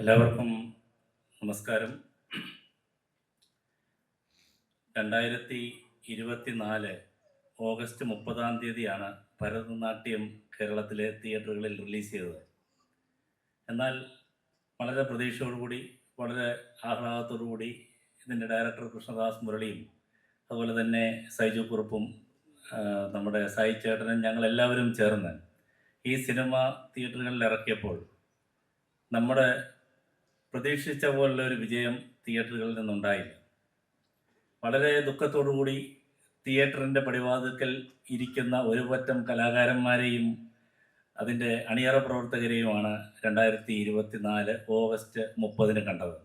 എല്ലാവർക്കും നമസ്കാരം. 2024 ഓഗസ്റ്റ് 30 ഭരതനാട്യം കേരളത്തിലെ തിയേറ്ററുകളിൽ റിലീസ് ചെയ്തത്. എന്നാൽ വളരെ പ്രതീക്ഷയോടുകൂടി, വളരെ ആഹ്ലാദത്തോടുകൂടി ഇതിൻ്റെ ഡയറക്ടർ കൃഷ്ണദാസ് മുരളിയും അതുപോലെ തന്നെ സൈജു കുറുപ്പും നമ്മുടെ സായി ചേട്ടനും ഞങ്ങളെല്ലാവരും ചേർന്ന് ഈ സിനിമ തിയേറ്ററുകളിൽ ഇറക്കിയപ്പോൾ നമ്മുടെ പ്രതീക്ഷിച്ച പോലുള്ള ഒരു വിജയം തിയേറ്ററുകളിൽ നിന്നുണ്ടായില്ല. വളരെ ദുഃഖത്തോടുകൂടി തിയേറ്ററിൻ്റെ പടിവാതിൽക്കൽ ഇരിക്കുന്ന ഒരു പറ്റം കലാകാരന്മാരെയും അതിൻ്റെ അണിയറ പ്രവർത്തകരെയുമാണ് 2024 ഓഗസ്റ്റ് 30 കണ്ടത്.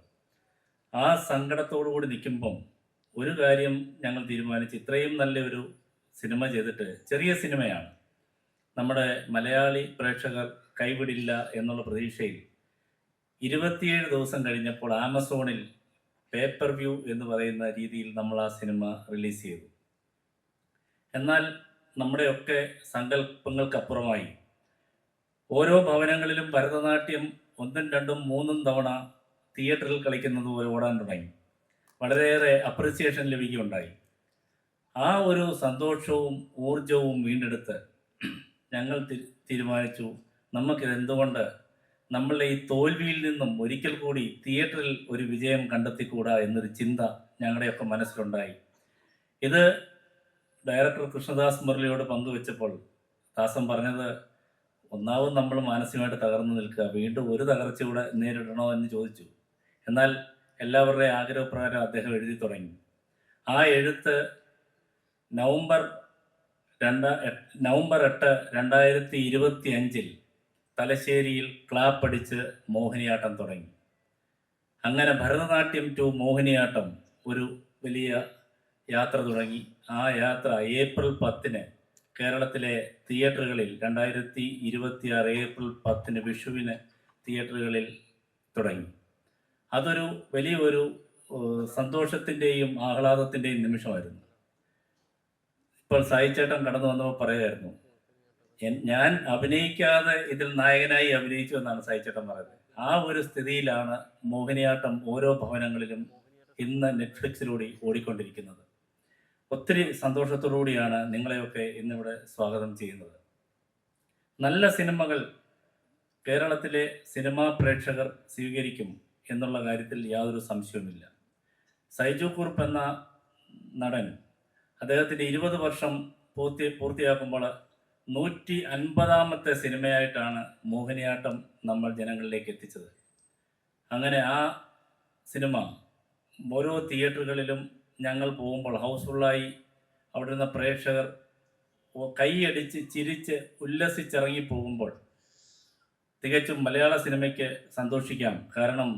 ആ സങ്കടത്തോടുകൂടി നിൽക്കുമ്പം ഒരു കാര്യം ഞങ്ങൾ തീരുമാനിച്ച്, ഇത്രയും നല്ലൊരു സിനിമ ചെയ്തിട്ട്, ചെറിയ സിനിമയാണ്, നമ്മുടെ മലയാളി പ്രേക്ഷകർ കൈവിടില്ല എന്നുള്ള പ്രതീക്ഷയിൽ 27 ദിവസം കഴിഞ്ഞപ്പോൾ ആമസോണിൽ പേപ്പർ വ്യൂ എന്ന് പറയുന്ന രീതിയിൽ നമ്മൾ ആ സിനിമ റിലീസ് ചെയ്തു. എന്നാൽ നമ്മുടെയൊക്കെ സങ്കല്പങ്ങൾക്കപ്പുറമായി ഓരോ ഭവനങ്ങളിലും ഭരതനാട്യം 1, 2, 3 തവണ തിയേറ്ററിൽ കളിക്കുന്നത് പോലെ ഓടാൻ തുടങ്ങി. വളരെയേറെ അപ്രിസിയേഷൻ ലഭിക്കുകയുണ്ടായി. ആ ഒരു സന്തോഷവും ഊർജവും വീണ്ടെടുത്ത് ഞങ്ങൾ തീരുമാനിച്ചു, നമുക്കിതെന്തുകൊണ്ട് നമ്മളുടെ ഈ തോൽവിയിൽ നിന്നും ഒരിക്കൽ കൂടി തിയേറ്ററിൽ ഒരു വിജയം കണ്ടെത്തിക്കൂടാ എന്നൊരു ചിന്ത ഞങ്ങളുടെയൊക്കെ മനസ്സിലുണ്ടായി. ഇത് ഡയറക്ടർ കൃഷ്ണദാസ് മുരളിയോട് പങ്കുവെച്ചപ്പോൾ ദാസൻ പറഞ്ഞത്, ഒന്നാമത് നമ്മൾ മാനസികമായിട്ട് തകർന്നു നിൽക്കുക, വീണ്ടും ഒരു തകർച്ച കൂടെ നേരിടണോ എന്ന് ചോദിച്ചു. എന്നാൽ എല്ലാവരുടെയും ആഗ്രഹപ്രകാരം അദ്ദേഹം എഴുതി തുടങ്ങി. ആ എഴുത്ത് നവംബർ 8, 2025 തലശ്ശേരിയിൽ ക്ലാപ്പടിച്ച് മോഹിനിയാട്ടം തുടങ്ങി. അങ്ങനെ ഭരതനാട്യം ടു മോഹിനിയാട്ടം ഒരു വലിയ യാത്ര തുടങ്ങി. ആ യാത്ര ഏപ്രിൽ 10 കേരളത്തിലെ തിയേറ്ററുകളിൽ 2026 ഏപ്രിൽ 10 വിഷുവിന് തിയേറ്ററുകളിൽ തുടങ്ങി. അതൊരു വലിയൊരു സന്തോഷത്തിൻ്റെയും ആഹ്ലാദത്തിൻ്റെയും നിമിഷമായിരുന്നു. ഇപ്പോൾ സായിച്ചേട്ടൻ കടന്നു വന്നപ്പോൾ പറയുമായിരുന്നു, ഞാൻ അഭിനയിക്കാതെ ഇതിൽ നായകനായി അഭിനയിച്ചു എന്നാണ് സായിച്ചേട്ടൻ പറയുന്നത്. ആ ഒരു സ്ഥിതിയിലാണ് മോഹിനിയാട്ടം ഓരോ ഭവനങ്ങളിലും ഇന്ന് നെറ്റ്ഫ്ലിക്സിലൂടെ ഓടിക്കൊണ്ടിരിക്കുന്നത്. ഒത്തിരി സന്തോഷത്തോടുകൂടിയാണ് നിങ്ങളെയൊക്കെ ഇന്നിവിടെ സ്വാഗതം ചെയ്യുന്നത്. നല്ല സിനിമകൾ കേരളത്തിലെ സിനിമാ പ്രേക്ഷകർ സ്വീകരിക്കും എന്നുള്ള കാര്യത്തിൽ യാതൊരു സംശയവുമില്ല. സൈജു കുറുപ്പ് എന്ന നടൻ അദ്ദേഹത്തിൻ്റെ 20 വർഷം പൂർത്തിയാക്കുമ്പോൾ 150ാമത്തെ സിനിമയായിട്ടാണ് മോഹിനിയാട്ടം നമ്മൾ ജനങ്ങളിലേക്ക് എത്തിച്ചത്. അങ്ങനെ ആ സിനിമ ഓരോ തിയേറ്ററുകളിലും ഞങ്ങൾ പോകുമ്പോൾ ഹൗസ്ഫുള്ളായി അവിടെ നിന്ന് പ്രേക്ഷകർ കൈയടിച്ച് ചിരിച്ച് ഉല്ലസിച്ചിറങ്ങി പോകുമ്പോൾ തികച്ചും മലയാള സിനിമയ്ക്ക് സന്തോഷിക്കാം. കാരണം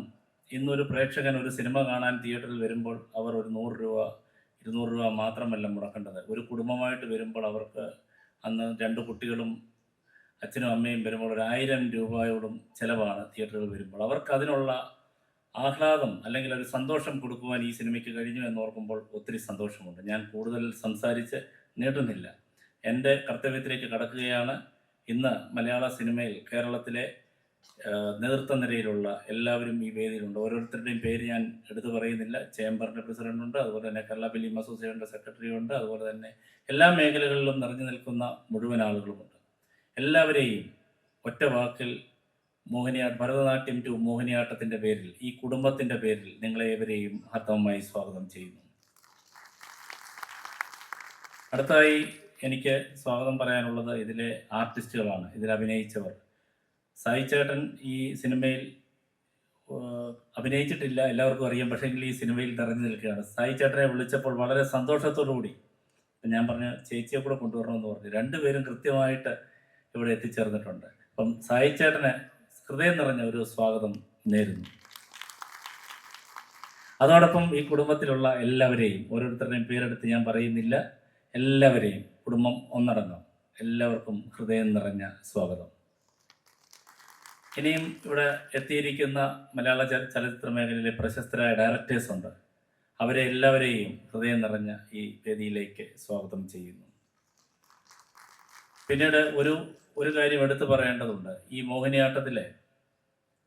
ഇന്നൊരു പ്രേക്ഷകൻ ഒരു സിനിമ കാണാൻ തിയേറ്ററിൽ വരുമ്പോൾ അവർ ഒരു 100 രൂപ 200 രൂപ മാത്രമല്ല മുടക്കേണ്ടത്. ഒരു കുടുംബമായിട്ട് വരുമ്പോൾ അവർക്ക് അന്ന് 2 കുട്ടികളും അച്ഛനും അമ്മയും വരുമ്പോൾ 1000 രൂപയോടും ചിലവാണ് തിയേറ്ററുകൾ വരുമ്പോൾ. അവർക്ക് അതിനുള്ള ആഹ്ലാദം അല്ലെങ്കിൽ ഒരു സന്തോഷം കൊടുക്കുവാൻ ഈ സിനിമയ്ക്ക് കഴിഞ്ഞു എന്നോർക്കുമ്പോൾ ഒത്തിരി സന്തോഷമുണ്ട്. ഞാൻ കൂടുതൽ സംസാരിച്ച് നീട്ടുന്നില്ല, എൻ്റെ കർത്തവ്യത്തിലേക്ക് കടക്കുകയാണ്. ഇന്ന് മലയാള സിനിമയിൽ കേരളത്തിലെ നേതൃത്വ നിരയിലുള്ള എല്ലാവരും ഈ വേദിയിലുണ്ട്. ഓരോരുത്തരുടെയും പേര് ഞാൻ എടുത്തു പറയുന്നില്ല. ചേംബറിൻ്റെ പ്രസിഡൻ്റുണ്ട്, അതുപോലെ തന്നെ കേരള ഫിലിം അസോസിയേഷൻ്റെ സെക്രട്ടറി ഉണ്ട്, അതുപോലെ തന്നെ എല്ലാ മേഖലകളിലും നിറഞ്ഞു നിൽക്കുന്ന മുഴുവൻ ആളുകളുമുണ്ട്. എല്ലാവരെയും ഒറ്റ വാക്കിൽ ഭരതനാട്യം ടു മോഹിനിയാട്ടത്തിൻ്റെ പേരിൽ, ഈ കുടുംബത്തിൻ്റെ പേരിൽ നിങ്ങളേവരെയും ഹാർദവമായി സ്വാഗതം ചെയ്യുന്നു. അടുത്തായി എനിക്ക് സ്വാഗതം പറയാനുള്ളത് ഇതിലെ ആർട്ടിസ്റ്റുകളാണ്, ഇതിൽ അഭിനയിച്ചവർ. സായി ചേട്ടൻ ഈ സിനിമയിൽ അഭിനയിച്ചിട്ടില്ല, എല്ലാവർക്കും അറിയാം, പക്ഷേ ഈ സിനിമയിൽ നിറഞ്ഞു നിൽക്കുകയാണ്. സായി ചേട്ടനെ വിളിച്ചപ്പോൾ വളരെ സന്തോഷത്തോടുകൂടി ഞാൻ പറഞ്ഞു, ചേച്ചിയെ കൂടെ കൊണ്ടുവരണമെന്ന് പറഞ്ഞു. 2 പേരും കൃത്യമായിട്ട് ഇവിടെ എത്തിച്ചേർന്നിട്ടുണ്ട്. അപ്പം സായി ചേട്ടന് ഹൃദയം നിറഞ്ഞ ഒരു സ്വാഗതം നേരുന്നു. അതോടൊപ്പം ഈ കുടുംബത്തിലുള്ള എല്ലാവരെയും, ഓരോരുത്തരുടെയും പേരെടുത്ത് ഞാൻ പറയുന്നില്ല, എല്ലാവരെയും കുടുംബം ഒന്നടങ്കം എല്ലാവർക്കും ഹൃദയം നിറഞ്ഞ സ്വാഗതം. ഇനിയും ഇവിടെ എത്തിയിരിക്കുന്ന മലയാള ചലച്ചിത്ര മേഖലയിലെ പ്രശസ്തരായ ഡയറക്ടേഴ്സ് ഉണ്ട്. അവരെ എല്ലാവരെയും ഹൃദയം നിറഞ്ഞ ഈ വേദിയിലേക്ക് സ്വാഗതം ചെയ്യുന്നു. പിന്നീട് ഒരു കാര്യം എടുത്തു പറയേണ്ടതുണ്ട്. ഈ മോഹിനിയാട്ടത്തിലെ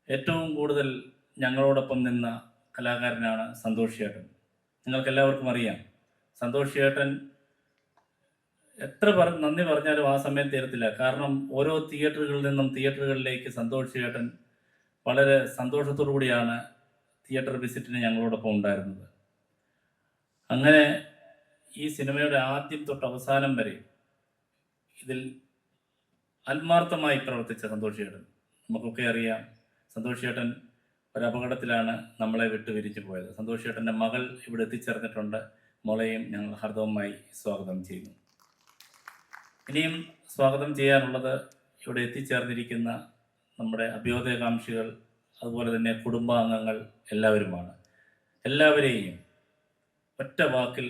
ഏറ്റവും കൂടുതൽ ഞങ്ങളോടൊപ്പം നിന്ന കലാകാരനാണ് സന്തോഷ് ചേട്ടൻ. നിങ്ങൾക്കെല്ലാവർക്കും അറിയാം, സന്തോഷ് ചേട്ടൻ എത്ര നന്ദി പറഞ്ഞാലും ആ സമയം തീരത്തില്ല. കാരണം ഓരോ തിയേറ്ററുകളിൽ നിന്നും തിയേറ്ററുകളിലേക്ക് സന്തോഷ് ചേട്ടൻ വളരെ സന്തോഷത്തോടു കൂടിയാണ് തിയേറ്റർ വിസിറ്റിന് ഞങ്ങളോടൊപ്പം ഉണ്ടായിരുന്നത്. അങ്ങനെ ഈ സിനിമയുടെ ആദ്യം തൊട്ട് അവസാനം വരെ ഇതിൽ ആത്മാർത്ഥമായി പ്രവർത്തിച്ച സന്തോഷ് ചേട്ടൻ, നമുക്കൊക്കെ അറിയാം, സന്തോഷ് ചേട്ടൻ ഒരു അപകടത്തിലാണ് നമ്മളെ വിട്ടു പിരിച്ചു പോയത്. സന്തോഷ് ചേട്ടൻ്റെ മകൾ ഇവിടെ എത്തിച്ചേർന്നിട്ടുണ്ട്. മോളെയും ഞങ്ങൾ ഹർദവമായി സ്വാഗതം ചെയ്യുന്നു. ഇനിയും സ്വാഗതം ചെയ്യാനുള്ളത് ഇവിടെ എത്തിച്ചേർന്നിരിക്കുന്ന നമ്മുടെ അഭ്യോദയകാംക്ഷികൾ, അതുപോലെ തന്നെ കുടുംബാംഗങ്ങൾ എല്ലാവരുമാണ്. എല്ലാവരെയും ഒറ്റ വാക്കിൽ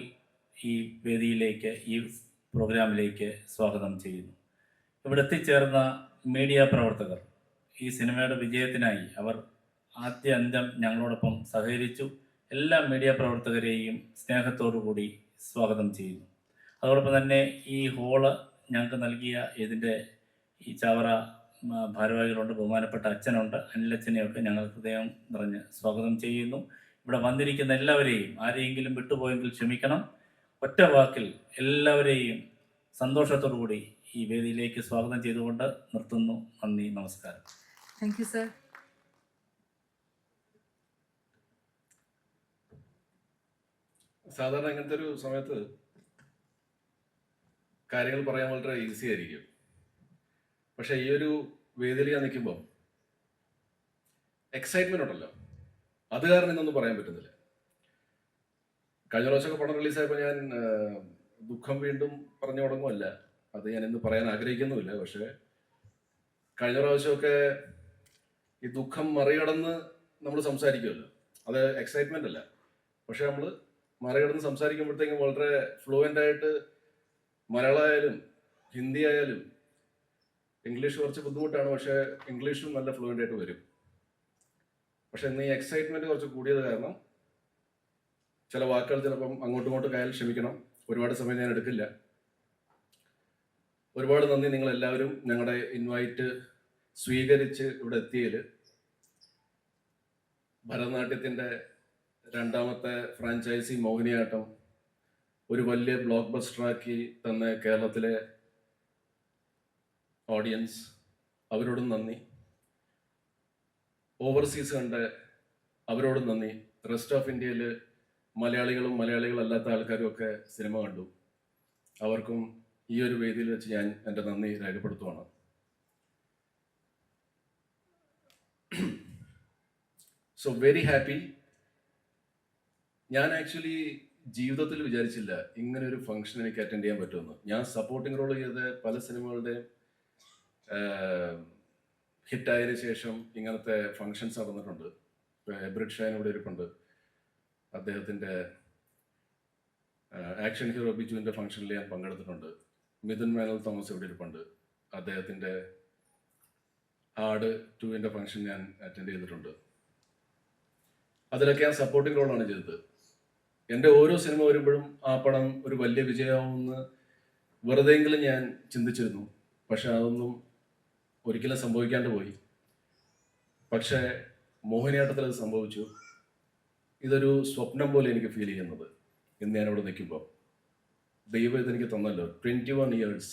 ഈ വേദിയിലേക്ക്, ഈ പ്രോഗ്രാമിലേക്ക് സ്വാഗതം ചെയ്യുന്നു. ഇവിടെ എത്തിച്ചേർന്ന മീഡിയ പ്രവർത്തകർ, ഈ സിനിമയുടെ വിജയത്തിനായി അവർ ആദ്യ അന്ത്യം ഞങ്ങളോടൊപ്പം സഹകരിച്ചു. എല്ലാ മീഡിയ പ്രവർത്തകരെയും സ്നേഹത്തോടു കൂടി സ്വാഗതം ചെയ്യുന്നു. അതോടൊപ്പം തന്നെ ഈ ഹോള് ഞങ്ങൾക്ക് നൽകിയ ഇതിൻ്റെ ഈ ചാവറ ഭാരവാഹികളുണ്ട്, ബഹുമാനപ്പെട്ട അച്ഛനുണ്ട്, അനിലച്ഛനെയൊക്കെ ഞങ്ങൾ ഹൃദയം നിറഞ്ഞ് സ്വാഗതം ചെയ്യുന്നു. ഇവിടെ വന്നിരിക്കുന്ന എല്ലാവരെയും, ആരെയെങ്കിലും വിട്ടുപോയെങ്കിൽ ക്ഷമിക്കണം. ഒറ്റ വാക്കിൽ എല്ലാവരെയും സന്തോഷത്തോടു കൂടി ഈ വേദിയിലേക്ക് സ്വാഗതം ചെയ്തുകൊണ്ട് നിർത്തുന്നു. നന്ദി, നമസ്കാരം. Thank you sir. സാധാരണ ഇങ്ങനത്തെ ഒരു സമയത്ത് കാര്യങ്ങൾ പറയാൻ വളരെ ഈസി ആയിരിക്കും. പക്ഷെ ഈ ഒരു വേദിയിൽ ഞാൻ നിൽക്കുമ്പോൾ എക്സൈറ്റ്മെന്റ് ഉണ്ടല്ലോ, അത് കാരണം ഇന്നൊന്നും പറയാൻ പറ്റുന്നില്ല. കഴിഞ്ഞ പ്രാവശ്യമൊക്കെ പടം റിലീസായപ്പോൾ ഞാൻ ദുഃഖം വീണ്ടും പറഞ്ഞു തുടങ്ങുമല്ല, അത് ഞാൻ ഇന്ന് പറയാൻ ആഗ്രഹിക്കുന്നുമില്ല. പക്ഷെ കഴിഞ്ഞ പ്രാവശ്യമൊക്കെ ഈ ദുഃഖം മറികടന്ന് നമ്മൾ സംസാരിക്കുമല്ലോ, അത് എക്സൈറ്റ്മെന്റ് അല്ല. പക്ഷെ നമ്മൾ മറികടന്ന് സംസാരിക്കുമ്പോഴത്തേക്കും വളരെ ഫ്ലുവൻ്റ് ആയിട്ട് മലയാളമായാലും ഹിന്ദി ആയാലും, ഇംഗ്ലീഷ് കുറച്ച് ബുദ്ധിമുട്ടാണ്, പക്ഷെ ഇംഗ്ലീഷും നല്ല ഫ്ലുവൻ്റ് ആയിട്ട് വരും. പക്ഷെ ഇന്ന് ഈ എക്സൈറ്റ്മെന്റ് കുറച്ച് കൂടിയത് കാരണം ചില വാക്കുകൾ ചിലപ്പം അങ്ങോട്ടും ഇങ്ങോട്ടും കയ്യിൽ ക്ഷമിക്കണം. ഒരുപാട് സമയം ഞാൻ എടുക്കില്ല. ഒരുപാട് നന്ദി നിങ്ങൾ എല്ലാവരും ഞങ്ങളുടെ ഇൻവൈറ്റ് സ്വീകരിച്ച് ഇവിടെ എത്തിയതിൽ. ഭരതനാട്യത്തിൻ്റെ രണ്ടാമത്തെ ഫ്രാഞ്ചൈസി മോഹിനിയാട്ടം ഒരു വലിയ ബ്ലോക്ക് ബസ്റ്ററാക്കി തന്ന കേരളത്തിലെ ഓഡിയൻസ്, അവരോടും നന്ദി. ഓവർസീസ് കണ്ട അവരോടും നന്ദി. റെസ്റ്റ് ഓഫ് ഇന്ത്യയിൽ മലയാളികളും മലയാളികളല്ലാത്ത ആൾക്കാരും ഒക്കെ സിനിമ കണ്ടു. അവർക്കും ഈ ഒരു വേദിയിൽ വെച്ച് ഞാൻ എൻ്റെ നന്ദി രേഖപ്പെടുത്തുവാണ്. So very happy. ഞാൻ ആക്ച്വലി ജീവിതത്തിൽ വിചാരിച്ചില്ല ഇങ്ങനെ ഒരു ഫംഗ്ഷൻ എനിക്ക് അറ്റൻഡ് ചെയ്യാൻ പറ്റുമെന്ന്. ഞാൻ സപ്പോർട്ടിംഗ് റോൾ ചെയ്ത പല സിനിമകളുടെ ഹിറ്റായതിനു ശേഷം ഇങ്ങനത്തെ ഫങ്ഷൻസ് നടന്നിട്ടുണ്ട്. എബ്രിഡ് ഷൈൻ ഇവിടെ ഇരിപ്പുണ്ട്, അദ്ദേഹത്തിൻ്റെ ആക്ഷൻ ഹീറോ ബിജുവിൻ്റെ ഫംഗ്ഷനിൽ ഞാൻ പങ്കെടുത്തിട്ടുണ്ട്. മിഥുൻ മേനൽ തോമസ് ഇവിടെ ഇരിപ്പുണ്ട്, അദ്ദേഹത്തിൻ്റെ ആട് 2 ഫംഗ്ഷൻ ഞാൻ അറ്റൻഡ് ചെയ്തിട്ടുണ്ട്. അതിലൊക്കെ ഞാൻ സപ്പോർട്ടിംഗ് റോളാണ് ചെയ്തത്. എൻ്റെ ഓരോ സിനിമ വരുമ്പോഴും ആ പടം ഒരു വലിയ വിജയമാവുമെന്ന് വെറുതെയെങ്കിലും ഞാൻ ചിന്തിച്ചിരുന്നു. പക്ഷെ അതൊന്നും ഒരിക്കലും സംഭവിക്കാണ്ട് പോയി. പക്ഷേ മോഹിനിയാട്ടത്തിൽ അത് സംഭവിച്ചു. ഇതൊരു സ്വപ്നം പോലെ എനിക്ക് ഫീൽ ചെയ്യുന്നത് ഇന്ന് ഞാനിവിടെ നിൽക്കുമ്പോൾ. ദൈവം ഇതെനിക്ക് തന്നല്ലോ. 21 years,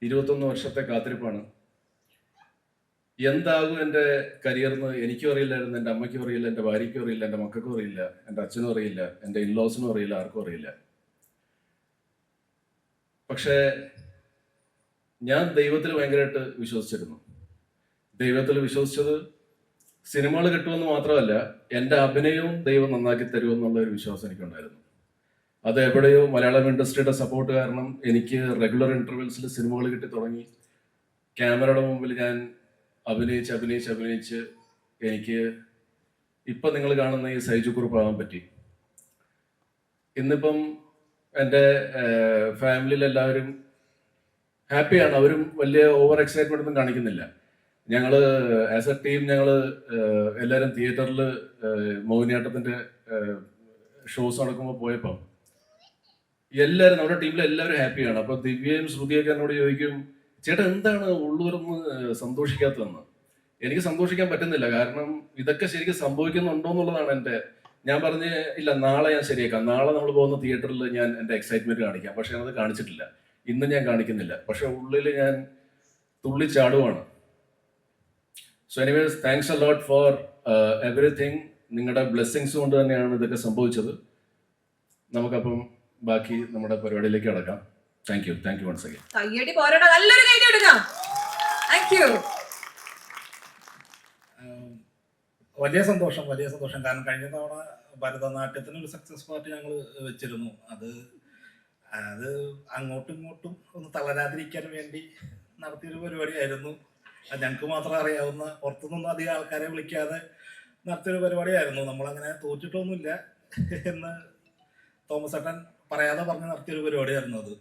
21 വർഷത്തെ കാത്തിരിപ്പാണ്. എന്താകും എൻ്റെ കരിയർ എന്ന് എനിക്കും അറിയില്ലായിരുന്നു, എൻ്റെ അമ്മയ്ക്കും അറിയില്ല, എൻ്റെ ഭാര്യയ്ക്കും അറിയില്ല, എൻ്റെ മക്കൾക്കും അറിയില്ല, എൻ്റെ അച്ഛനും അറിയില്ല, എൻ്റെ ഇൻലോസിനും അറിയില്ല, ആർക്കും അറിയില്ല. പക്ഷേ ഞാൻ ദൈവത്തിൽ ഭയങ്കരമായിട്ട് വിശ്വസിച്ചിരുന്നു. ദൈവത്തിൽ വിശ്വസിച്ചത് സിനിമകൾ കിട്ടുമെന്ന് മാത്രമല്ല, എൻ്റെ അഭിനയവും ദൈവം നന്നാക്കി തരുമെന്നുള്ള ഒരു വിശ്വാസം എനിക്കുണ്ടായിരുന്നു. അത് എവിടെയോ മലയാളം ഇൻഡസ്ട്രിയുടെ സപ്പോർട്ട് കാരണം എനിക്ക് റെഗുലർ ഇൻ്റർവെൽസിൽ സിനിമകൾ കിട്ടി തുടങ്ങി. ക്യാമറയുടെ മുമ്പിൽ ഞാൻ അഭിനയിച്ച് എനിക്ക് ഇപ്പം നിങ്ങൾ കാണുന്ന ഈ സൈജു കുറുപ്പാകാൻ പറ്റി. ഇന്നിപ്പം എൻ്റെ ഫാമിലിയിലെല്ലാവരും ഹാപ്പിയാണ്. അവരും വലിയ ഓവർ എക്സൈറ്റ്മെൻ്റ് ഒന്നും കാണിക്കുന്നില്ല. ഞങ്ങൾ ആസ് എ ടീം എല്ലാവരും തിയേറ്ററിൽ മോഹിനിയാട്ടത്തിൻ്റെ ഷോസ് നടക്കുമ്പോൾ പോയപ്പം എല്ലാവരും നമ്മുടെ ടീമിൽ എല്ലാവരും ഹാപ്പിയാണ്. അപ്പോൾ ദിവ്യയും ശ്രുതിയൊക്കെ എന്നോട് ചോദിക്കും, ചേട്ടാ എന്താണ് ഉള്ളൂരൊന്ന് സന്തോഷിക്കാത്തതെന്ന്. എനിക്ക് സന്തോഷിക്കാൻ പറ്റുന്നില്ല. കാരണം ഇതൊക്കെ ശരിക്കും സംഭവിക്കുന്നുണ്ടോ എന്നുള്ളതാണ് ഞാൻ പറഞ്ഞ് ഇല്ല നാളെ ഞാൻ ശരിയാക്കാം, നാളെ നമ്മൾ പോകുന്ന തിയേറ്ററിൽ ഞാൻ എൻ്റെ എക്സൈറ്റ്മെന്റ് കാണിക്കാം. പക്ഷെ അത് കാണിച്ചിട്ടില്ല, ഇന്ന് ഞാൻ കാണിക്കുന്നില്ല. പക്ഷെ ഉള്ളിൽ ഞാൻ തുള്ളിച്ചാടുവാണ്. So anyways, thanks a lot for everything. നിങ്ങളുടെ ബ്ലെസ്സിങ്സ് കൊണ്ട് തന്നെയാണ് ഇതൊക്കെ സംഭവിച്ചത്. നമുക്കപ്പം ബാക്കി നമ്മുടെ പരിപാടിയിലേക്ക് കടക്കാം. Thank you once again. കയ്യടി പോരാടാ, നല്ലൊരു കൈയ്യടി എടുക്കാം. Thank you. വലിയ സന്തോഷം. കാരണം കഴിഞ്ഞ തവണ ഭരതനാട്യത്തിന് ഒരു സക്സസ് പാർട്ടി ഞങ്ങൾ വെച്ചിരുന്നു. അത് അങ്ങോട്ടും ഇങ്ങോട്ടും ഒന്ന് തളരാതിരിക്കാൻ വേണ്ടി നടത്തിയൊരു പരിപാടിയായിരുന്നു. അത് ഞങ്ങൾക്ക് മാത്രം അറിയാവുന്ന, പുറത്തുനിന്നൊന്നും അധികം ആൾക്കാരെ വിളിക്കാതെ നടത്തിയൊരു പരിപാടിയായിരുന്നു. നമ്മളങ്ങനെ തോറ്റിട്ടൊന്നുമില്ല എന്ന് തോമസ് ഏട്ടൻ പറയാതെ പറഞ്ഞ് നടത്തിയൊരു പരിപാടിയായിരുന്നു അത്.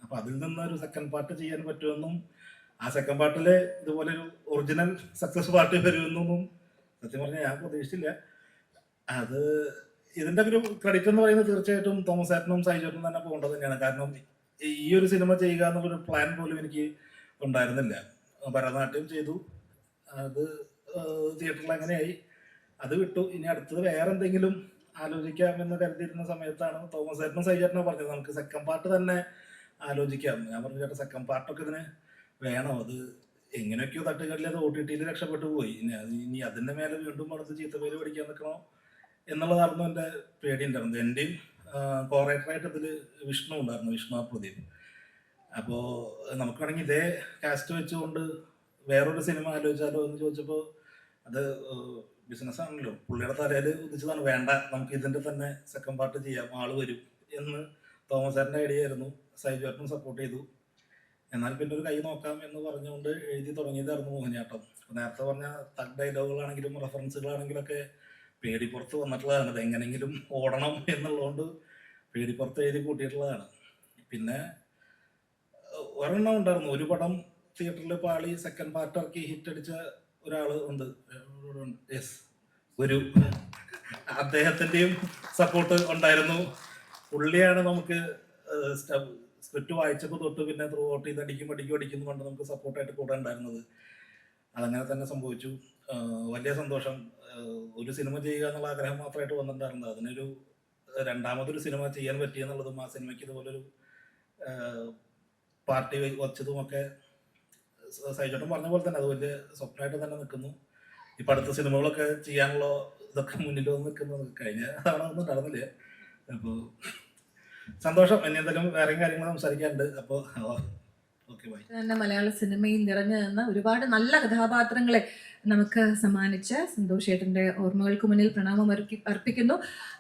അപ്പം അതിൽ നിന്നൊരു സെക്കൻഡ് പാർട്ട് ചെയ്യാൻ പറ്റുമെന്നും ആ സെക്കൻഡ് പാർട്ടിൽ ഇതുപോലൊരു ഒറിജിനൽ സക്സസ് പാർട്ടി വരുമെന്നൊന്നും സത്യം പറഞ്ഞാൽ ഞാൻ പ്രതീക്ഷിച്ചില്ല. അത് ഇതിൻ്റെ ഒരു ക്രെഡിറ്റ് എന്ന് പറയുന്നത് തീർച്ചയായിട്ടും തോമസ് ഏട്ടനും സൈജോട്ടനും തന്നെ പോകേണ്ടത് തന്നെയാണ്. കാരണം ഈ ഒരു സിനിമ ചെയ്യുക എന്നുള്ളൊരു പ്ലാൻ പോലും എനിക്ക് ഉണ്ടായിരുന്നില്ല. ഭരതനാട്യം ചെയ്തു, അത് തിയേറ്ററിൽ അങ്ങനെയായി, അത് വിട്ടു. ഇനി അടുത്തത് വേറെ എന്തെങ്കിലും ആലോചിക്കാമെന്ന് കരുതിയിരുന്ന സമയത്താണ് തോമസ് ഏട്ടനും സൈജോട്ടനും പറഞ്ഞത് നമുക്ക് സെക്കൻഡ് പാർട്ട് തന്നെ ആലോചിക്കാം. ഞാൻ പറഞ്ഞു ചേട്ടാ സെക്കൻഡ് പാർട്ടൊക്കെ ഇതിന് വേണം, അത് എങ്ങനെയൊക്കെയോ തട്ടുകളിൽ അത് OTT-യിൽ രക്ഷപ്പെട്ടു പോയി. ഇനി അതിൻ്റെ മേലെ വീണ്ടും അടുത്ത് ചീത്തപ്പേര് പഠിക്കാൻ നിൽക്കണോ എന്നുള്ളതായിരുന്നു എൻ്റെ പേടി ഉണ്ടായിരുന്നത്. എൻ്റെയും കോറേറ്ററായിട്ട് ഇതിൽ വിഷ്ണു ഉണ്ടായിരുന്നു, വിഷ്ണു പ്രദീപ്. അപ്പോൾ നമുക്ക് വേണമെങ്കിൽ ഇതേ കാസ്റ്റ് വെച്ചുകൊണ്ട് വേറൊരു സിനിമ ആലോചിച്ചാലോ എന്ന് ചോദിച്ചപ്പോൾ അത് ബിസിനസ്സാണല്ലോ, പുള്ളിയുടെ തലയിൽ ഉദിച്ചതാണ്. വേണ്ട, നമുക്ക് ഇതിൻ്റെ തന്നെ സെക്കൻഡ് പാർട്ട് ചെയ്യാം, ആൾ വരും എന്ന് തോമസ് ഏട്ടൻ്റെ ഐഡിയ ആയിരുന്നു. സൈജോട്ടനും സപ്പോർട്ട് ചെയ്തു. എന്നാൽ പിന്നെ ഒരു കൈ നോക്കാം എന്ന് പറഞ്ഞുകൊണ്ട് എഴുതി തുടങ്ങിയതായിരുന്നു മോഹിനിയാട്ടം. നേരത്തെ പറഞ്ഞ തഗ് ഡയലോഗുകളാണെങ്കിലും റെഫറൻസുകളാണെങ്കിലൊക്കെ പേടിപ്പുറത്ത് വന്നിട്ടുള്ളതാണ്. ഇത് എങ്ങനെയെങ്കിലും ഓടണം എന്നുള്ളതുകൊണ്ട് പേടിപ്പുറത്ത് എഴുതി കൂട്ടിയിട്ടുള്ളതാണ്. പിന്നെ ഒരെണ്ണം ഉണ്ടായിരുന്നു, ഒരു പടം തിയേറ്ററിൽ പാളി സെക്കൻഡ് പാർട്ട് ഇറക്കി ഹിറ്റ് അടിച്ച ഒരാൾ ഉണ്ട്, യെസ്, ഒരു അദ്ദേഹത്തിൻ്റെയും സപ്പോർട്ട് ഉണ്ടായിരുന്നു. പുള്ളിയാണ് നമുക്ക് സ്ക്രിപ്റ്റ് വായിച്ചപ്പോൾ തൊട്ട് പിന്നെ ത്രൂ ഔട്ട് ചെയ്ത് അടിക്കുന്നു കൊണ്ട് നമുക്ക് സപ്പോർട്ടായിട്ട് കൂടെ ഉണ്ടായിരുന്നത്. അതങ്ങനെ തന്നെ സംഭവിച്ചു. വലിയ സന്തോഷം. ഒരു സിനിമ ചെയ്യുക എന്നുള്ള ആഗ്രഹം മാത്രമായിട്ട് വന്നിട്ടുണ്ടായിരുന്നത്, അതിനൊരു രണ്ടാമതൊരു സിനിമ ചെയ്യാൻ പറ്റിയെന്നുള്ളതും ആ സിനിമയ്ക്ക് ഇതുപോലൊരു പാർട്ടി വച്ചതുമൊക്കെ സൈജോട്ടൻ പറഞ്ഞ പോലെ തന്നെ അത് വലിയ സ്വപ്നമായിട്ട് തന്നെ നിൽക്കുന്നു. ഇപ്പം അടുത്ത സിനിമകളൊക്കെ ചെയ്യാനുള്ള ഇതൊക്കെ മുന്നിൽ വന്ന് നിൽക്കുന്നത് കഴിഞ്ഞ തവണ ഒന്നും നടന്നില്ല. അപ്പോൾ സന്തോഷം. ഇനി എന്തെങ്കിലും വേറെ കാര്യങ്ങൾ സംസാരിക്കാനുണ്ട്. അപ്പോൾ ഓക്കെ, ബൈ. തന്നെ മലയാള സിനിമയിൽ നിറഞ്ഞു നിന്ന ഒരുപാട് നല്ല കഥാപാത്രങ്ങളെ നമുക്ക് സമ്മാനിച്ച സന്തോഷേട്ടൻ്റെ ഓർമ്മകൾക്ക് മുന്നിൽ പ്രണാമം അർപ്പിക്കുന്നു.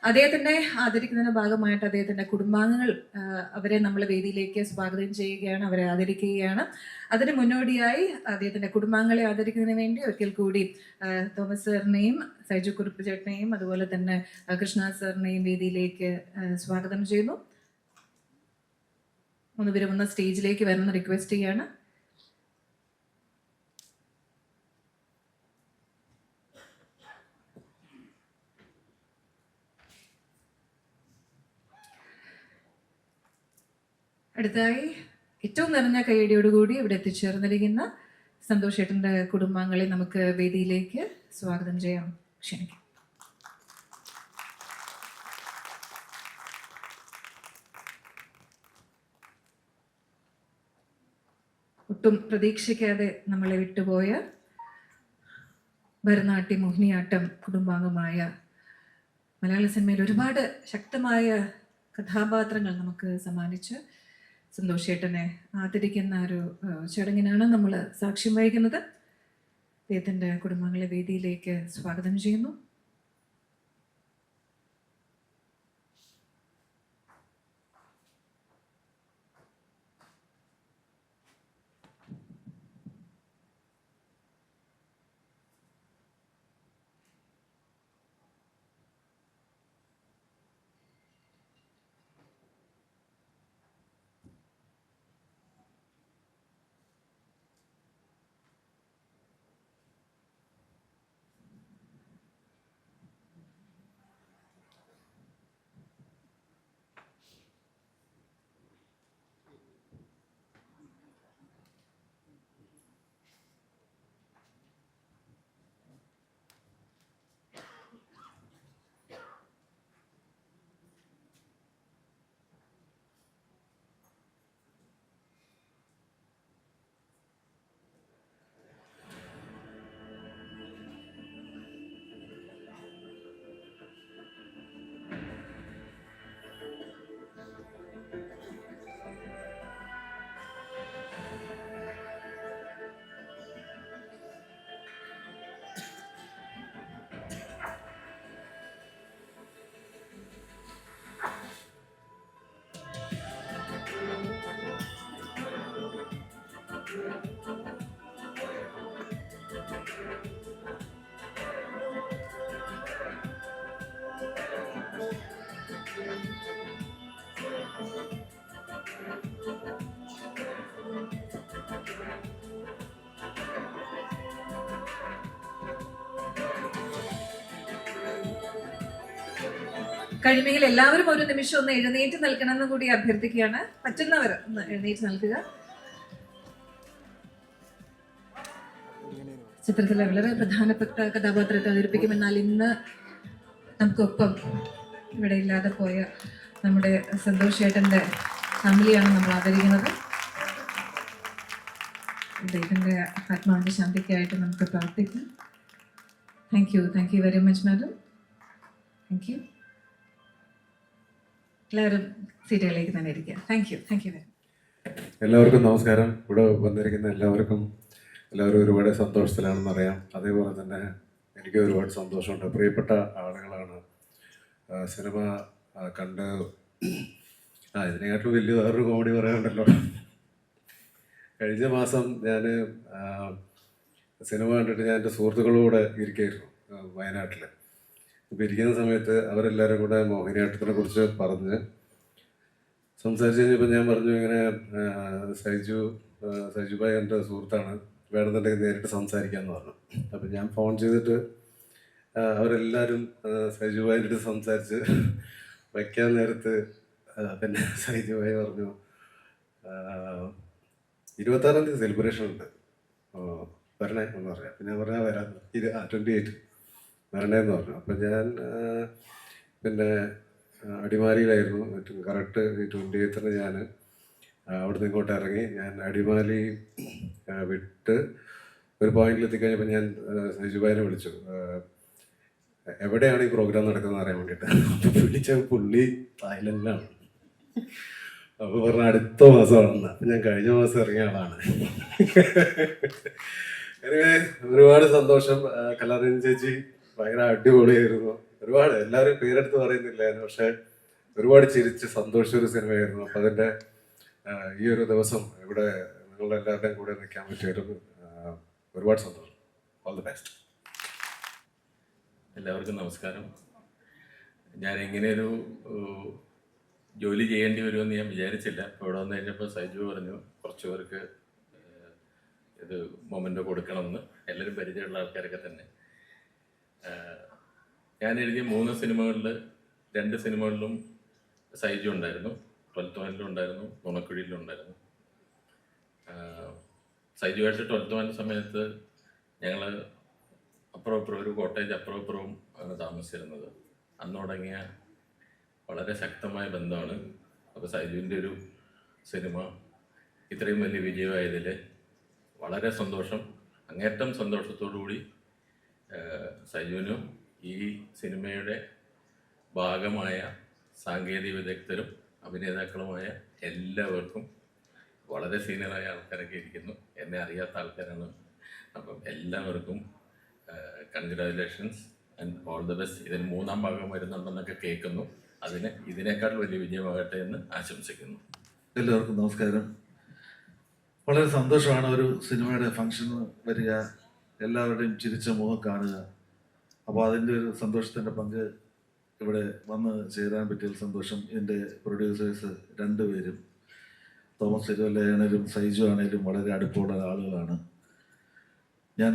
അദ്ദേഹത്തിനെ ആദരിക്കുന്നതിന്റെ ഭാഗമായിട്ട് അദ്ദേഹത്തിൻ്റെ കുടുംബാംഗങ്ങൾ അവരെ നമ്മൾ വേദിയിലേക്ക് സ്വാഗതം ചെയ്യുകയാണ്, അവരെ ആദരിക്കുകയാണ്. അതിന് മുന്നോടിയായി അദ്ദേഹത്തിൻ്റെ കുടുംബാംഗങ്ങളെ ആദരിക്കുന്നതിന് വേണ്ടി ഒരിക്കൽ കൂടി തോമസ് സാറിനെയും സൈജു കുറുപ്പ് ചേട്ടനെയും അതുപോലെ തന്നെ കൃഷ്ണ സാറിനെയും വേദിയിലേക്ക് സ്വാഗതം ചെയ്യുന്നു. 3 പേരും ഒന്ന് സ്റ്റേജിലേക്ക് വരണം റിക്വസ്റ്റ് ചെയ്യാണ്. അടുത്തതായി ഏറ്റവും നിറഞ്ഞ കൈയടിയോടുകൂടി ഇവിടെ എത്തിച്ചേർന്നിരിക്കുന്ന സന്തോഷേട്ടൻ്റെ കുടുംബാംഗങ്ങളെ നമുക്ക് വേദിയിലേക്ക് സ്വാഗതം ചെയ്യാം, ക്ഷണിക്കാം. ഒട്ടും പ്രതീക്ഷിക്കാതെ നമ്മളെ വിട്ടുപോയ ഭരതനാട്യം മോഹിനിയാട്ടം കുടുംബാംഗമായ മലയാള സിനിമയിൽ ഒരുപാട് ശക്തമായ കഥാപാത്രങ്ങൾ നമുക്ക് സമ്മാനിച്ച് സന്തോഷേട്ടനെ ആദരിക്കുന്ന ഒരു ചടങ്ങിനാണ് നമ്മൾ സാക്ഷ്യം വഹിക്കുന്നത്. അദ്ദേഹത്തിൻ്റെ കുടുംബാംഗങ്ങളെ വേദിയിലേക്ക് സ്വാഗതം ചെയ്യുന്നു. കഴിയുമെങ്കിൽ എല്ലാവരും ഒരു നിമിഷം ഒന്ന് എഴുന്നേറ്റ് നിൽക്കണമെന്ന് കൂടി അഭ്യർത്ഥിക്കുകയാണ്. പറ്റുന്നവർ ഒന്ന് എഴുന്നേറ്റ് നിൽക്കുക. ചിത്രത്തിലെ വളരെ പ്രധാനപ്പെട്ട കഥാപാത്രത്തെ അവതരിപ്പിക്കും. എന്നാൽ ഇന്ന് നമുക്കൊപ്പം ഇവിടെ ഇല്ലാതെ പോയ നമ്മുടെ സന്തോഷ് ചേട്ടൻ്റെ ഫാമിലിയാണ് നമ്മൾ ആദരിക്കുന്നത്. അദ്ദേഹത്തിൻ്റെ ആത്മാവിൻ്റെ ശാന്തിക്കായിട്ട് നമുക്ക് പ്രാർത്ഥിക്കാം. Thank you very much madam. Thank you. എല്ലാവരും സീറ്റുകളിലേക്ക് തന്നെ ഇരിക്കുക. Thank you very. എല്ലാവർക്കും നമസ്കാരം. ഇവിടെ വന്നിരിക്കുന്ന എല്ലാവരും ഒരുപാട് സന്തോഷത്തിലാണെന്ന് അറിയാം. അതേപോലെ തന്നെ എനിക്ക് ഒരുപാട് സന്തോഷമുണ്ട്. പ്രിയപ്പെട്ട ആളുകളാണ്. സിനിമ കണ്ട് ഇതിനെക്കാട്ടും വലിയ വേറൊരു കോമഡി പറയാനുണ്ടല്ലോ. കഴിഞ്ഞ മാസം ഞാൻ സിനിമ കണ്ടിട്ട് ഞാൻ എൻ്റെ സുഹൃത്തുക്കളോട് ഇരിക്കുകയായിരുന്നു വയനാട്ടിൽ. ഇപ്പോൾ ഇരിക്കുന്ന സമയത്ത് അവരെല്ലാവരും കൂടെ മോഹിനിയാട്ടത്തിനെ കുറിച്ച് പറഞ്ഞ് സംസാരിച്ച് കഴിഞ്ഞപ്പോൾ ഞാൻ പറഞ്ഞു, ഇങ്ങനെ സൈജുഭായ് എൻ്റെ സുഹൃത്താണ്, വേണമെന്നുണ്ടെങ്കിൽ നേരിട്ട് സംസാരിക്കാമെന്ന് പറഞ്ഞു. അപ്പം ഞാൻ ഫോൺ ചെയ്തിട്ട് അവരെല്ലാവരും സൈജുഭായിൻ്റെ അടുത്ത് സംസാരിച്ച് വയ്ക്കാൻ നേരത്ത് പിന്നെ സൈജുഭായി പറഞ്ഞു, 26-ാം തീയതി സെലിബ്രേഷൻ ഉണ്ട്, വരണേ എന്ന് പറയാം. പിന്നെ ഞാൻ പറഞ്ഞാൽ വരാം, 28 വരണേന്ന് പറഞ്ഞു. അപ്പം ഞാൻ പിന്നെ അടിമാലിയിലായിരുന്നു. കറക്റ്റ് 28-ന് ഞാൻ അവിടുന്ന് ഇങ്ങോട്ട് ഇറങ്ങി. ഞാൻ അടിമാലി വിട്ട് ഒരു പോയിന്റിൽ എത്തിക്കഴിഞ്ഞപ്പോൾ ഞാൻ സൈജുഭായിനെ വിളിച്ചു, എവിടെയാണ് ഈ പ്രോഗ്രാം നടക്കുന്നത് അറിയാൻ വേണ്ടിയിട്ട്. അപ്പോൾ വിളിച്ച പുള്ളി തായ്ലൻഡിലാണ്. അപ്പോൾ പറഞ്ഞ അടുത്ത മാസമാണെന്ന്. അപ്പം ഞാൻ കഴിഞ്ഞ മാസം ഇറങ്ങിയ ആളാണ്. ഒരുപാട് സന്തോഷം. കലാറിൻ ചേച്ചി ഭയങ്കര അടിപൊളിയായിരുന്നു. ഒരുപാട് എല്ലാവരും പേരെടുത്ത് പറയുന്നില്ലായിരുന്നു, പക്ഷെ ഒരുപാട് ചിരിച്ച് സന്തോഷിച്ച ഒരു സിനിമയായിരുന്നു. അപ്പം അതിൻ്റെ ഈ ഒരു ദിവസം ഇവിടെ നിങ്ങളുടെ എല്ലാവരുടെയും കൂടെ നിൽക്കാൻ പറ്റിയായിരുന്നു. ഒരുപാട് സന്തോഷം. All the best. എല്ലാവർക്കും നമസ്കാരം. ഞാൻ ഇങ്ങനെയൊരു ജോലി ചെയ്യേണ്ടി വരുമെന്ന് ഞാൻ വിചാരിച്ചില്ല. ഇപ്പോൾ ഇവിടെ വന്നു കഴിഞ്ഞപ്പോൾ സൈജു പറഞ്ഞു കുറച്ച് പേർക്ക് ഇത് മൊമെൻ്റോ കൊടുക്കണമെന്ന്. എല്ലാവരും പരിചയമുള്ള ആൾക്കാരൊക്കെ തന്നെ. ഞാൻ എഴുതിയ 3 സിനിമകളിൽ 2 സിനിമകളിലും സൈജു ഉണ്ടായിരുന്നു. 12th മാനിലും ഉണ്ടായിരുന്നു, നുണക്കുഴിയിലും ഉണ്ടായിരുന്നു. സൈജുവായിട്ട് 12th മാൻ സമയത്ത് ഞങ്ങൾ അപ്പുറം ഒരു കോട്ടേജ് അപ്പുറവും ആണ് താമസിച്ചിരുന്നത്. അന്ന് തുടങ്ങിയ വളരെ ശക്തമായ ബന്ധമാണ്. അപ്പോൾ സൈജുവിൻ്റെ ഒരു സിനിമ ഇത്രയും വലിയ വിജയമായതിൽ വളരെ സന്തോഷം. അങ്ങേറ്റം സന്തോഷത്തോടുകൂടി സൈജുവിനും ഈ സിനിമയുടെ ഭാഗമായ സാങ്കേതിക വിദഗ്ധരും അഭിനേതാക്കളുമായ എല്ലാവർക്കും, വളരെ സീനിയറായ ആൾക്കാരൊക്കെ ഇരിക്കുന്നു, എന്നെ അറിയാത്ത ആൾക്കാരാണ്. അപ്പം എല്ലാവർക്കും congratulations and all the best. ഇതിന് 3-ാം ഭാഗം വരുന്നുണ്ടെന്നൊക്കെ കേൾക്കുന്നു. അതിന് ഇതിനേക്കാൾ വലിയ വിജയമാകട്ടെ എന്ന് ആശംസിക്കുന്നു. എല്ലാവർക്കും നമസ്കാരം. വളരെ സന്തോഷമാണ് ഒരു സിനിമയുടെ ഫംഗ്ഷന് വരിക, എല്ലാവരുടെയും ചിരിച്ച മുഖം കാണുക. അപ്പോൾ അതിൻ്റെ ഒരു സന്തോഷത്തിൻ്റെ പങ്ക് ഇവിടെ വന്ന് ചേരാൻ പറ്റിയ സന്തോഷം. എൻ്റെ പ്രൊഡ്യൂസേഴ്സ് 2 പേരും, തോമസ് തിരുവല്ലയാണേലും സൈജു ആണേലും വളരെ അടുപ്പമുള്ള ആളുകളാണ്. ഞാൻ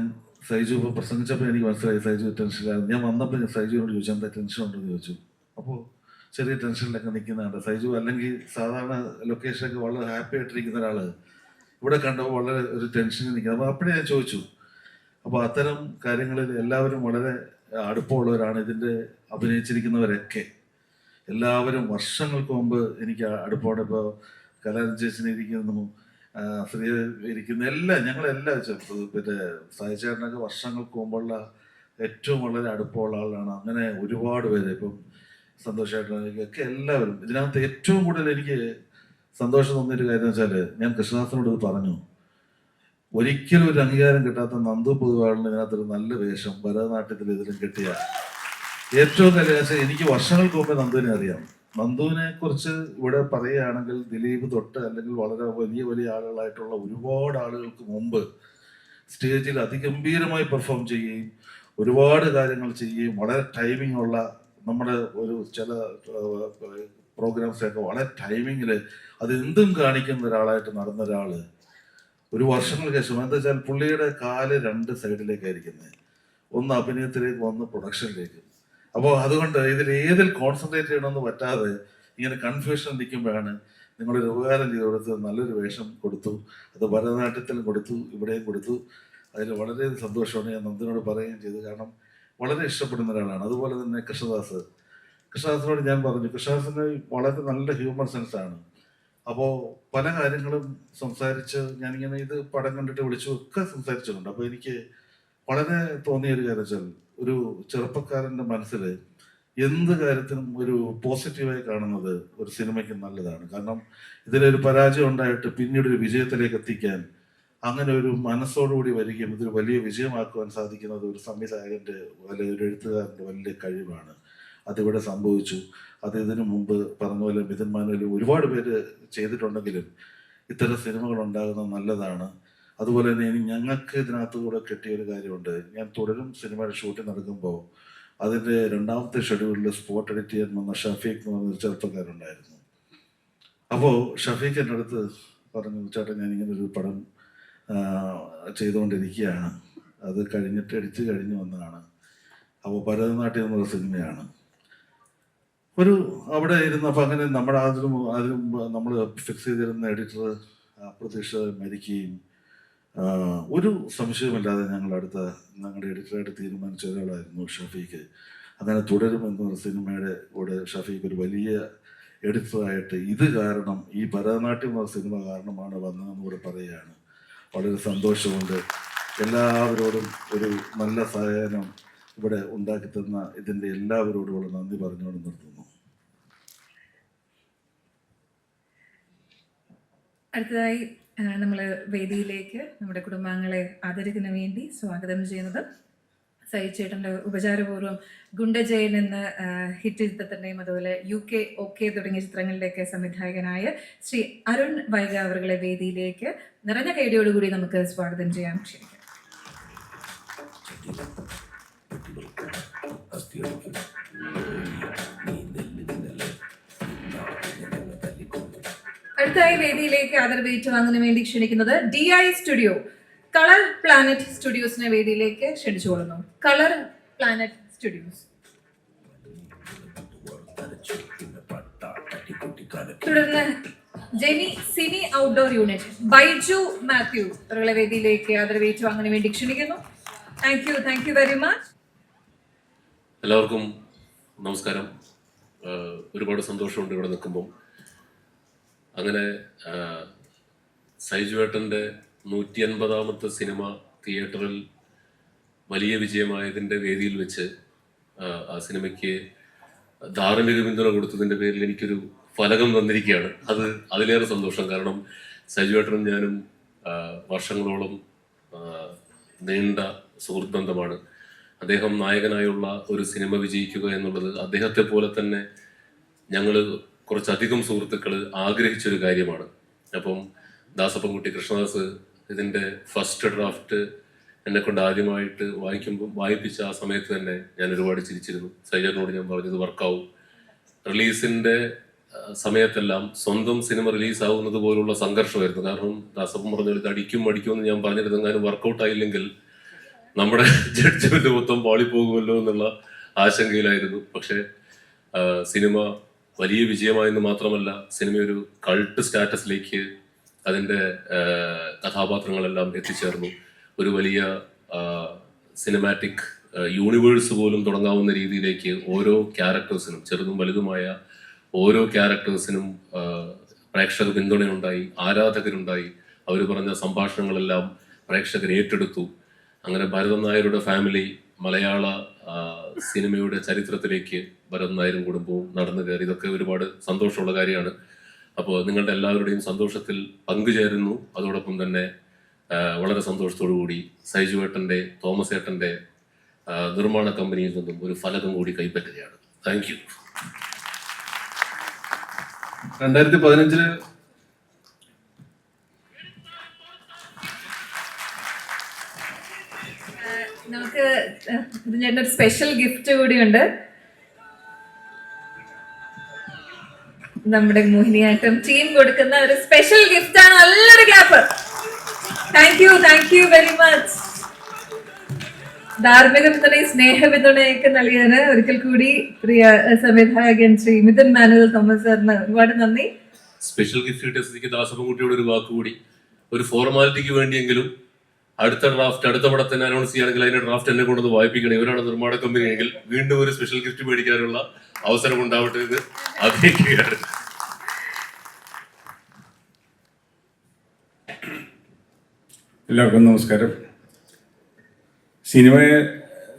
സൈജു ഇപ്പോൾ പ്രസംഗിച്ചപ്പോൾ എനിക്ക് മനസ്സിലായി സൈജു ടെൻഷനിലായിരുന്നു. ഞാൻ വന്നപ്പോൾ ഞാൻ സൈജുവിനോട് ചോദിച്ചു എന്താ ടെൻഷൻ ഉണ്ടെന്ന് ചോദിച്ചു. അപ്പോൾ ചെറിയ ടെൻഷനിലൊക്കെ നിൽക്കുന്നതാണ് സൈജു. അല്ലെങ്കിൽ സാധാരണ ലൊക്കേഷനൊക്കെ വളരെ ഹാപ്പി ആയിട്ടിരിക്കുന്ന ഒരാൾ ഇവിടെ കണ്ടപ്പോൾ വളരെ ഒരു ടെൻഷനിൽ നിൽക്കുന്നത്. അപ്പോൾ അപ്പോഴേ ഞാൻ ചോദിച്ചു. അപ്പോൾ അത്തരം കാര്യങ്ങളിൽ എല്ലാവരും വളരെ അടുപ്പമുള്ളവരാണ്. ഇതിൻ്റെ അഭിനയിച്ചിരിക്കുന്നവരൊക്കെ എല്ലാവരും വർഷങ്ങൾക്ക് മുമ്പ് എനിക്ക് അടുപ്പോടെ, ഇപ്പോൾ കലാരൻ ചേച്ചിനെ ഇരിക്കുന്നു, ശ്രീ ഇരിക്കുന്ന ഞങ്ങളെല്ലാം പിന്നെ സായിച്ചേട്ടനൊക്കെ വർഷങ്ങൾക്ക് മുമ്പുള്ള ഏറ്റവും വളരെ അടുപ്പമുള്ള ആളാണ്. അങ്ങനെ ഒരുപാട് പേര്, ഇപ്പം സന്തോഷമായിട്ടൊക്കെ എല്ലാവരും. ഇതിനകത്ത് ഏറ്റവും കൂടുതൽ എനിക്ക് സന്തോഷം തോന്നിയൊരു കാര്യം എന്ന് വെച്ചാൽ, ഞാൻ കൃഷ്ണദാസനോട് ഇത് പറഞ്ഞു, ഒരിക്കലും ഒരു അംഗീകാരം കിട്ടാത്ത നന്ദു പൊതുവാളിന് ഇതിനകത്തൊരു നല്ല വേഷം ഭരതനാട്യത്തിൽ ഇതിലും കിട്ടിയ ഏറ്റവും വലിയ വേഷം. എനിക്ക് വർഷങ്ങൾക്ക് മുമ്പേ നന്ദുവിനെ അറിയാം. നന്ദുവിനെ കുറിച്ച് ഇവിടെ പറയുകയാണെങ്കിൽ ദിലീപ് തൊട്ട് അല്ലെങ്കിൽ വളരെ വലിയ ആളുകളായിട്ടുള്ള ഒരുപാട് ആളുകൾക്ക് മുമ്പ് സ്റ്റേജിൽ അതിഗംഭീരമായി പെർഫോം ചെയ്യുകയും ഒരുപാട് കാര്യങ്ങൾ ചെയ്യുകയും വളരെ ടൈമിംഗ് ഉള്ള നമ്മുടെ ഒരു ചില പ്രോഗ്രാംസൊക്കെ വളരെ ടൈമിങ്ങിൽ അതെന്തും കാണിക്കുന്ന ഒരാളായിട്ട് നടന്ന ഒരാൾ ഒരു വർഷങ്ങൾക്ക് ശേഷം, എന്താ വെച്ചാൽ പുള്ളിയുടെ കാല് 2 സൈഡിലേക്കായിരിക്കുന്നത്. ഒന്ന് അഭിനയത്തിലേക്ക്, ഒന്ന് പ്രൊഡക്ഷനിലേക്ക്. അപ്പോൾ അതുകൊണ്ട് ഇതിൽ ഏതിൽ കോൺസെൻട്രേറ്റ് ചെയ്യണമെന്ന് പറ്റാതെ ഇങ്ങനെ കൺഫ്യൂഷൻ നിൽക്കുമ്പോഴാണ് നിങ്ങളൊരു ഉപകാരം ചെയ്ത് കൊടുത്ത് നല്ലൊരു വേഷം കൊടുത്തു. അത് ഭരതനാട്യത്തിലും കൊടുത്തു, ഇവിടെയും കൊടുത്തു. അതിൽ വളരെ സന്തോഷമാണ്. ഞാൻ നന്ദിനോട് പറയുകയും ചെയ്തു, കാരണം വളരെ ഇഷ്ടപ്പെടുന്ന ഒരാളാണ്. അതുപോലെ തന്നെ കൃഷ്ണദാസിനോട് ഞാൻ പറഞ്ഞു, കൃഷ്ണദാസിന് വളരെ നല്ല ഹ്യൂമർ സെൻസാണ്. അപ്പോൾ പല കാര്യങ്ങളും സംസാരിച്ച് ഞാനിങ്ങനെ ഇത് പടം കണ്ടിട്ട് വിളിച്ചു ഒക്കെ സംസാരിച്ചിട്ടുണ്ട്. അപ്പോൾ എനിക്ക് വളരെ തോന്നിയൊരു കാര്യം വെച്ചാൽ, ഒരു ചെറുപ്പക്കാരൻ്റെ മനസ്സിൽ എന്ത് കാര്യത്തിനും ഒരു പോസിറ്റീവായി കാണുന്നത് ഒരു സിനിമയ്ക്ക് നല്ലതാണ്. കാരണം ഇതിലൊരു പരാജയം ഉണ്ടായിട്ട് പിന്നീട് ഒരു വിജയത്തിലേക്ക് എത്തിക്കാൻ അങ്ങനെ ഒരു മനസ്സോടുകൂടി വരികയും ഇതൊരു വലിയ വിജയമാക്കുവാൻ സാധിക്കുന്നത് ഒരു സംവിധായകൻ്റെ അല്ലെങ്കിൽ ഒരു എഴുത്തുകാരൻ്റെ വലിയ കഴിവാണ്. അതിവിടെ സംഭവിച്ചു. അത് ഇതിനു മുമ്പ് പറഞ്ഞ പോലെ മിഥുൻ മാനുവലും ഒരുപാട് പേര് ചെയ്തിട്ടുണ്ടെങ്കിലും ഇത്തരം സിനിമകൾ ഉണ്ടാകുന്നത് നല്ലതാണ്. അതുപോലെ തന്നെ ഇനി ഞങ്ങൾക്ക് ഇതിനകത്ത് കൂടെ കിട്ടിയൊരു കാര്യമുണ്ട്. ഞാൻ തുടരും സിനിമയുടെ ഷൂട്ടിംഗ് നടക്കുമ്പോൾ അതിൻ്റെ 2ാമത്തെ ഷെഡ്യൂളിൽ സ്പോട്ട് എഡിറ്റ് ചെയ്യാൻ വന്ന ഷഫീഖ് എന്ന് പറഞ്ഞൊരു ചെറുപ്പക്കാരുണ്ടായിരുന്നു. അപ്പോൾ ഷഫീഖ് എൻ്റെ അടുത്ത് പറഞ്ഞു, ചേട്ടാ ഞാനിങ്ങനൊരു പടം ചെയ്തുകൊണ്ടിരിക്കുകയാണ്, അത് കഴിഞ്ഞിട്ട് എഡിറ്റ് കഴിഞ്ഞ് വന്നതാണ്. അപ്പോൾ ഭരതനാട്യം എന്നുള്ള സിനിമയാണ്. ഒരു അവിടെ ഇരുന്നപ്പോൾ അങ്ങനെ നമ്മുടെ അതിനും നമ്മൾ ഫിക്സ് ചെയ്തിരുന്ന എഡിറ്റർ അപ്രതീക്ഷിതമായി മരിക്കുകയും ഒരു സംശയമില്ലാതെ ഞങ്ങളുടെ എഡിറ്ററായിട്ട് തീരുമാനിച്ച ഒരാളായിരുന്നു ഷഫീഖ്. അങ്ങനെ തുടരും എന്നൊരു സിനിമയുടെ കൂടെ ഷഫീഖ് ഒരു വലിയ എഡിറ്ററായിട്ട് ഇത് കാരണം, ഈ ഭരതനാട്യം എന്ന സിനിമ കാരണമാണ് വന്നതെന്ന് കൂടെ പറയുകയാണ്. വളരെ സന്തോഷമുണ്ട്. എല്ലാവരോടും ഒരു നല്ല സഹായം ഇവിടെ ഉണ്ടാക്കി തന്ന ഇതിൻ്റെ എല്ലാവരോടുമുള്ള നന്ദി പറഞ്ഞുകൊണ്ട് നിർത്തുന്നു. അടുത്തതായി നമ്മൾ വേദിയിലേക്ക് നമ്മുടെ കുടുംബാംഗങ്ങളെ ആദരിക്കുന്നതിന് വേണ്ടി സ്വാഗതം ചെയ്യുന്നത് സൈചേട്ടൻ്റെ ഉപചാരപൂർവ്വം ഗുണ്ടജയൻ എന്ന ഹിറ്റ് ചിത്രത്തിൻ്റെയും അതുപോലെ UK OK തുടങ്ങിയ ചിത്രങ്ങളിലേക്ക് സംവിധായകനായ ശ്രീ അരുൺ വൈഗ അവരുടെ വേദിയിലേക്ക് നിറഞ്ഞ കൈഡിയോടുകൂടി നമുക്ക് സ്വാഗതം ചെയ്യാൻ ക്ഷണിക്കാം. അടുത്തായി വേദിയിലേക്ക് ആദരവ് ഏറ്റുവാങ്ങുന്നതിന് വേണ്ടി ക്ഷണിക്കുന്നത് DI സ്റ്റുഡിയോ കളർ പ്ലാനറ്റ് സ്റ്റുഡിയോസിനെ വേദിയിലേക്ക് ക്ഷണിച്ചുകൊള്ളുന്നു. Colour planet studios. തുടർന്ന് Jeni cine outdoor unit Baiju Mathew അവരുടെ വേദിയിലേക്ക് ആദരവ് ഏറ്റുവാങ്ങുന്നതിന് വേണ്ടി ക്ഷണിക്കുന്നു. Thank you very much. എല്ലാവർക്കും നമസ്കാരം. ഒരുപാട് സന്തോഷമുണ്ട് ഇവിടെ നിൽക്കുമ്പോൾ. അങ്ങനെ സൈജുവേട്ടൻ്റെ 150ാമത്തെ സിനിമ തിയേറ്ററിൽ വലിയ വിജയമായതിൻ്റെ വേദിയിൽ വെച്ച് ആ സിനിമയ്ക്ക് ധാർമ്മിക പിന്തുണ കൊടുത്തതിൻ്റെ പേരിൽ എനിക്കൊരു ഫലകം തന്നിരിക്കുകയാണ്. അതിലേറെ സന്തോഷം. കാരണം സൈജുവേട്ടനും ഞാനും വർഷങ്ങളോളം നീണ്ട സുഹൃത്ത് ബന്ധമാണ്. അദ്ദേഹം നായകനായുള്ള ഒരു സിനിമ വിജയിക്കുക എന്നുള്ളത് അദ്ദേഹത്തെ പോലെ തന്നെ ഞങ്ങൾ കുറച്ചധികം സുഹൃത്തുക്കൾ ആഗ്രഹിച്ചൊരു കാര്യമാണ്. അപ്പം ദാസപ്പൻകുട്ടി കൃഷ്ണദാസ് ഇതിൻ്റെ ഫസ്റ്റ് ഡ്രാഫ്റ്റ് എന്നെ കൊണ്ട് ആദ്യമായിട്ട് വായിപ്പിച്ച ആ സമയത്ത് തന്നെ ഞാൻ ഒരുപാട് ചിരിച്ചിരുന്നു. സൈജറിനോട് ഞാൻ പറഞ്ഞത് വർക്കാവും. റിലീസിൻ്റെ സമയത്തെല്ലാം സ്വന്തം സിനിമ റിലീസാവുന്നത് പോലുള്ള സംഘർഷമായിരുന്നു. കാരണം ദാസപ്പൻ പറഞ്ഞത് ഇത് അടിക്കുമെന്ന് ഞാൻ പറഞ്ഞിരുന്നെങ്കിലും വർക്കൗട്ട് ആയില്ലെങ്കിൽ നമ്മുടെ ജഡ്ജ്മെന്റ് മൊത്തം പാളിപ്പോകുമല്ലോ എന്നുള്ള ആശങ്കയിലായിരുന്നു. പക്ഷെ സിനിമ വലിയ വിജയമായെന്ന് മാത്രമല്ല, സിനിമ ഒരു കൾട്ട് സ്റ്റാറ്റസിലേക്ക് അതിൻ്റെ കഥാപാത്രങ്ങളെല്ലാം എത്തിച്ചേർന്നു. ഒരു വലിയ സിനിമാറ്റിക് യൂണിവേഴ്സ് പോലും തുടങ്ങാവുന്ന രീതിയിലേക്ക് ഓരോ ക്യാരക്ടേഴ്സിനും, ചെറുതും വലുതുമായ ഓരോ ക്യാരക്ടേഴ്സിനും പ്രേക്ഷക പിന്തുണയുണ്ടായി, ആരാധകരുണ്ടായി. അവർ പറഞ്ഞ സംഭാഷണങ്ങളെല്ലാം പ്രേക്ഷകർ ഏറ്റെടുത്തു. അങ്ങനെ ഭരതൻ നായരുടെ ഫാമിലി മലയാള സിനിമയുടെ ചരിത്രത്തിലേക്ക് ഭരതൻ നായരും കുടുംബവും നടന്നു കയറി. ഇതൊക്കെ ഒരുപാട് സന്തോഷമുള്ള കാര്യമാണ്. അപ്പോൾ നിങ്ങളുടെ എല്ലാവരുടെയും സന്തോഷത്തിൽ പങ്കുചേരുന്നു. അതോടൊപ്പം തന്നെ വളരെ സന്തോഷത്തോടു കൂടി സൈജുവേട്ടൻ്റെ തോമസ് ഏട്ടൻ്റെ നിർമ്മാണ കമ്പനിയിൽ നിന്നും ഒരു ഫലകം കൂടി കൈപ്പറ്റുകയാണ്. Thank you. 2015 നമുക്ക് ഇതിൻ്റെ ഒരു സ്പെഷ്യൽ ഗിഫ്റ്റ് കൂടിയുണ്ട്. നമ്മുടെ മോഹിനിയാട്ടം ടീം കൊടുക്കുന്ന ഒരു സ്പെഷ്യൽ ഗിഫ്റ്റ് ആണ്. നല്ലൊരു clap. Thank you very much. ധാർമ്മിക പിന്തുണയും സ്നേഹ പിന്തുണയൊക്കെ നൽകിയതിന് ഒരിക്കൽ കൂടി പ്രിയ സംവിധായകൻ ശ്രീ മിഥുൻ മാനുവൽ തോമസ് സാറിന് ഒരുപാട് നന്ദി. സ്പെഷ്യൽ ഗിഫ്റ്റ് കിട്ടിയ സ്ഥിതിക്ക് ദാസപ്പൻകുട്ടിയോട് ഒരു വാക്കുകൂടി, ഒരു ഫോർമാലിറ്റിക്ക് വേണ്ടിയെങ്കിലും അടുത്ത ഡ്രാഫ്റ്റ്, അടുത്ത പടത്തിന് അനൗൺസ് ചെയ്യുകയാണെങ്കിൽ അതിന്റെ ഡ്രാഫ്റ്റ് എന്നെ കൊണ്ടൊന്ന് വായിപ്പിക്കണം. ഇവരാണ് നിർമ്മാണ കമ്പനി എങ്കിൽ വീണ്ടും ഒരു സ്പെഷ്യൽ ഗിഫ്റ്റ് മേടിക്കാനുള്ള അവസരം ഉണ്ടാവട്ടെ എന്ന് ആഗ്രഹിക്കുകയാണ്. എല്ലാവർക്കും നമസ്കാരം.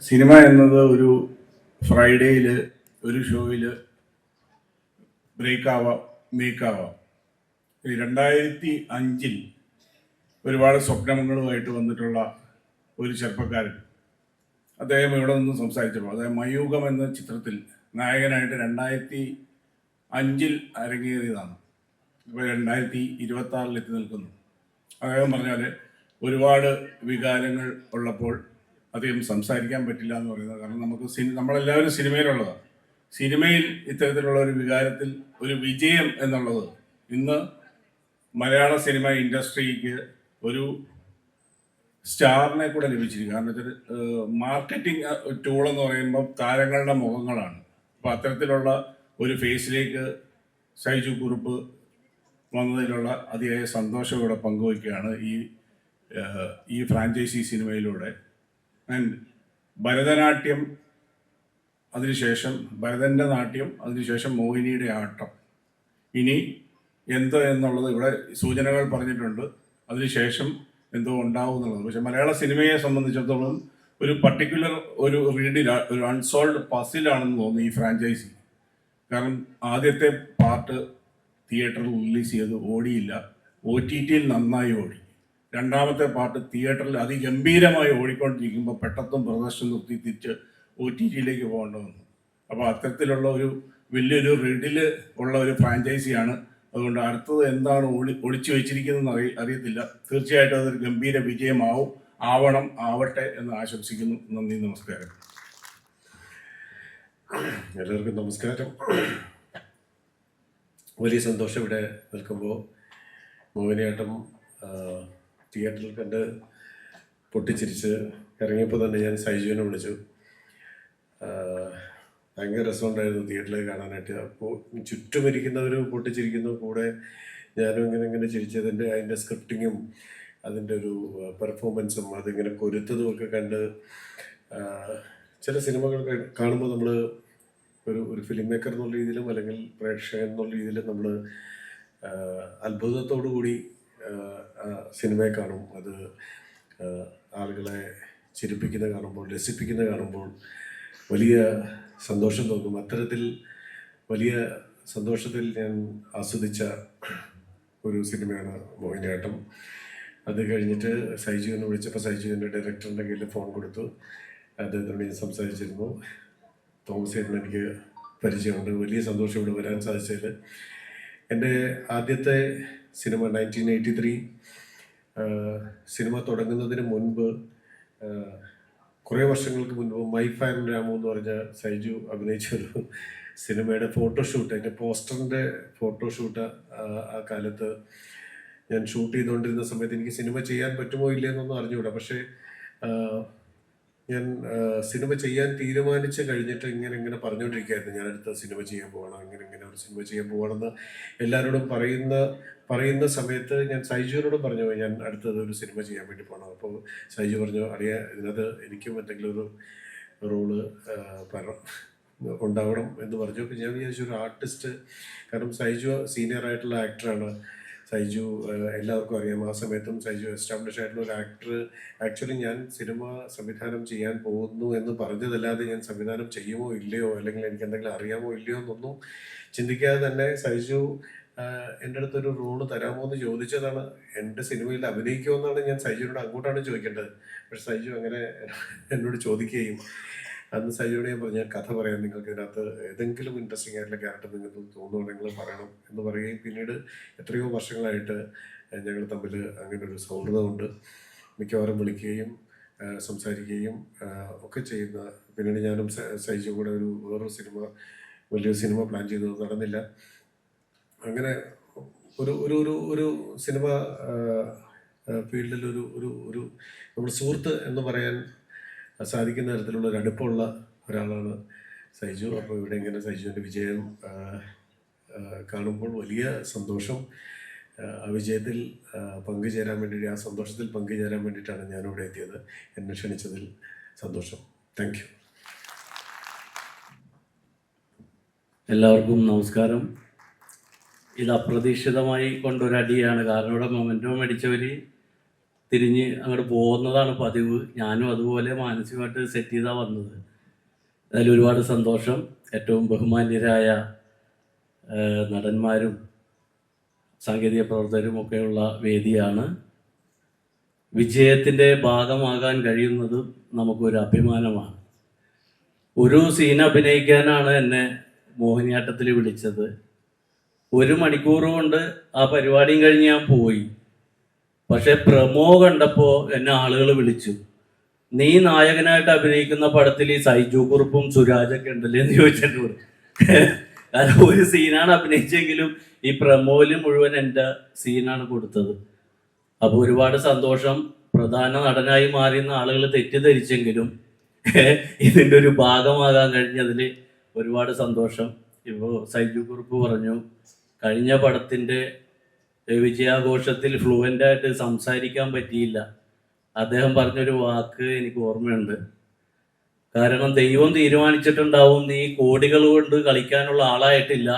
സിനിമ എന്നത് ഒരു ഫ്രൈഡേയിൽ ഒരു ഷോയിൽ ബ്രേക്കാവാം, മേക്കാവാം. 2005 ഒരുപാട് സ്വപ്നങ്ങളുമായിട്ട് വന്നിട്ടുള്ള ഒരു ചെറുപ്പക്കാരൻ, അദ്ദേഹം ഇവിടെ നിന്ന് സംസാരിച്ചപ്പോൾ, അതായത് മയൂകം എന്ന ചിത്രത്തിൽ നായകനായിട്ട് 2005 അരങ്ങേറിയതാണ്. ഇപ്പോൾ 2026 എത്തി നിൽക്കുന്നു. അദ്ദേഹം പറഞ്ഞാൽ ഒരുപാട് വികാരങ്ങൾ ഉള്ളപ്പോൾ അധികം സംസാരിക്കാൻ പറ്റില്ല എന്ന് പറയുന്നത്. കാരണം നമ്മളെല്ലാവരും സിനിമയിലുള്ളതാണ്. സിനിമയിൽ ഇത്തരത്തിലുള്ള ഒരു വികാരത്തിൽ ഒരു വിജയം എന്നുള്ളത് ഇന്ന് മലയാള സിനിമ ഇൻഡസ്ട്രിക്ക് ഒരു സ്റ്റാറിനെ കൂടെ ലഭിച്ചിരിക്കും. കാരണം വെച്ചാൽ മാർക്കറ്റിംഗ് ടൂൾ എന്ന് പറയുമ്പോൾ താരങ്ങളുടെ മുഖങ്ങളാണ്. അപ്പോൾ അത്തരത്തിലുള്ള ഒരു ഫേസിലേക്ക് സൈജു കുറുപ്പ് വന്നതിലുള്ള അതിയായ സന്തോഷം ഇവിടെ പങ്കുവയ്ക്കുകയാണ് ഈ ഫ്രാഞ്ചൈസി സിനിമയിലൂടെ. ആൻഡ് ഭരതനാട്യം, അതിനുശേഷം ഭരതൻ്റെ നാട്യം, അതിനുശേഷം മോഹിനിയുടെ ആട്ടം, ഇനി എന്ത് എന്നുള്ളത് ഇവിടെ സൂചനകൾ പറഞ്ഞിട്ടുണ്ട്. അതിനുശേഷം എന്തോ ഉണ്ടാവും എന്നുള്ളത്. പക്ഷെ മലയാള സിനിമയെ സംബന്ധിച്ചിടത്തോളം ഒരു പർട്ടിക്കുലർ ഒരു ഒരു അൺസോൾവ് പസിലാണെന്ന് തോന്നുന്നു ഈ ഫ്രാഞ്ചൈസി. കാരണം ആദ്യത്തെ പാർട്ട് തിയേറ്ററിൽ റിലീസ് ചെയ്ത് ഓടിയില്ല, OTT-യിൽ നന്നായി ഓടി. രണ്ടാമത്തെ പാർട്ട് തിയേറ്ററിൽ അതിഗംഭീരമായി ഓടിക്കൊണ്ടിരിക്കുമ്പോൾ പെട്ടെന്ന് പ്രദർശനം നിർത്തി തിരിച്ച് OTT-യിലേക്ക് പോകേണ്ടി വന്നു. അപ്പോൾ അത്തരത്തിലുള്ള ഒരു വലിയൊരു റിഡിൽ ഉള്ള ഒരു ഫ്രാഞ്ചൈസിയാണ്. അതുകൊണ്ട് അടുത്തത് എന്താണ് ഒളിച്ചു വെച്ചിരിക്കുന്നതെന്ന് അറിയത്തില്ല. തീർച്ചയായിട്ടും അതൊരു ഗംഭീര ആവട്ടെ എന്ന് ആശംസിക്കുന്നു. നന്ദി, നമസ്കാരം. എല്ലാവർക്കും നമസ്കാരം. വലിയ സന്തോഷം ഇവിടെ നിൽക്കുമ്പോൾ. മോഹിനിയാട്ടം തിയേറ്ററിൽ കണ്ട് പൊട്ടിച്ചിരിച്ച് ഇറങ്ങിയപ്പോൾ തന്നെ ഞാൻ സൈജുവിനെ വിളിച്ചു. ഭയങ്കര രസമുണ്ടായിരുന്നു തിയേറ്ററിൽ കാണാനായിട്ട്. അപ്പോൾ ചുറ്റുമിരിക്കുന്നവർ പൊട്ടിച്ചിരിക്കുന്നു, കൂടെ ഞാനും ഇങ്ങനെ ചിരിച്ചതിൻ്റെ അതിൻ്റെ സ്ക്രിപ്റ്റിങ്ങും അതിൻ്റെ ഒരു പെർഫോമൻസും അതിങ്ങനെ കൊരുത്തതും ഒക്കെ കണ്ട് ചില സിനിമകൾ കാണുമ്പോൾ നമ്മൾ ഒരു ഫിലിം മേക്കർ എന്നുള്ള രീതിയിലും അല്ലെങ്കിൽ പ്രേക്ഷകൻ എന്നുള്ള രീതിയിലും നമ്മൾ അത്ഭുതത്തോടു കൂടി സിനിമയെ കാണും. അത് ആളുകളെ ചിരിപ്പിക്കുന്ന കാണുമ്പോൾ, രസിപ്പിക്കുന്ന കാണുമ്പോൾ വലിയ സന്തോഷം തോന്നും. അത്തരത്തിൽ വലിയ സന്തോഷത്തിൽ ഞാൻ ആസ്വദിച്ച ഒരു സിനിമയാണ് മോഹിനിയാട്ടം. അത് കഴിഞ്ഞിട്ട് സൈജുവിനെ വിളിച്ചപ്പോൾ സൈജുവിൻ്റെ ഡയറക്ടറിൻ്റെ കയ്യിൽ ഫോൺ കൊടുത്തു. അദ്ദേഹത്തോട് ഞാൻ സംസാരിച്ചിരുന്നു. തോമസ് ചേട്ടൻ എനിക്ക് പരിചയമുണ്ട്. വലിയ സന്തോഷം ഇവിടെ വരാൻ സാധിച്ചതിൽ. എൻ്റെ ആദ്യത്തെ സിനിമ 1983 സിനിമ തുടങ്ങുന്നതിന് മുൻപ്, കുറേ വർഷങ്ങൾക്ക് മുൻപ് മൈ ഫാൻ രാമു എന്ന് പറഞ്ഞ സൈജു അഭിനയിച്ചൊരു സിനിമയുടെ ഫോട്ടോഷൂട്ട്, അതിൻ്റെ പോസ്റ്ററിൻ്റെ ഫോട്ടോഷൂട്ട് ആ കാലത്ത് ഞാൻ ഷൂട്ട് ചെയ്തുകൊണ്ടിരുന്ന സമയത്ത് എനിക്ക് സിനിമ ചെയ്യാൻ പറ്റുമോ ഇല്ലയെന്നൊന്നും അറിഞ്ഞുകൂടാ. പക്ഷേ ഞാൻ സിനിമ ചെയ്യാൻ തീരുമാനിച്ച് കഴിഞ്ഞിട്ട് ഇങ്ങനെ പറഞ്ഞുകൊണ്ടിരിക്കുകയായിരുന്നു, ഞാൻ അടുത്ത സിനിമ ചെയ്യാൻ പോകണം, ഇങ്ങനെ ഒരു സിനിമ ചെയ്യാൻ പോകണമെന്ന് എല്ലാവരോടും പറയുന്ന സമയത്ത് ഞാൻ സൈജുവിനോടും പറഞ്ഞു ഞാൻ അടുത്തത് ഒരു സിനിമ ചെയ്യാൻ വേണ്ടി പോകണം. അപ്പോൾ സൈജു പറഞ്ഞു, ഇതിനകത്ത് എനിക്കും എന്തെങ്കിലും ഒരു റോള് ഉണ്ടാവണം എന്ന് പറഞ്ഞു. അപ്പോൾ ഞാൻ വിചാരിച്ചു ഒരു ആർട്ടിസ്റ്റ്, കാരണം സൈജു സീനിയർ ആയിട്ടുള്ള ആക്ടറാണ്. സൈജു എല്ലാവർക്കും അറിയാം. ആ സമയത്തും സൈജു എസ്റ്റാബ്ലിഷ് ആയിട്ടുള്ള ഒരു ആക്ടർ. ആക്ച്വലി ഞാൻ സിനിമ സംവിധാനം ചെയ്യാൻ പോകുന്നു എന്ന് പറഞ്ഞതല്ലാതെ ഞാൻ സംവിധാനം ചെയ്യുമോ ഇല്ലയോ അല്ലെങ്കിൽ എനിക്ക് എന്തെങ്കിലും അറിയാമോ ഇല്ലയോ എന്നൊന്നും ചിന്തിക്കാതെ തന്നെ സൈജു എൻ്റെ അടുത്തൊരു റോള് തരാമോ എന്ന് ചോദിച്ചതാണ്. എൻ്റെ സിനിമയിൽ അഭിനയിക്കുമെന്നാണ് ഞാൻ സൈജുവിനോട് അങ്ങോട്ടാണ് ചോദിക്കേണ്ടത്. പക്ഷെ സൈജു അങ്ങനെ എന്നോട് ചോദിക്കുകയും അന്ന് സൈജുവിനെ ഞാൻ പറഞ്ഞു, ഞാൻ കഥ പറയാം, നിങ്ങൾക്ക് ഇതിനകത്ത് ഏതെങ്കിലും ഇൻട്രസ്റ്റിംഗ് ആയിട്ടുള്ള ക്യാരക്ടർ നിങ്ങൾക്ക് തോന്നുകയാണെങ്കിൽ പറയണം എന്ന് പറയുകയും പിന്നീട് എത്രയോ വർഷങ്ങളായിട്ട് ഞങ്ങൾ തമ്മിൽ അങ്ങനെ ഒരു സൗഹൃദമുണ്ട്. മിക്കവാറും വിളിക്കുകയും സംസാരിക്കുകയും ഒക്കെ ചെയ്യുന്ന. പിന്നീട് ഞാനും സൈജു കൂടെ വേറൊരു വലിയൊരു സിനിമ പ്ലാൻ ചെയ്തു, നടന്നില്ല. അങ്ങനെ ഒരു സിനിമ ഫീൽഡിൽ ഒരു നമ്മൾ സുഹൃത്ത് എന്ന് പറയാൻ സാധിക്കുന്ന തരത്തിലുള്ള ഒരു അടുപ്പമുള്ള ഒരാളാണ് സൈജു. അപ്പോൾ ഇവിടെ ഇങ്ങനെ സൈജുവിൻ്റെ വിജയം കാണുമ്പോൾ വലിയ സന്തോഷം. ആ വിജയത്തിൽ പങ്കുചേരാൻ വേണ്ടി, ആ സന്തോഷത്തിൽ പങ്കുചേരാൻ വേണ്ടിയിട്ടാണ് ഞാനിവിടെ എത്തിയത്. എന്നെ ക്ഷണിച്ചതിൽ സന്തോഷം. Thank you. എല്ലാവർക്കും നമസ്കാരം. ഇത് അപ്രതീക്ഷിതമായി കൊണ്ടൊരടിയാണ്. കാരണം ഇവിടെ മൊമെൻറ്റോ മേടിച്ചവർ തിരിഞ്ഞ് അങ്ങോട്ട് പോകുന്നതാണ് പതിവ്. ഞാനും അതുപോലെ മാനസികമായിട്ട് സെറ്റ് ചെയ്താണ് വന്നത്. അതിൽ ഒരുപാട് സന്തോഷം. ഏറ്റവും ബഹുമാന്യരായ നടന്മാരും സാങ്കേതിക പ്രവർത്തകരും ഒക്കെയുള്ള വേദിയാണ്. വിജയത്തിൻ്റെ ഭാഗമാകാൻ കഴിയുന്നത് നമുക്കൊരു അഭിമാനമാണ്. ഒരു സീൻ അഭിനയിക്കാനാണ് എന്നെ മോഹിനിയാട്ടത്തിൽ വിളിച്ചത്. 1 മണിക്കൂർ കൊണ്ട് ആ പരിപാടിയും കഴിഞ്ഞ് ഞാൻ പോയി. പക്ഷെ പ്രമോ കണ്ടപ്പോൾ എന്നെ ആളുകൾ വിളിച്ചു, നീ നായകനായിട്ട് അഭിനയിക്കുന്ന പടത്തിൽ ഈ സൈജു കുറുപ്പും സുരാജൊക്കെ ഉണ്ടല്ലേ എന്ന് ചോദിച്ചിട്ടുണ്ട്. കാരണം ഒരു സീനാണ് അഭിനയിച്ചെങ്കിലും ഈ പ്രമോയിൽ മുഴുവൻ എൻ്റെ സീനാണ് കൊടുത്തത്. അപ്പോൾ ഒരുപാട് സന്തോഷം. പ്രധാന നടനായി മാറിയുന്ന ആളുകൾ തെറ്റിദ്ധരിച്ചെങ്കിലും ഇതിൻ്റെ ഒരു ഭാഗമാകാൻ കഴിഞ്ഞതിൽ ഒരുപാട് സന്തോഷം. ഇപ്പോൾ സൈജു കുറുപ്പ് പറഞ്ഞു, കഴിഞ്ഞ പടത്തിൻ്റെ വിജയാഘോഷത്തിൽ ഫ്ലുവൻ്റായിട്ട് സംസാരിക്കാൻ പറ്റിയില്ല. അദ്ദേഹം പറഞ്ഞൊരു വാക്ക് എനിക്ക് ഓർമ്മയുണ്ട്. കാരണം ദൈവം തീരുമാനിച്ചിട്ടുണ്ടാവും നീ കോടികൾ കൊണ്ട് കളിക്കാനുള്ള ആളായിട്ടില്ല,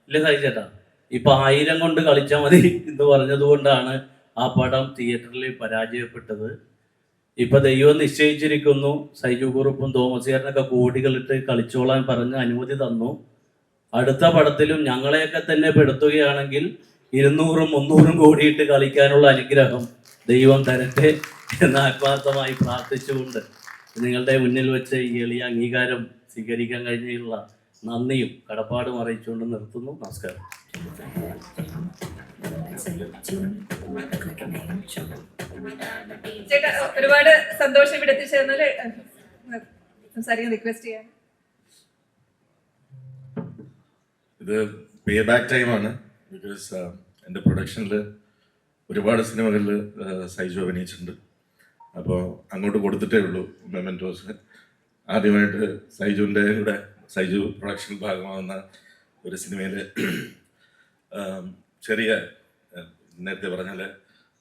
ഇല്ലേ സൈജേട്ടാ, ഇപ്പം 1000 കൊണ്ട് കളിച്ചാൽ മതി എന്ന് പറഞ്ഞതുകൊണ്ടാണ് ആ പടം തിയേറ്ററിൽ പരാജയപ്പെട്ടത്. ഇപ്പം ദൈവം നിശ്ചയിച്ചിരിക്കുന്നു, സൈജു കുറുപ്പും തോമസുകാരനൊക്കെ കോടികളിട്ട് കളിച്ചോളാൻ പറഞ്ഞ് അനുമതി തന്നു. അടുത്ത പടത്തിലും ഞങ്ങളെയൊക്കെ തന്നെ പെടുത്തുകയാണെങ്കിൽ 200-300 കോടിയിട്ട് കളിക്കാനുള്ള അനുഗ്രഹം ദൈവം തരട്ടെ എന്ന് ആത്മാർത്ഥമായി പ്രാർത്ഥിച്ചുകൊണ്ട് നിങ്ങളുടെ മുന്നിൽ വെച്ച് ഈ എളിയ അംഗീകാരം സ്വീകരിക്കാൻ കഴിഞ്ഞുള്ള നന്ദിയും കടപ്പാടും അറിയിച്ചുകൊണ്ട് നിർത്തുന്നു. നമസ്കാരം. ചേട്ടാ ഒരുപാട് സന്തോഷം ഇവിടെ എത്തിച്ചേർന്നല്ലേ, സംസാരിക്കാൻ റിക്വസ്റ്റ് ചെയ്യാൻ. ഇത് പേ ബാക്ക് ടൈമാണ്. ബിക്കോസ് എൻ്റെ പ്രൊഡക്ഷനിൽ ഒരുപാട് സിനിമകളിൽ സൈജു അഭിനയിച്ചിട്ടുണ്ട്. അപ്പോൾ അങ്ങോട്ട് കൊടുത്തിട്ടേ ഉള്ളൂ മെമെൻറ്റോസ്. ആദ്യമായിട്ട് സൈജുവിൻ്റെ കൂടെ സൈജു പ്രൊഡക്ഷൻ ഭാഗമാകുന്ന ഒരു സിനിമയിൽ ചെറിയ, നേരത്തെ പറഞ്ഞാൽ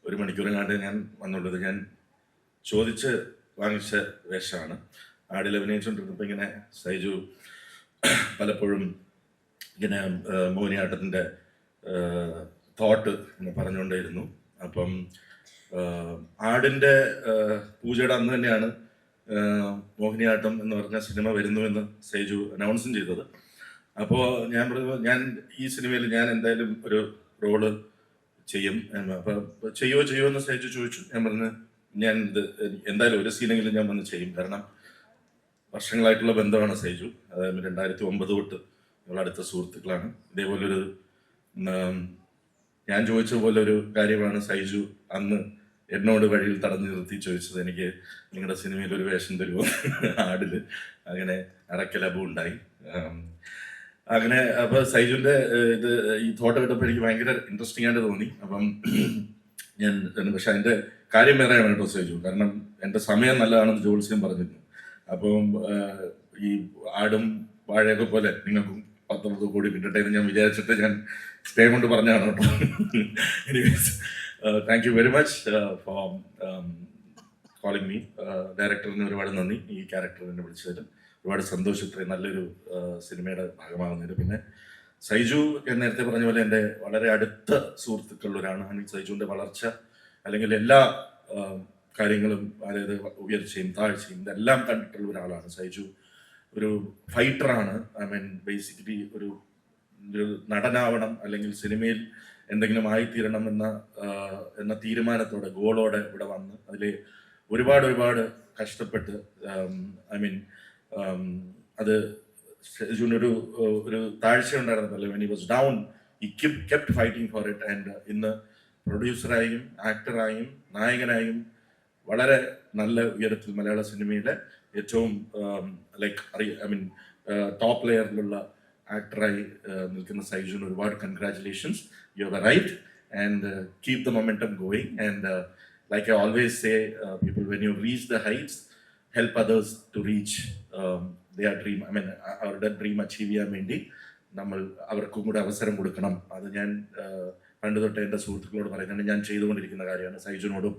1 മണിക്കൂറിനാണ്ട് ഞാൻ വന്നുള്ളത്. ഞാൻ ചോദിച്ച് വാങ്ങിച്ച വേഷമാണ്. ആടിൽ അഭിനയിച്ചുകൊണ്ടിരുന്നപ്പോൾ ഇങ്ങനെ സൈജു പലപ്പോഴും ഇങ്ങനെ മോഹിനിയാട്ടത്തിൻ്റെ തോട്ട് പറഞ്ഞുകൊണ്ടേയിരുന്നു. അപ്പം ആടിൻ്റെ പൂജയുടെ അന്ന് തന്നെയാണ് മോഹിനിയാട്ടം എന്ന് പറഞ്ഞ സിനിമ വരുന്നുവെന്ന് സൈജു അനൗൺസും ചെയ്തത്. അപ്പോൾ ഞാൻ പറഞ്ഞു, ഞാൻ ഈ സിനിമയിൽ ഞാൻ എന്തായാലും ഒരു റോള് ചെയ്യും. അപ്പം ചെയ്യുമോ എന്ന് സൈജു ചോദിച്ചു. ഞാൻ പറഞ്ഞു, ഞാൻ ഇത് എന്തായാലും ഒരു സീനെങ്കിലും ഞാൻ വന്ന് ചെയ്യും. കാരണം വർഷങ്ങളായിട്ടുള്ള ബന്ധമാണ് സൈജു. അതായത് 2009 തൊട്ട് ഞങ്ങൾ അടുത്ത സുഹൃത്തുക്കളാണ്. ഇതേപോലൊരു ഞാൻ ചോദിച്ച പോലെ ഒരു കാര്യമാണ് സൈജു അന്ന് എന്നോട് വഴിയിൽ തടഞ്ഞു നിർത്തി ചോദിച്ചത്, എനിക്ക് നിങ്ങളുടെ സിനിമയിൽ ഒരു വേഷം തരുമോ ആടിൽ. അങ്ങനെ അറക്കലബും ഉണ്ടായി. അങ്ങനെ അപ്പോൾ സൈജുവിൻ്റെ ഇത് ഈ തോട്ട് കേട്ടപ്പോൾ എനിക്ക് ഭയങ്കര ഇൻട്രസ്റ്റിംഗ് ആയിട്ട് തോന്നി. അപ്പം ഞാൻ പക്ഷെ അതിൻ്റെ കാര്യം വേറെയാണ് കേട്ടോ സൈജു. കാരണം എൻ്റെ സമയം നല്ലതാണെന്ന് ജോത്സ്യം പറഞ്ഞിരുന്നു. അപ്പം ഈ ആടും വാഴയൊക്കെ പോലെ നിങ്ങൾക്കും 19 കോടി കിട്ടട്ടെ എന്ന് ഞാൻ വിചാരിച്ചിട്ട് ഞാൻ സ്റ്റേ കൊണ്ട് പറഞ്ഞതാണ് കേട്ടോ. Anyways thank you very much for calling me. ഡയറക്ടറിന് ഒരുപാട് നന്ദി ഈ ക്യാരക്ടറിനെ വിളിച്ചതിൽ. ഒരുപാട് സന്തോഷം ഇത്രയും നല്ലൊരു സിനിമയുടെ ഭാഗമാകുന്നതിന്. പിന്നെ സൈജു ഞാൻ നേരത്തെ പറഞ്ഞ പോലെ എൻ്റെ വളരെ അടുത്ത സുഹൃത്തുക്കളിലൊരാണ്. സൈജുവിൻ്റെ വളർച്ച അല്ലെങ്കിൽ എല്ലാ കാര്യങ്ങളും, അതായത് ഉയർച്ചയും താഴ്ചയും ഇതെല്ലാം കണ്ടിട്ടുള്ള ഒരാളാണ് സൈജു. ഒരു ഫൈറ്ററാണ്. ഐ മീൻ ബേസിക്കലി ഒരു നടനാവണം അല്ലെങ്കിൽ സിനിമയിൽ എന്തെങ്കിലും ആയിത്തീരണം എന്ന തീരുമാനത്തോടെ, ഗോളോടെ ഇവിടെ വന്ന് അതിൽ ഒരുപാട് കഷ്ടപ്പെട്ട്, ഐ മീൻ അത് സൈജുവിനൊരു താഴ്ച ഉണ്ടായിരുന്നല്ലോ. When he was down he kept fighting for it. And ഇന്ന് പ്രൊഡ്യൂസറായും ആക്ടറായും നായകനായും വളരെ നല്ല ഉയരത്തിൽ മലയാള സിനിമയിലെ ഏറ്റവും ടോപ്പ് ലെയറിലുള്ള ആക്ടറായി നിൽക്കുന്ന സൈജുവിന് ഒരുപാട് congratulations. You have arrived and keep the momentum going. And like I always say, people, when you reach the heights, help others to reach their dream. I mean, അവരുടെ dream achieve ചെയ്യാൻ വേണ്ടി നമ്മൾ അവർക്കും കൂടെ അവസരം കൊടുക്കണം. അത് ഞാൻ പണ്ട് തൊട്ട് എൻ്റെ സുഹൃത്തുക്കളോട് പറയുന്നുണ്ട്, ഞാൻ ചെയ്തുകൊണ്ടിരിക്കുന്ന കാര്യമാണ്. സൈജുനോടും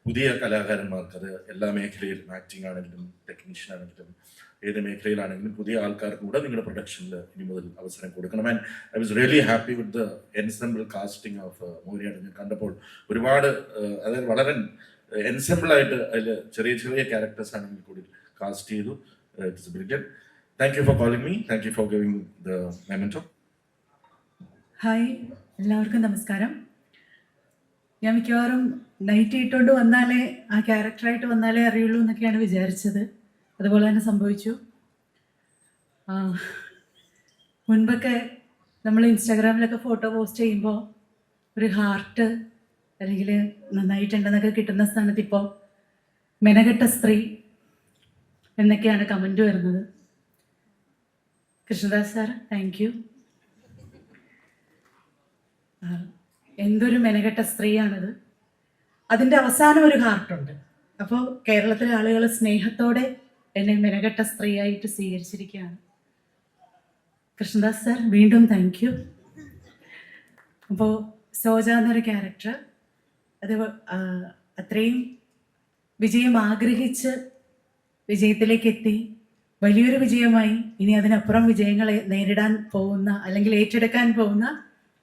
പുതിയ കലാകാരന്മാർക്ക്, അത് എല്ലാ മേഖലയിലും, ആക്ടിങ് ആണെങ്കിലും ടെക്നീഷ്യൻ ആണെങ്കിലും ഏത് മേഖലയിലാണെങ്കിലും പുതിയ ആൾക്കാർക്ക് കൂടെ നിങ്ങളുടെ പ്രൊഡക്ഷനിൽ ഇനി മുതൽ അവസരം കൊടുക്കണം. And I was really happy with the ensemble casting of Mohiniyattam. ഞാൻ കണ്ടപ്പോൾ ഒരുപാട് അതായത് വളരെ എൻസെമ്പിളായിട്ട് അതിൽ ചെറിയ ചെറിയ ക്യാരക്ടേഴ്സ് ആണെങ്കിൽ കൂടി കാസ്റ്റ് ചെയ്തു. It's brilliant. Thank you for calling me. Thank you for giving the memento. Hi, എല്ലാവർക്കും നമസ്കാരം. ഞാൻ മിക്കവാറും നൈറ്റ് ഇട്ടുകൊണ്ട് വന്നാലേ ആ ക്യാരക്ടറായിട്ട് വന്നാലേ അറിയുള്ളൂ എന്നൊക്കെയാണ് വിചാരിച്ചത്. അതുപോലെ തന്നെ സംഭവിച്ചു. മുൻപൊക്കെ നമ്മൾ ഇൻസ്റ്റാഗ്രാമിലൊക്കെ ഫോട്ടോ പോസ്റ്റ് ചെയ്യുമ്പോൾ ഒരു ഹാർട്ട് അല്ലെങ്കിൽ നന്നായിട്ടുണ്ടെന്നൊക്കെ കിട്ടുന്ന സ്ഥാനത്ത് ഇപ്പോൾ മെനകെട്ട സ്ത്രീ എന്നൊക്കെയാണ് കമൻറ്റ് വരുന്നത്. Krishnadas sir, thank you. എന്തൊരു മെനകെട്ട സ്ത്രീയാണത്. അതിൻ്റെ അവസാനം ഒരു ഹാർട്ടുണ്ട്. അപ്പോൾ കേരളത്തിലെ ആളുകൾ സ്നേഹത്തോടെ എന്നെ മെനകെട്ട സ്ത്രീയായിട്ട് സ്വീകരിച്ചിരിക്കുകയാണ്. കൃഷ്ണദാസ് സാർ, വീണ്ടും താങ്ക് യു. അപ്പോൾ സോജ എന്നൊരു ക്യാരക്ടർ, അത് അത്രയും വിജയം ആഗ്രഹിച്ച് വിജയത്തിലേക്ക് എത്തി, വലിയൊരു വിജയമായി. ഇനി അതിനപ്പുറം വിജയങ്ങളെ നേരിടാൻ പോകുന്ന അല്ലെങ്കിൽ ഏറ്റെടുക്കാൻ പോകുന്ന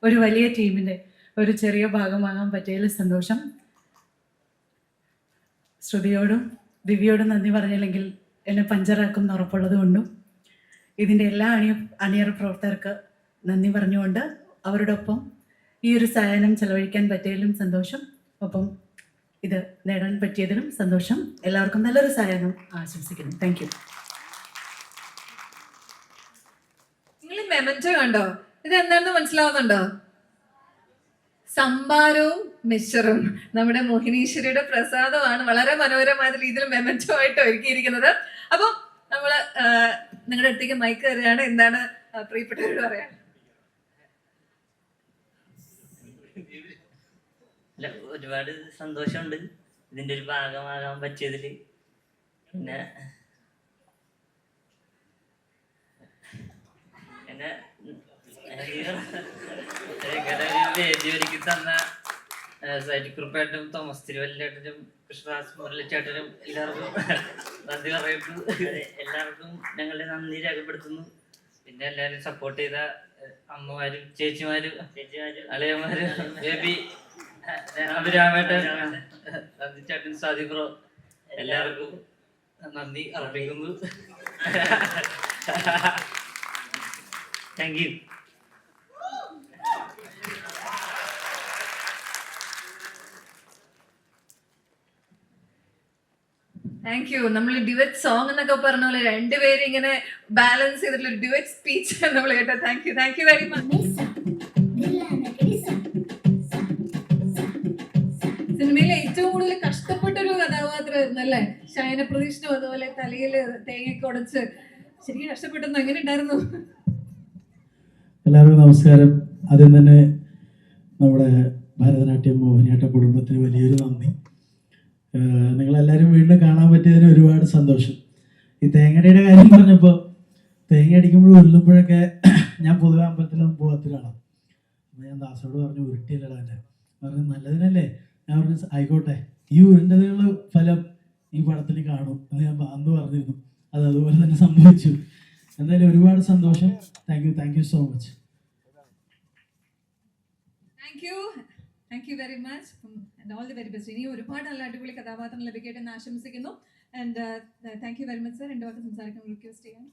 ഒരു വലിയ ടീമിൻ്റെ ഒരു ചെറിയ ഭാഗമാകാൻ പറ്റിയതിൽ സന്തോഷം. ശ്രുതിയോടും ദിവ്യയോടും നന്ദി പറഞ്ഞില്ലെങ്കിൽ എന്നെ പഞ്ചറാക്കും എന്ന് ഉറപ്പുള്ളത് കൊണ്ടും ഇതിൻ്റെ എല്ലാ അണിയറ പ്രവർത്തകർക്ക് നന്ദി പറഞ്ഞുകൊണ്ട് അവരോടൊപ്പം ഈ ഒരു സായാഹ്നം ചെലവഴിക്കാൻ പറ്റിയതിലും സന്തോഷം. ഒപ്പം ഇത് നേടാൻ പറ്റിയതിലും സന്തോഷം. എല്ലാവർക്കും നല്ലൊരു സായാഹ്നം ആശംസിക്കുന്നു. Thank you. നിങ്ങൾ മെമൻറ്റോ കണ്ടോ? ഇത് എന്താണെന്ന് മനസ്സിലാവുന്നുണ്ടോ? സംഭാരവും മിശ്റും നമ്മുടെ മോഹിനീശ്വരിയുടെ പ്രസാദമാണ് വളരെ മനോഹരമായ രീതിയിൽ മെമൻറ്റോ ആയിട്ട് ഒരുക്കിയിരിക്കുന്നത്. അപ്പം നമ്മൾ നിങ്ങളുടെ അടുത്തേക്ക് മൈക്ക് തരികയാണ്. എന്താണ് പ്രിയപ്പെട്ടവരോട് പറയാൻ? അല്ല, ഒരുപാട് സന്തോഷമുണ്ട് ഇതിൻ്റെ ഒരു ഭാഗമാകാൻ പറ്റിയതിൽ. പിന്നെ എന്നെ വേദി ഒരുക്കി തന്ന സൈജു കുറുപ്പേട്ടനും തോമസ് തിരുവല്ലേട്ടനും കൃഷ്ണദാസ് മുരളിച്ചേട്ടനും എല്ലാവർക്കും നന്ദി പറയുന്നു. എല്ലാവർക്കും ഞങ്ങളുടെ നന്ദി രേഖപ്പെടുത്തുന്നു. പിന്നെ എല്ലാവരും സപ്പോർട്ട് ചെയ്ത അമ്മമാരും ചേച്ചിമാരും അളയന്മാരും ബേബി അഭിരാമേട്ടൻ നന്ദിച്ചേട്ടൻ സാദിബ്രോ എല്ലാവർക്കും നന്ദി അർപ്പിക്കുന്നു. Thank you. Thank you. നമ്മൾ ഡ്യുവറ്റ് സോങ് എന്നൊക്കെ പറഞ്ഞ പോലെ രണ്ടുപേരും ഇങ്ങനെ ബാലൻസ് ചെയ്തിട്ടുള്ള ഒരു ഡ്യുവറ്റ് സ്പീച്ച് നമ്മൾ കേട്ടോ. Thank you, thank you very much. സിനിമയിലെ ഏറ്റവും കൂടുതൽ കഷ്ടപ്പെട്ട ഒരു കഥാപാത്രം അല്ലേ ശയന പ്രതീക്ഷനും അതുപോലെ തലയിൽ തേങ്ങയൊക്കെ ഉടച്ച് ശരിക്കും കഷ്ടപ്പെട്ടെന്ന്. എങ്ങനെ ഉണ്ടായിരുന്നു? എല്ലാവർക്കും നമസ്കാരം. ആദ്യം തന്നെ നമ്മുടെ ഭരതനാട്യം മോഹിനിയാട്ട കുടുംബത്തിന് വലിയൊരു നന്ദി. നിങ്ങളെല്ലാവരും വീണ്ടും കാണാൻ പറ്റിയതിന് ഒരുപാട് സന്തോഷം. ഈ തേങ്ങയുടെ കാര്യം പറഞ്ഞപ്പോൾ തേങ്ങ അടിക്കുമ്പോഴും ഉരുളുമ്പോഴൊക്കെ ഞാൻ പൊതുവെ അമ്പലത്തിലൊന്നും പോകാത്തിലാണ്. അപ്പോൾ ഞാൻ ദാസോട് പറഞ്ഞു, ഉരുട്ടിയല്ലടാ എന്നെ. പറഞ്ഞു നല്ലതിനല്ലേ. ഞാൻ പറഞ്ഞു ആയിക്കോട്ടെ, ഈ ഉരുണ്ടതിനുള്ള ഫലം ഈ പടത്തിൽ കാണും എന്ന് ഞാൻ അന്ന് പറഞ്ഞിരുന്നു. അത് അതുപോലെ തന്നെ സംഭവിച്ചു. എന്തായാലും ഒരുപാട് സന്തോഷം. Thank you so much. Thank you very much and all the very best. ഇനി ഒരുപാട് നല്ല അടിപൊളി കഥാപാത്രം ലഭിക്കട്ടെ എന്ന് ആശംസിക്കുന്നു. And thank you very much sir. രണ്ട് വാക്ക് സംസാരിക്കാൻ റിക്വസ്റ്റ് ചെയ്യാം.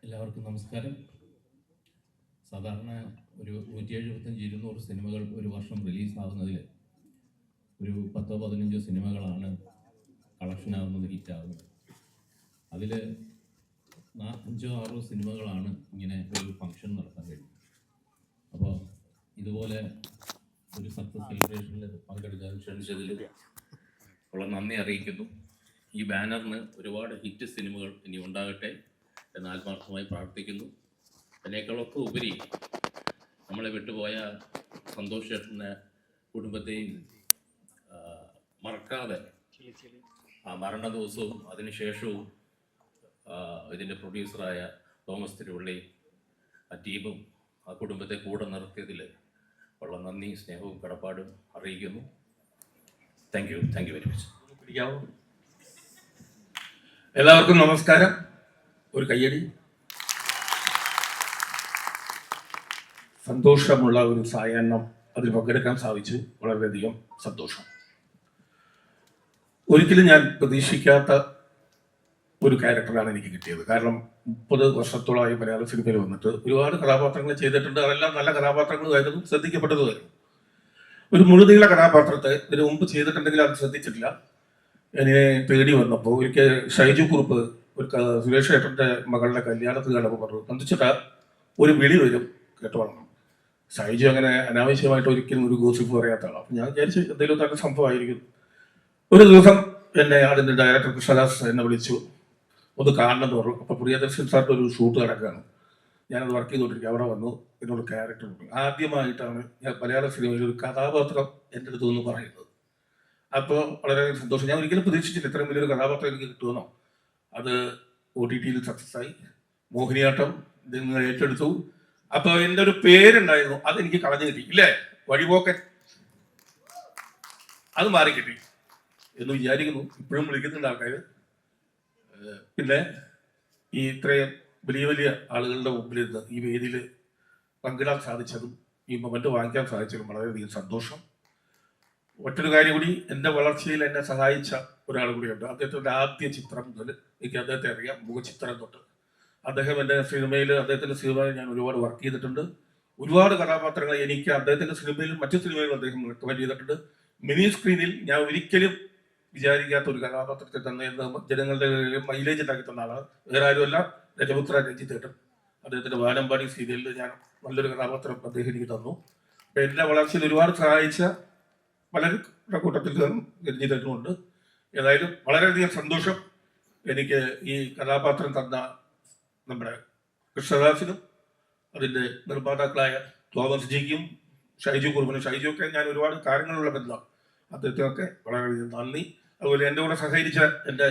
എല്ലാവർക്കും നമസ്കാരം. സാധാരണ ഒരു 175-200 സിനിമകൾ ഒരു വർഷം റിലീസാവുന്നതിൽ ഒരു 10-15 സിനിമകളാണ് കളക്ഷനാകുന്നത്, ഹിറ്റാകുന്നത്. അതിൽ 5-6 സിനിമകളാണ് ഇങ്ങനെ ഒരു ഫംഗ്ഷൻ നടത്താൻ കഴിയും. അപ്പോൾ ഇതുപോലെ ഒരു സക്സസ് സെലിബ്രേഷനിൽ പങ്കെടുക്കാൻ ക്ഷണിച്ചതിൽ ഉള്ള നന്ദി അറിയിക്കുന്നു. ഈ ബാനറിന് ഒരുപാട് ഹിറ്റ് സിനിമകൾ ഇനി ഉണ്ടാകട്ടെ എന്ന് ആത്മാർത്ഥമായി പ്രാർത്ഥിക്കുന്നു. അതിനേക്കാളൊക്കെ ഉപരി നമ്മളെ വിട്ടുപോയ സന്തോഷ് ചേട്ടൻ്റെ കുടുംബത്തെയും മറക്കാതെ ആ മരണ ദിവസവും അതിനുശേഷവും ഇതിൻ്റെ പ്രൊഡ്യൂസറായ തോമസ് തിരുവള്ളി ആ ടീമും ആ കുടുംബത്തെ കൂടെ നിർത്തിയതിൽ ഉള്ള നന്ദി, സ്നേഹവും കടപ്പാടും അറിയിക്കുന്നു. Thank you very much. എല്ലാവർക്കും നമസ്കാരം. ഒരു കയ്യടി. സന്തോഷമുള്ള ഒരു സായാഹ്നം അതിൽ പങ്കെടുക്കാൻ സാധിച്ചു. വളരെയധികം സന്തോഷം. ഒരിക്കലും ഞാൻ പ്രതീക്ഷിക്കാത്ത ഒരു ക്യാരക്ടറാണ് എനിക്ക് കിട്ടിയത്. കാരണം 30 വർഷത്തോളമായി മലയാള സിനിമയിൽ വന്നിട്ട് ഒരുപാട് കഥാപാത്രങ്ങൾ ചെയ്തിട്ടുണ്ട്. അതെല്ലാം നല്ല കഥാപാത്രങ്ങളായിരുന്നു, ശ്രദ്ധിക്കപ്പെട്ടതുമായിരുന്നു. ഒരു മുഴുനീള കഥാപാത്രത്തെ ഇതിനു മുമ്പ് ചെയ്തിട്ടുണ്ടെങ്കിൽ അത് ശ്രദ്ധിച്ചിട്ടില്ല. എന്നെ തേടി വന്നപ്പോൾ ഒരിക്കൽ ഷൈജു കുറുപ്പ് ഒരു സുരേഷ് ഏട്ടൻ്റെ മകളുടെ കല്യാണത്തിന് കണ്ടപ്പോൾ പറഞ്ഞു, തന്നിച്ചിട്ടാ ഒരു വിളി വരും കേട്ടോളണം. ഷൈജു അങ്ങനെ അനാവശ്യമായിട്ട് ഒരിക്കലും ഒരു ഗോസിപ്പ് പറയാത്ത ആളാണ്. അപ്പം ഞാൻ വിചാരിച്ചു എന്തെങ്കിലും തന്നെ സംഭവമായിരിക്കും. ഒരു ദിവസം എന്നെ അതിൻ്റെ ഡയറക്ടർ കൃഷ്ണദാസ് എന്നെ വിളിച്ചു, ഒന്ന് കാണണമെന്ന് പറഞ്ഞു. അപ്പോൾ പ്രിയദർശൻ സാറിൻ്റെ ഒരു ഷൂട്ട് നടക്കുകയാണ്. ഞാനത് വർക്ക് ചെയ്തുകൊണ്ടിരിക്കുക. അവിടെ വന്നു എന്നോട് ക്യാരക്ടർ ഉണ്ട്. ആദ്യമായിട്ടാണ് ഞാൻ മലയാള സിനിമയിൽ ഒരു കഥാപാത്രം എൻ്റെ അടുത്ത് നിന്ന് പറയുന്നത്. അപ്പോൾ വളരെ സന്തോഷം. ഞാൻ ഒരിക്കലും പ്രതീക്ഷിച്ചില്ല ഇത്രയും വലിയൊരു കഥാപാത്രം എനിക്ക് കിട്ടുമെന്നോ. അത് OTT-യിൽ സക്സസ്സായി. മോഹിനിയാട്ടം നിങ്ങൾ ഏറ്റെടുത്തു. അപ്പോൾ എൻ്റെ ഒരു പേരുണ്ടായിരുന്നു, അതെനിക്ക് കളഞ്ഞു കിട്ടി. ഇല്ലേ, വഴിപോക്കൻ, അത് മാറി കിട്ടി എന്ന് വിചാരിക്കുന്നു. ഇപ്പോഴും വിളിക്കുന്നുണ്ട് ആൾക്കാർ. പിന്നെ ഈ ഇത്രയും വലിയ വലിയ ആളുകളുടെ മുമ്പിൽ നിന്ന് ഈ വേദിയിൽ പങ്കിടാൻ സാധിച്ചതും ഈ മൊമെന്റ് വാങ്ങിക്കാൻ സാധിച്ചതും വളരെയധികം സന്തോഷം. മറ്റൊരു കാര്യം കൂടി, എൻ്റെ വളർച്ചയിൽ എന്നെ സഹായിച്ച ഒരാൾ കൂടിയുണ്ട്. അദ്ദേഹത്തിൻ്റെ ആദ്യ ചിത്രം മുതൽ എനിക്ക് അദ്ദേഹത്തെ അറിയാം, മുഖചിത്രം തൊട്ട്. അദ്ദേഹം എൻ്റെ സിനിമയിൽ, അദ്ദേഹത്തിൻ്റെ സിനിമയിൽ ഞാൻ ഒരുപാട് വർക്ക് ചെയ്തിട്ടുണ്ട്. ഒരുപാട് കഥാപാത്രങ്ങൾ എനിക്ക് അദ്ദേഹത്തിൻ്റെ സിനിമയിലും മറ്റു സിനിമയിലും അദ്ദേഹം റെക്കമെൻഡ് ചെയ്തിട്ടുണ്ട്. മിനി സ്ക്രീനിൽ ഞാൻ ഒരിക്കലും വിചാരിക്കാത്ത ഒരു കഥാപാത്രത്തെ തന്നെ ജനങ്ങളുടെ മൈലേജ് ഉണ്ടാക്കി തന്ന ആളാണ്. വേറെ ആരുമല്ല, രജപുത്ര രഞ്ജിത്തേട്ടൻ. അദ്ദേഹത്തിൻ്റെ വാനമ്പാടി സീരിയലിൽ ഞാൻ നല്ലൊരു കഥാപാത്രം അദ്ദേഹം എനിക്ക് തന്നു. അപ്പം എൻ്റെ വളർച്ചയിൽ ഒരുപാട് സഹായിച്ച പലരുടെ കൂട്ടത്തിൽ രഞ്ജിത്തേട്ടനുമുണ്ട്. ഏതായാലും വളരെയധികം സന്തോഷം. എനിക്ക് ഈ കഥാപാത്രം തന്ന നമ്മുടെ കൃഷ്ണദാസിനും അതിൻ്റെ നിർമ്മാതാക്കളായ തോമസ് ജിക്കും ഷൈജു കുറുപ്പിനും, ഷൈജുവൊക്കെ ഞാൻ ഒരുപാട് കാര്യങ്ങളുള്ള ബന്ധം, അദ്ദേഹത്തിനൊക്കെ വളരെയധികം നന്ദി. അതുപോലെ എൻ്റെ കൂടെ സഹകരിച്ച എൻ്റെ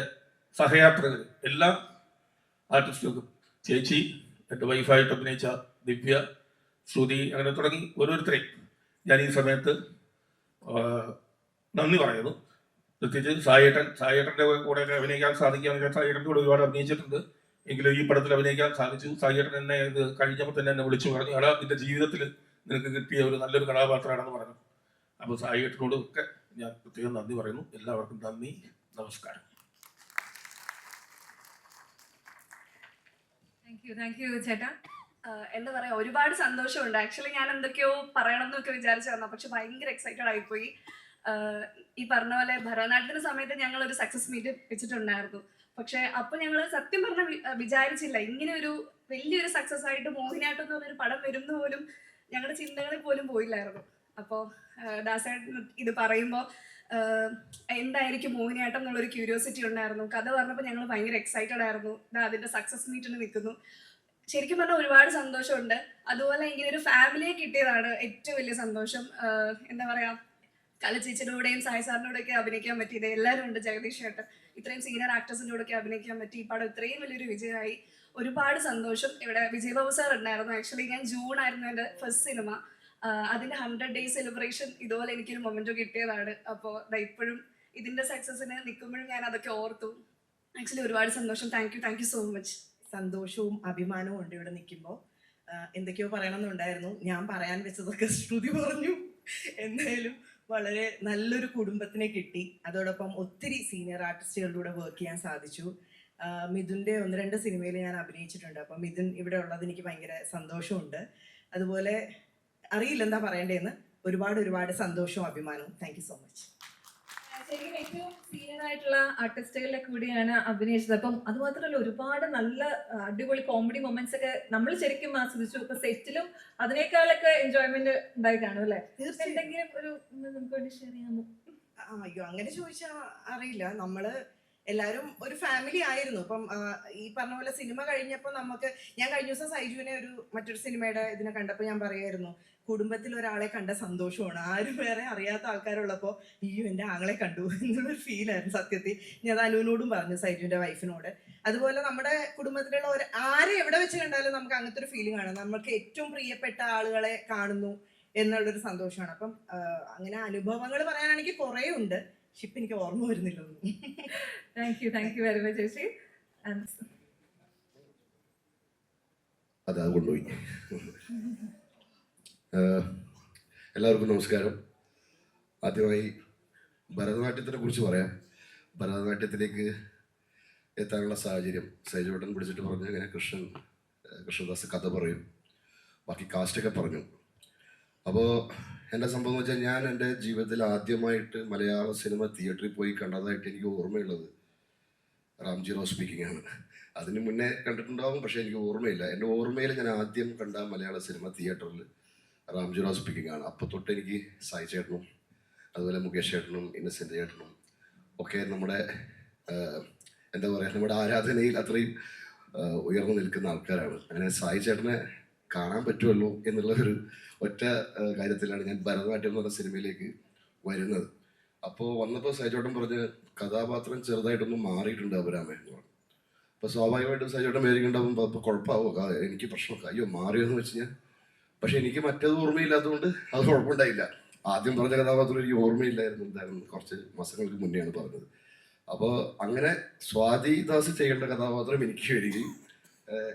സഹയാത്രികർ, എല്ലാ ആർട്ടിസ്റ്റുകൾക്കും, ചേച്ചി, എൻ്റെ വൈഫായിട്ട് അഭിനയിച്ച ദിവ്യ, ശ്രുതി, അങ്ങനെ തുടങ്ങി ഓരോരുത്തരെയും ഞാൻ ഈ സമയത്ത് നന്ദി പറയുന്നു. പ്രത്യേകിച്ച് സായേട്ടൻ്റെ കൂടെ അഭിനയിക്കാൻ സാധിക്കുക. സായേട്ടൻ്റെ കൂടെ ഒരുപാട് അഭിനയിച്ചിട്ടുണ്ട്, എങ്കിലും ഈ പടത്തിൽ അഭിനയിക്കാൻ സാധിച്ചു. സായേട്ടൻ എന്നെ ഇത് കഴിഞ്ഞപ്പോൾ തന്നെ എന്നെ വിളിച്ചു പറഞ്ഞു, എടാ നിന്റെ ജീവിതത്തിൽ നിനക്ക് കിട്ടിയ ഒരു നല്ലൊരു കഥാപാത്രമാണെന്ന് പറഞ്ഞു. അപ്പോൾ സായേട്ടനോടും ഒക്കെ ഞാൻ പ്രത്യേകം നന്ദി പറയുന്നു. എല്ലാവർക്കും നന്ദി, നമസ്കാരം. താങ്ക് യു ചേട്ടാ. എന്താ പറയാ, ഒരുപാട് സന്തോഷമുണ്ട്. ആക്ച്വലി ഞാൻ എന്തൊക്കെയോ പറയണം എന്നൊക്കെ വിചാരിച്ചു വന്നു, പക്ഷെ ഭയങ്കര എക്സൈറ്റഡ് ആയിപ്പോയി. ഈ പറഞ്ഞ പോലെ ഭരതനാട്യത്തിന്റെ സമയത്ത് ഞങ്ങൾ ഒരു സക്സസ് മീറ്റ് വെച്ചിട്ടുണ്ടായിരുന്നു. പക്ഷെ അപ്പൊ ഞങ്ങൾ സത്യം പറഞ്ഞ വിചാരിച്ചില്ല ഇങ്ങനെ ഒരു വലിയൊരു സക്സസ് ആയിട്ട് മോഹിനിയാട്ടം എന്ന് പറഞ്ഞൊരു പടം വരുന്ന പോലും ഞങ്ങളുടെ ചിന്തകളിൽ പോലും പോയില്ലായിരുന്നു. അപ്പോൾ ദാസേട്ടൻ ഇത് പറയുമ്പോൾ എന്തായിരിക്കും മോഹിനിയാട്ടം എന്നുള്ളൊരു ക്യൂരിയോസിറ്റി ഉണ്ടായിരുന്നു. കഥ പറഞ്ഞപ്പോൾ ഞങ്ങൾ ഭയങ്കര എക്സൈറ്റഡ് ആയിരുന്നു. അതിന്റെ സക്സസ് മീറ്റിന് നിൽക്കുന്നു. ശരിക്കും പറഞ്ഞാൽ ഒരുപാട് സന്തോഷമുണ്ട്. അതുപോലെ ഇങ്ങനെ ഒരു ഫാമിലിയെ കിട്ടിയതാണ് ഏറ്റവും വലിയ സന്തോഷം. എന്താ പറയാ, കലച്ചേച്ചിയുടെ കൂടെയും സായി സാറിൻ്റെ കൂടെയൊക്കെ അഭിനയിക്കാൻ പറ്റിയത്. എല്ലാവരും ഉണ്ട്, ജഗദീഷ് ചേട്ടൻ, ഇത്രയും സീനിയർ ആക്ടേഴ്സിൻ്റെ കൂടെയൊക്കെ അഭിനയിക്കാൻ പറ്റി. ഈ പടം ഇത്രയും വലിയൊരു വിജയമായി. ഒരുപാട് സന്തോഷം. ഇവിടെ വിജയബാബു സാർ ഉണ്ടായിരുന്നു. ആക്ച്വലി ഞാൻ ജൂൺ ആയിരുന്നു എൻ്റെ ഫസ്റ്റ് സിനിമ. അതിൻ്റെ 100 days സെലിബ്രേഷൻ ഇതുപോലെ എനിക്കൊരു മൊമെൻറ്റോ കിട്ടിയതാണ്. അപ്പോൾ ഇപ്പോഴും ഇതിൻ്റെ സക്സസിന് നിൽക്കുമ്പോഴും ഞാൻ അതൊക്കെ ഓർത്തു. ആക്ച്വലി ഒരുപാട് സന്തോഷം. Thank you so much. സന്തോഷവും അഭിമാനവും ഉണ്ട് ഇവിടെ നിൽക്കുമ്പോൾ. എന്തൊക്കെയോ പറയണമെന്നുണ്ടായിരുന്നു, ഞാൻ പറയാൻ വെച്ചതൊക്കെ ശ്രുതി പറഞ്ഞു. എന്തായാലും വളരെ നല്ലൊരു കുടുംബത്തിനെ കിട്ടി. അതോടൊപ്പം ഒത്തിരി സീനിയർ ആർട്ടിസ്റ്റുകളിലൂടെ വർക്ക് ചെയ്യാൻ സാധിച്ചു. മിഥുൻ്റെ 1-2 സിനിമയിൽ ഞാൻ അഭിനയിച്ചിട്ടുണ്ട്. അപ്പം മിഥുൻ ഇവിടെ ഉള്ളത് എനിക്ക് ഭയങ്കര സന്തോഷമുണ്ട്. അതുപോലെ അറിയില്ല എന്താ പറയേണ്ടതെന്ന്. ഒരുപാട് സന്തോഷവും അഭിമാനവും. Thank you so much. ശരിക്കും ഏറ്റവും സീനിയർ ആയിട്ടുള്ള ആർട്ടിസ്റ്റുകളിലെ കൂടിയാണ് അഭിനയിച്ചത്. അപ്പം അത് മാത്രമല്ല, ഒരുപാട് നല്ല അടിപൊളി കോമഡി മൊമെന്റ്സ് ഒക്കെ നമ്മൾ ശരിക്കും ആസ്വദിച്ചു. ഇപ്പൊ സെറ്റിലും അതിനേക്കാളൊക്കെ എൻജോയ്മെന്റ് ഉണ്ടായി കാണും അല്ലേ? എന്തെങ്കിലും ഒരു നമുക്ക് വേണ്ടി ഷെയർ ചെയ്യാമോ? അയ്യോ, അങ്ങനെ ചോദിച്ചാൽ അറിയില്ല. നമ്മള് എല്ലാവരും ഒരു ഫാമിലി ആയിരുന്നു. അപ്പം ഈ പറഞ്ഞ പോലെ സിനിമ കഴിഞ്ഞപ്പോൾ ഞാൻ കഴിഞ്ഞ ദിവസം സൈജുവിനെ മറ്റൊരു സിനിമയുടെ ഇതിനെ കണ്ടപ്പോൾ ഞാൻ പറയായിരുന്നു, കുടുംബത്തിൽ ഒരാളെ കണ്ട സന്തോഷമാണ്. ആരും വേറെ അറിയാത്ത ആൾക്കാരുള്ളപ്പോൾ അയ്യോ എൻ്റെ ആങ്ങളെ കണ്ടു എന്നുള്ളൊരു ഫീലായിരുന്നു സത്യത്തിൽ. ഞാൻ അനുവിനോടും പറഞ്ഞു, സൈജുവിൻ്റെ വൈഫിനോട്. അതുപോലെ നമ്മുടെ കുടുംബത്തിലുള്ള ആരെ എവിടെ വെച്ച് കണ്ടാലും നമുക്ക് അങ്ങനത്തെ ഒരു ഫീലിംഗ് ആണ്, നമുക്ക് ഏറ്റവും പ്രിയപ്പെട്ട ആളുകളെ കാണുന്നു എന്നുള്ളൊരു സന്തോഷമാണ്. അപ്പം അങ്ങനെ അനുഭവങ്ങൾ പറയാനാണെങ്കിൽ കുറേ ഉണ്ട്, പക്ഷെ ഇപ്പം എനിക്ക് ഓർമ്മ വരുന്നില്ല ഒന്നും. താങ്ക് യു വെരി മച്ച് ചേച്ചി. അതാ കൊണ്ടുപോയി. എല്ലാവർക്കും നമസ്കാരം. ആദ്യമായി ഭരതനാട്യത്തിനെ കുറിച്ച് പറയാം. ഭരതനാട്യത്തിലേക്ക് എത്താനുള്ള സാഹചര്യം സൈജോട്ടൻ പിടിച്ചിട്ട് പറഞ്ഞു, ഇങ്ങനെ കൃഷ്ണദാസ് കഥ പറയും, ബാക്കി കാസ്റ്റൊക്കെ പറഞ്ഞു. അപ്പോൾ എൻ്റെ സംഭവം എന്ന് വെച്ചാൽ, ഞാൻ എൻ്റെ ജീവിതത്തിൽ ആദ്യമായിട്ട് മലയാള സിനിമ തിയേറ്ററിൽ പോയി കണ്ടതായിട്ട് എനിക്ക് ഓർമ്മയുള്ളത് റാംജി റാവ് സ്പീക്കിംഗ് ആണ്. അതിന് മുന്നേ കണ്ടിട്ടുണ്ടാവും, പക്ഷേ എനിക്ക് ഓർമ്മയില്ല. എൻ്റെ ഓർമ്മയിൽ ഞാൻ ആദ്യം കണ്ട മലയാള സിനിമ തിയേറ്ററിൽ റാംജി റാവ് സ്പീക്കിംഗ് ആണ്. അപ്പോൾ തൊട്ട് എനിക്ക് സായി ചേട്ടനും അതുപോലെ മുകേഷ് ചേട്ടനും ഇന്നസെൻ്റ് ചേട്ടനും ഒക്കെ നമ്മുടെ എന്താ പറയുക, നമ്മുടെ ആരാധനയിൽ അത്രയും ഉയർന്നു നിൽക്കുന്ന ആൾക്കാരാണ്. അങ്ങനെ സായി ചേട്ടനെ കാണാൻ പറ്റുമല്ലോ എന്നുള്ള ഒരു ഒറ്റ കാര്യത്തിലാണ് ഞാൻ ഭരതനാട്യം എന്ന് പറഞ്ഞ സിനിമയിലേക്ക് വരുന്നത്. അപ്പോൾ വന്നപ്പോൾ സൈജോട്ടൻ പറഞ്ഞ് കഥാപാത്രം ചെറുതായിട്ടൊന്നും മാറിയിട്ടുണ്ട് അഭിരാമ എന്ന് പറഞ്ഞു. അപ്പോൾ സ്വാഭാവികമായിട്ടും സൈജോട്ടൻ പേരിക്കുണ്ടാകുമ്പോൾ അപ്പോൾ കുഴപ്പമാവോ, എനിക്ക് പ്രശ്നമൊക്കെ അയ്യോ മാറിയെന്ന് വെച്ച് ഞാൻ. പക്ഷെ എനിക്ക് മറ്റേത് ഓർമ്മയില്ലാത്തതുകൊണ്ട് അത് കുഴപ്പമുണ്ടായില്ല. ആദ്യം പറഞ്ഞ കഥാപാത്രം എനിക്ക് ഓർമ്മയില്ലായിരുന്നു, എന്തായിരുന്നു കുറച്ച് മാസങ്ങൾക്ക് മുന്നെയാണ് പറഞ്ഞത്. അപ്പോൾ അങ്ങനെ സ്വാതിദാസ് ചെയ്യേണ്ട കഥാപാത്രം എനിക്ക് വരികയും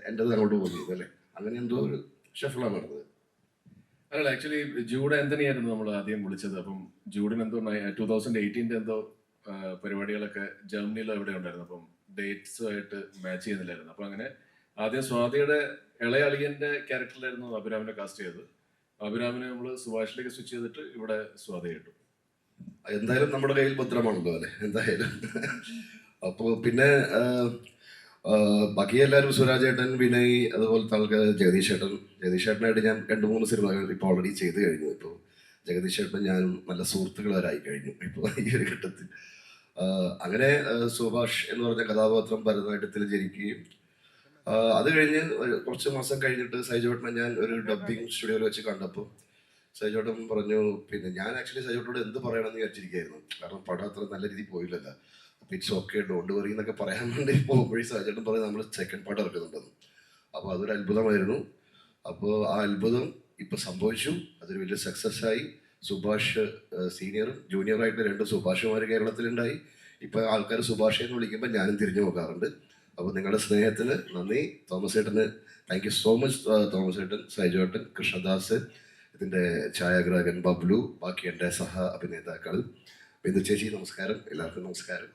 എൻ്റെത് അങ്ങോട്ട് പോകുന്നത് അല്ലേ, അങ്ങനെ എന്തോ ഒരു ഷഫിളാണ് നടന്നത്. അല്ല, ആക്ച്വലി ജൂഡ് ആന്റണി ആയിരുന്നു നമ്മൾ ആദ്യം വിളിച്ചത്. അപ്പം ജൂഡിന് എന്തോ 2018 എന്തോ പരിപാടികളൊക്കെ ജർമ്മനിയിലോ എവിടെ ഉണ്ടായിരുന്നു. അപ്പം ഡേറ്റ്സുമായിട്ട് മാച്ച് ചെയ്യുന്നില്ലായിരുന്നു. അപ്പം അങ്ങനെ ആദ്യം സ്വാതിയുടെ ഇളയ അളിയൻ്റെ ക്യാരക്ടറിലായിരുന്നു അഭിരാമിനെ കാസ്റ്റ് ചെയ്തത്. അഭിരാമിനെ നമ്മൾ സുഭാഷിലേക്ക് സ്വിച്ച് ചെയ്തിട്ട് ഇവിടെ സ്വാതി കിട്ടും. എന്തായാലും നമ്മുടെ കയ്യിൽ ഭദ്രമാണല്ലോ അല്ലേ, എന്തായാലും. അപ്പോൾ പിന്നെ ബാക്കി എല്ലാവരും സുരാജേട്ടൻ, വിനയ്, അതുപോലത്തെ ആൾക്കാർ, ജഗദീഷ് ചേട്ടനായിട്ട് ഞാൻ 2-3 സിനിമകൾ ഇപ്പോൾ ഓൾറെഡി ചെയ്ത് കഴിഞ്ഞു. ഇപ്പോൾ ജഗദീഷ് ചേട്ടൻ ഞാനും നല്ല സുഹൃത്തുക്കളായി കഴിഞ്ഞു ഇപ്പോൾ ഈ ഒരു ഘട്ടത്തിൽ. അങ്ങനെ സുഭാഷ് എന്ന് പറഞ്ഞ കഥാപാത്രം ഭരതനാട്യത്തിൽ ജനിക്കുകയും അത് കഴിഞ്ഞ് കുറച്ച് മാസം കഴിഞ്ഞിട്ട് സൈജോട്ടനെ ഞാൻ ഒരു ഡബ്ബിങ് സ്റ്റുഡിയോയിൽ വെച്ച് കണ്ടപ്പോൾ സൈജോട്ടൻ പറഞ്ഞു, പിന്നെ ഞാൻ ആക്ച്വലി സൈജോട്ടനോട് എന്ത് പറയണമെന്ന് വിചാരിച്ചിരിക്കുകയായിരുന്നു, കാരണം പടം അത്ര നല്ല രീതിയിൽ പോയില്ലല്ലോ. അപ്പോൾ ഇറ്റ്സ് ഓക്കെ, ഡോണ്ട് വറി എന്നൊക്കെ പറയാൻ വേണ്ടി പോകുമ്പോഴേ സൈജോട്ടൻ പറഞ്ഞ് നമ്മൾ സെക്കൻഡ് പാർട്ട് ഇറക്കുന്നുണ്ടെന്ന്. അപ്പോൾ അതൊരു അത്ഭുതമായിരുന്നു. അപ്പോൾ ആ അത്ഭുതം ഇപ്പം സംഭവിച്ചു, അതൊരു വലിയ സക്സസ് ആയി. സുഭാഷ് സീനിയറും ജൂനിയറായിട്ട് 2 സുഭാഷുമാർ കേരളത്തിലുണ്ടായി. ഇപ്പം ആൾക്കാർ സുഭാഷ് എന്ന് വിളിക്കുമ്പോൾ ഞാനും തിരിഞ്ഞു നോക്കാറുണ്ട്. അപ്പോൾ നിങ്ങളുടെ സ്നേഹത്തിന് നന്ദി. തോമസ് ചേട്ടന് thank you so much. Thomas ചേട്ടൻ, സൈജോട്ടൻ, കൃഷ്ണദാസ്, ഇതിൻ്റെ ഛായാഗ്രാഹകൻ ബബ്ലു, ബാക്കി എൻ്റെ സഹ അഭിനേതാക്കൾ, ബിന്ദു ചേച്ചി നമസ്കാരം, എല്ലാവർക്കും നമസ്കാരം.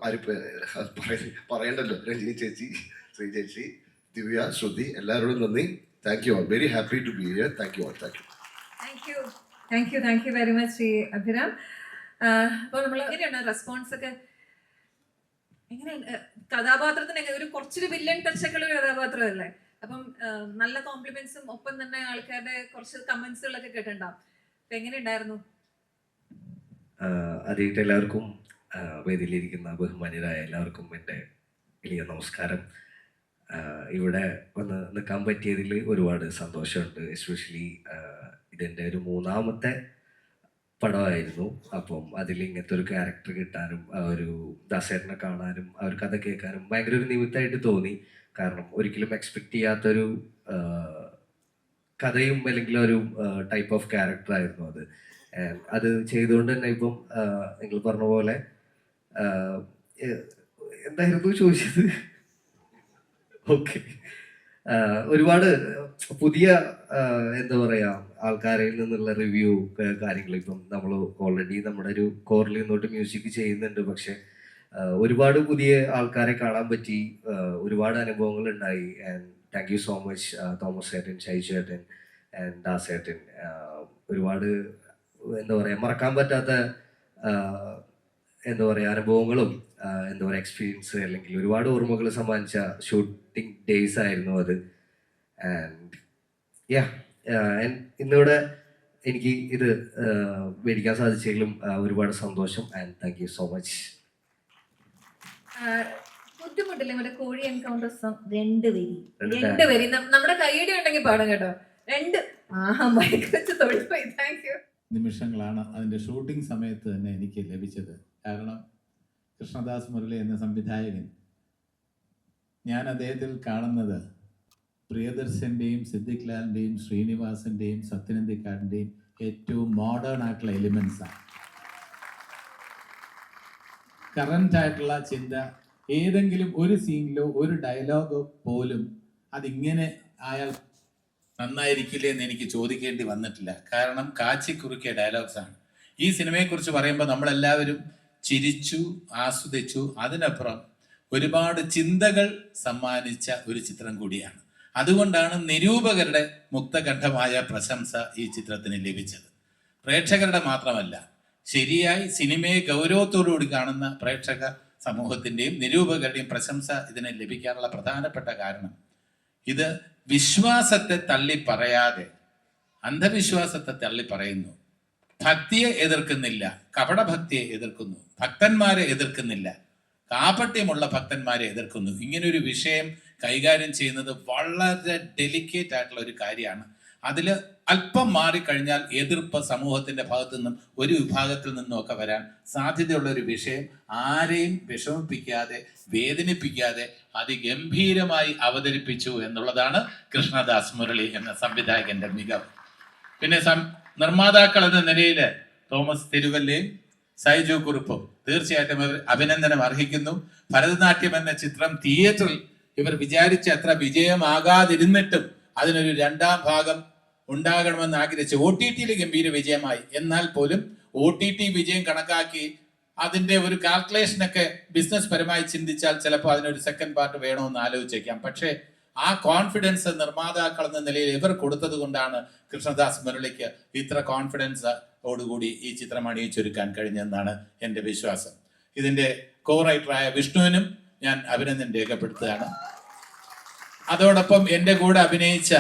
ആരും പറയണ്ടല്ലോ, രഞ്ജിനി ചേച്ചി, ശ്രീ ചേച്ചി, ദിവ്യ, ശ്രുതി, എല്ലാവരോടും നന്ദി. Thank you all, very happy to be here. Thank you all. Thank you very much Shri Abhiram. അപ്പോൾ നമ്മൾ എങ്ങനെയാണ് റെസ്പോൺസ് ഒക്കെ, എങ്ങനെയാണ് കഥാപാത്രത്തിന് ഒരു കുറച്ചൊരു വില്ലൻ ടച്ചൊക്കെ ഉള്ള കഥാപാത്രമല്ലേ, അപ്പം നല്ല കോംപ്ലിമെന്റ്സും ഒപ്പം തന്നെ ആൾക്കാരുടെ കുറച്ച് കമന്റ്സുകളൊക്കെ കേട്ടിട്ടുണ്ടാവും. അപ്പൊ എങ്ങനെയുണ്ടായിരുന്നു? ആദ്യമായിട്ട് എല്ലാവർക്കും വേദിയിലിരിക്കുന്ന ബഹുമാന്യരായ എല്ലാവർക്കും എൻ്റെ വലിയ നമസ്കാരം. ഇവിടെ വന്ന് നിൽക്കാൻ പറ്റിയതിൽ ഒരുപാട് സന്തോഷമുണ്ട്. എസ്പെഷ്യലി ഇതെൻ്റെ ഒരു 3ാമത്തെ പടമായിരുന്നു. അപ്പം അതിൽ ഇങ്ങനത്തെ ഒരു ക്യാരക്ടർ കിട്ടാനും ഒരു ദാസേട്ടനെ കാണാനും ആ ഒരു കഥ കേൾക്കാനും ഭയങ്കര ഒരു നിമിത്തമായിട്ട് തോന്നി. കാരണം ഒരിക്കലും എക്സ്പെക്റ്റ് ചെയ്യാത്തൊരു കഥയും അല്ലെങ്കിൽ ഒരു ടൈപ്പ് ഓഫ് ക്യാരക്ടർ ആയിരുന്നു അത്. അത് ചെയ്തുകൊണ്ട് തന്നെ ഇപ്പം നിങ്ങൾ പറഞ്ഞ പോലെ എന്തായിരുന്നു ചോദിച്ചത്? ഓക്കെ, ഒരുപാട് പുതിയ എന്താ പറയുക ആൾക്കാരിൽ നിന്നുള്ള റിവ്യൂ കാര്യങ്ങൾ ഇപ്പം നമ്മൾ ഓൾറെഡി നമ്മുടെ ഒരു കോറിൽ നിന്നോട്ട് മ്യൂസിക് ചെയ്യുന്നുണ്ട്. പക്ഷെ ഒരുപാട് പുതിയ ആൾക്കാരെ കാണാൻ പറ്റി, ഒരുപാട് അനുഭവങ്ങൾ ഉണ്ടായി. And thank you so much Thomas ചേട്ടൻ, ഷൈജു ചേട്ടൻ ആൻഡ് ദാസ് ചേട്ടൻ. ഒരുപാട് എന്താ പറയുക മറക്കാൻ പറ്റാത്ത എന്താ പറയുക അനുഭവങ്ങളും എന്താ പറയുക എക്സ്പീരിയൻസ് അല്ലെങ്കിൽ ഒരുപാട് ഓർമ്മകൾ സമ്മാനിച്ച ഷൂട്ടിംഗ് ഡേയ്സ് ആയിരുന്നു അത്. ആൻഡ് ഇന്നിവിടെ എനിക്ക് ഇത് മേടിക്കാൻ സാധിച്ചതിലും ഒരുപാട് സന്തോഷം. And thank you so much. ബുദ്ധിമുട്ടില്ല ഇവിടെ കോഴി എൻകൗണ്ടർ സോങ് 2 വരി 2 വരി നമ്മുടെ കൈയടി ഉണ്ടെങ്കിൽ പാടാം കേട്ടോ. 2 മൈക്ക് വെച്ച് തൊഴിൽപോയി. Thank you. നിമിഷങ്ങളാണ് അതിൻ്റെ ഷൂട്ടിംഗ് സമയത്ത് തന്നെ എനിക്ക് ലഭിച്ചത്. കാരണം കൃഷ്ണദാസ് മുരളി എന്ന സംവിധായകൻ, ഞാൻ അദ്ദേഹത്തിൽ കാണുന്നത് പ്രിയദർശൻ്റെയും സിദ്ദിഖ് ലാലിൻ്റെയും ശ്രീനിവാസൻ്റെയും സത്യനന്ദിക്കാടിൻ്റെയും ഏറ്റവും മോഡേൺ ആയിട്ടുള്ള എലിമെൻസാണ്. കറൻ്റ് ആയിട്ടുള്ള ചിന്ത, ഏതെങ്കിലും ഒരു സീനിലോ ഒരു ഡയലോഗോ പോലും അതിങ്ങനെ ആയാൽ നന്നായിരിക്കില്ലേ എന്ന് എനിക്ക് ചോദിക്കേണ്ടി വന്നിട്ടില്ല. കാരണം കാച്ചിക്കുറുക്കിയ ഡയലോഗ്സാണ്. ഈ സിനിമയെക്കുറിച്ച് പറയുമ്പോൾ നമ്മളെല്ലാവരും ചിരിച്ചു, ആസ്വദിച്ചു. അതിനപ്പുറം ഒരുപാട് ചിന്തകൾ സമ്മാനിച്ച ഒരു ചിത്രം കൂടിയാണ്. അതുകൊണ്ടാണ് നിരൂപകരുടെ മുക്തകണ്ഠമായ പ്രശംസ ഈ ചിത്രത്തിന് ലഭിച്ചത്. പ്രേക്ഷകരുടെ മാത്രമല്ല, ശരിയായി സിനിമയെ ഗൗരവത്തോടുകൂടി കാണുന്ന പ്രേക്ഷക സമൂഹത്തിൻ്റെയും നിരൂപകരുടെയും പ്രശംസ ഇതിന് ലഭിക്കാനുള്ള പ്രധാനപ്പെട്ട കാരണം, ഇത് വിശ്വാസത്തെ തള്ളി പറയാതെ അന്ധവിശ്വാസത്തെ തള്ളി പറയുന്നു. ഭക്തിയെ എതിർക്കുന്നില്ല, കപടഭക്തിയെ എതിർക്കുന്നു. ഭക്തന്മാരെ എതിർക്കുന്നില്ല, കാപട്യമുള്ള ഭക്തന്മാരെ എതിർക്കുന്നു. ഇങ്ങനൊരു വിഷയം കൈകാര്യം ചെയ്യുന്നത് വളരെ ഡെലിക്കേറ്റ് ആയിട്ടുള്ള ഒരു കാര്യമാണ്. അതിൽ അല്പം മാറിക്കഴിഞ്ഞാൽ എതിർപ്പ് സമൂഹത്തിന്റെ ഭാഗത്തു നിന്നും ഒരു വിഭാഗത്തിൽ നിന്നും ഒക്കെ വരാൻ സാധ്യതയുള്ള ഒരു വിഷയം ആരെയും വിഷമിപ്പിക്കാതെ വേദനിപ്പിക്കാതെ അതിഗംഭീരമായി അവതരിപ്പിച്ചു എന്നുള്ളതാണ് കൃഷ്ണദാസ് മുരളി എന്ന സംവിധായകന്റെ മികവ്. പിന്നെ നിർമ്മാതാക്കൾ എന്ന നിലയിൽ തോമസ് തിരുവല്ലയും സൈജു കുറുപ്പും തീർച്ചയായിട്ടും ഇവർ അഭിനന്ദനം അർഹിക്കുന്നു. ഭരതനാട്യം എന്ന ചിത്രം തിയേറ്ററിൽ ഇവർ വിചാരിച്ച അത്ര വിജയമാകാതിരുന്നിട്ടും അതിനൊരു 2ാം ഭാഗം ഉണ്ടാകണമെന്ന് ആഗ്രഹിച്ചു. OTT-യിൽ ഗംഭീര വിജയമായി. എന്നാൽ പോലും OTT വിജയം കണക്കാക്കി അതിന്റെ ഒരു കാൽക്കുലേഷനൊക്കെ ബിസിനസ് പരമായി ചിന്തിച്ചാൽ ചിലപ്പോൾ അതിനൊരു 2nd പാർട്ട് വേണമെന്ന് ആലോചിച്ചേക്കാം. പക്ഷേ ആ കോൺഫിഡൻസ് നിർമ്മാതാക്കൾ എന്ന നിലയിൽ ഇവർ കൊടുത്തത് കൊണ്ടാണ് കൃഷ്ണദാസ് മുരളിക്ക് ഇത്ര കോൺഫിഡൻസ് ഓടുകൂടി ഈ ചിത്രം അണിയിച്ചൊരുക്കാൻ കഴിഞ്ഞെന്നാണ് എൻ്റെ വിശ്വാസം. ഇതിൻ്റെ കോ-റൈറ്ററായ വിഷ്ണുവിനും ഞാൻ അഭിനന്ദനം രേഖപ്പെടുത്തുകയാണ്. അതോടൊപ്പം എൻ്റെ കൂടെ അഭിനയിച്ച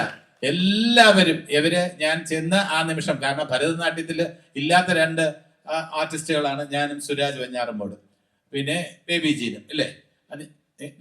എല്ലാവരും, ഇവര് ഞാൻ ചെന്ന ആ നിമിഷം, കാരണം ഭരതനാട്യത്തിൽ ഇല്ലാത്ത 2 ആർട്ടിസ്റ്റുകളാണ് ഞാനും സുരാജ് വെഞ്ഞാറമ്മോട്, പിന്നെ ബേബി ജീനും ഇല്ലേ,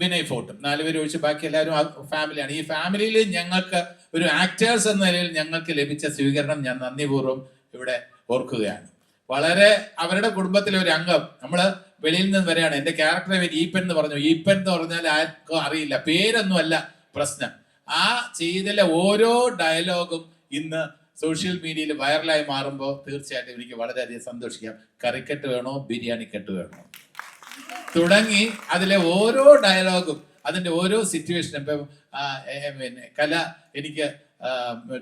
വിനയ് ഫോർട്ടും, 4 പേര് ഒഴിച്ച് ബാക്കി എല്ലാവരും ഫാമിലിയാണ്. ഈ ഫാമിലിയിൽ ഞങ്ങൾക്ക് ഒരു ആക്ടേഴ്സ് എന്ന നിലയിൽ ഞങ്ങൾക്ക് ലഭിച്ച സ്വീകരണം ഞാൻ നന്ദിപൂർവ്വം ഇവിടെ ഓർക്കുകയാണ്. വളരെ അവരുടെ കുടുംബത്തിലെ ഒരു അംഗം, നമ്മൾ വെളിയിൽ നിന്ന് വരെയാണ്. എൻ്റെ ക്യാരക്ടറെ പേര് ഈപ്പൻ എന്ന് പറഞ്ഞു. ഈപ്പൻ എന്ന് പറഞ്ഞാൽ ആർക്കും അറിയില്ല, പേരൊന്നും അല്ല പ്രശ്നം. ആ ചെയ്തിലെ ഓരോ ഡയലോഗും ഇന്ന് സോഷ്യൽ മീഡിയയിൽ വൈറലായി മാറുമ്പോൾ തീർച്ചയായിട്ടും എനിക്ക് വളരെയധികം സന്തോഷിക്കാം. കറിക്കെട്ട് വേണോ, ബിരിയാണി കെട്ട് വേണോ തുടങ്ങി അതിലെ ഓരോ ഡയലോഗും, അതിൻ്റെ ഓരോ സിറ്റുവേഷനും. ഇപ്പം പിന്നെ കല എനിക്ക്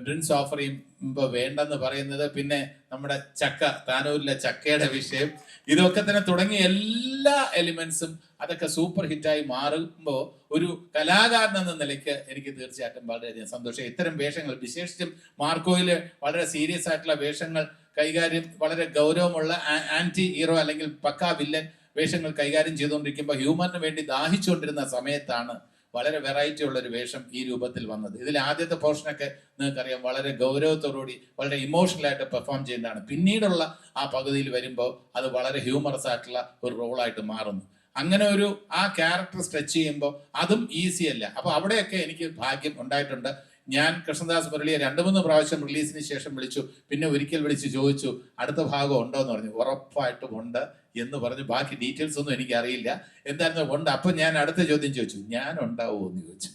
ഡ്രിങ്ക്സ് ഓഫർ ചെയ്യുമ്പോൾ വേണ്ടെന്ന് പറയുന്നത്, പിന്നെ നമ്മുടെ ചക്ക, താനൂരിലെ ചക്കയുടെ വിഷയം, ഇതൊക്കെ തന്നെ തുടങ്ങിയ എല്ലാ എലിമെന്റ്സും അതൊക്കെ സൂപ്പർ ഹിറ്റായി മാറുമ്പോൾ ഒരു കലാകാരൻ എന്ന നിലയ്ക്ക് എനിക്ക് തീർച്ചയായിട്ടും വളരെയധികം സന്തോഷം. ഇത്തരം വേഷങ്ങൾ, വിശേഷിച്ചും മാർക്കോയിൽ വളരെ സീരിയസ് ആയിട്ടുള്ള വേഷങ്ങൾ കൈകാര്യം, വളരെ ഗൗരവമുള്ള ആന്റി ഹീറോ അല്ലെങ്കിൽ പക്കാ വില്ലൻ വേഷങ്ങൾ കൈകാര്യം ചെയ്തുകൊണ്ടിരിക്കുമ്പോൾ ഹ്യൂമറിന് വേണ്ടി ദാഹിച്ചുകൊണ്ടിരുന്ന സമയത്താണ് വളരെ വെറൈറ്റി ഉള്ളൊരു വേഷം ഈ രൂപത്തിൽ വന്നത്. ഇതിൽ ആദ്യത്തെ പോർഷനൊക്കെ നിങ്ങൾക്കറിയാം, വളരെ ഗൗരവത്തോടുകൂടി വളരെ ഇമോഷണലായിട്ട് പെർഫോം ചെയ്യുന്നതാണ്. പിന്നീടുള്ള ആ പകുതിയിൽ വരുമ്പോൾ അത് വളരെ ഹ്യൂമറസ് ആയിട്ടുള്ള ഒരു റോളായിട്ട് മാറുന്നു. അങ്ങനെ ഒരു ആ ക്യാരക്ടർ സ്ട്രെച്ച് ചെയ്യുമ്പോൾ അതും ഈസി അല്ല. അപ്പോൾ അവിടെയൊക്കെ എനിക്ക് ഭാഗ്യം ഉണ്ടായിട്ടുണ്ട്. ഞാൻ കൃഷ്ണദാസ് മുരളിയെ 2-3 പ്രാവശ്യം റിലീസിന് ശേഷം വിളിച്ചു. പിന്നെ ഒരിക്കൽ വിളിച്ച് ചോദിച്ചു, അടുത്ത ഭാഗം ഉണ്ടോ എന്ന് പറഞ്ഞു. ഉറപ്പായിട്ടും ഉണ്ട് എന്ന് പറഞ്ഞു. ബാക്കി ഡീറ്റെയിൽസ് ഒന്നും എനിക്ക് അറിയില്ല, എന്തായിരുന്നു ഉണ്ട്. അപ്പം ഞാൻ അടുത്ത ചോദ്യം ചോദിച്ചു, ഞാൻ ഉണ്ടാവുമോ എന്ന് ചോദിച്ചു.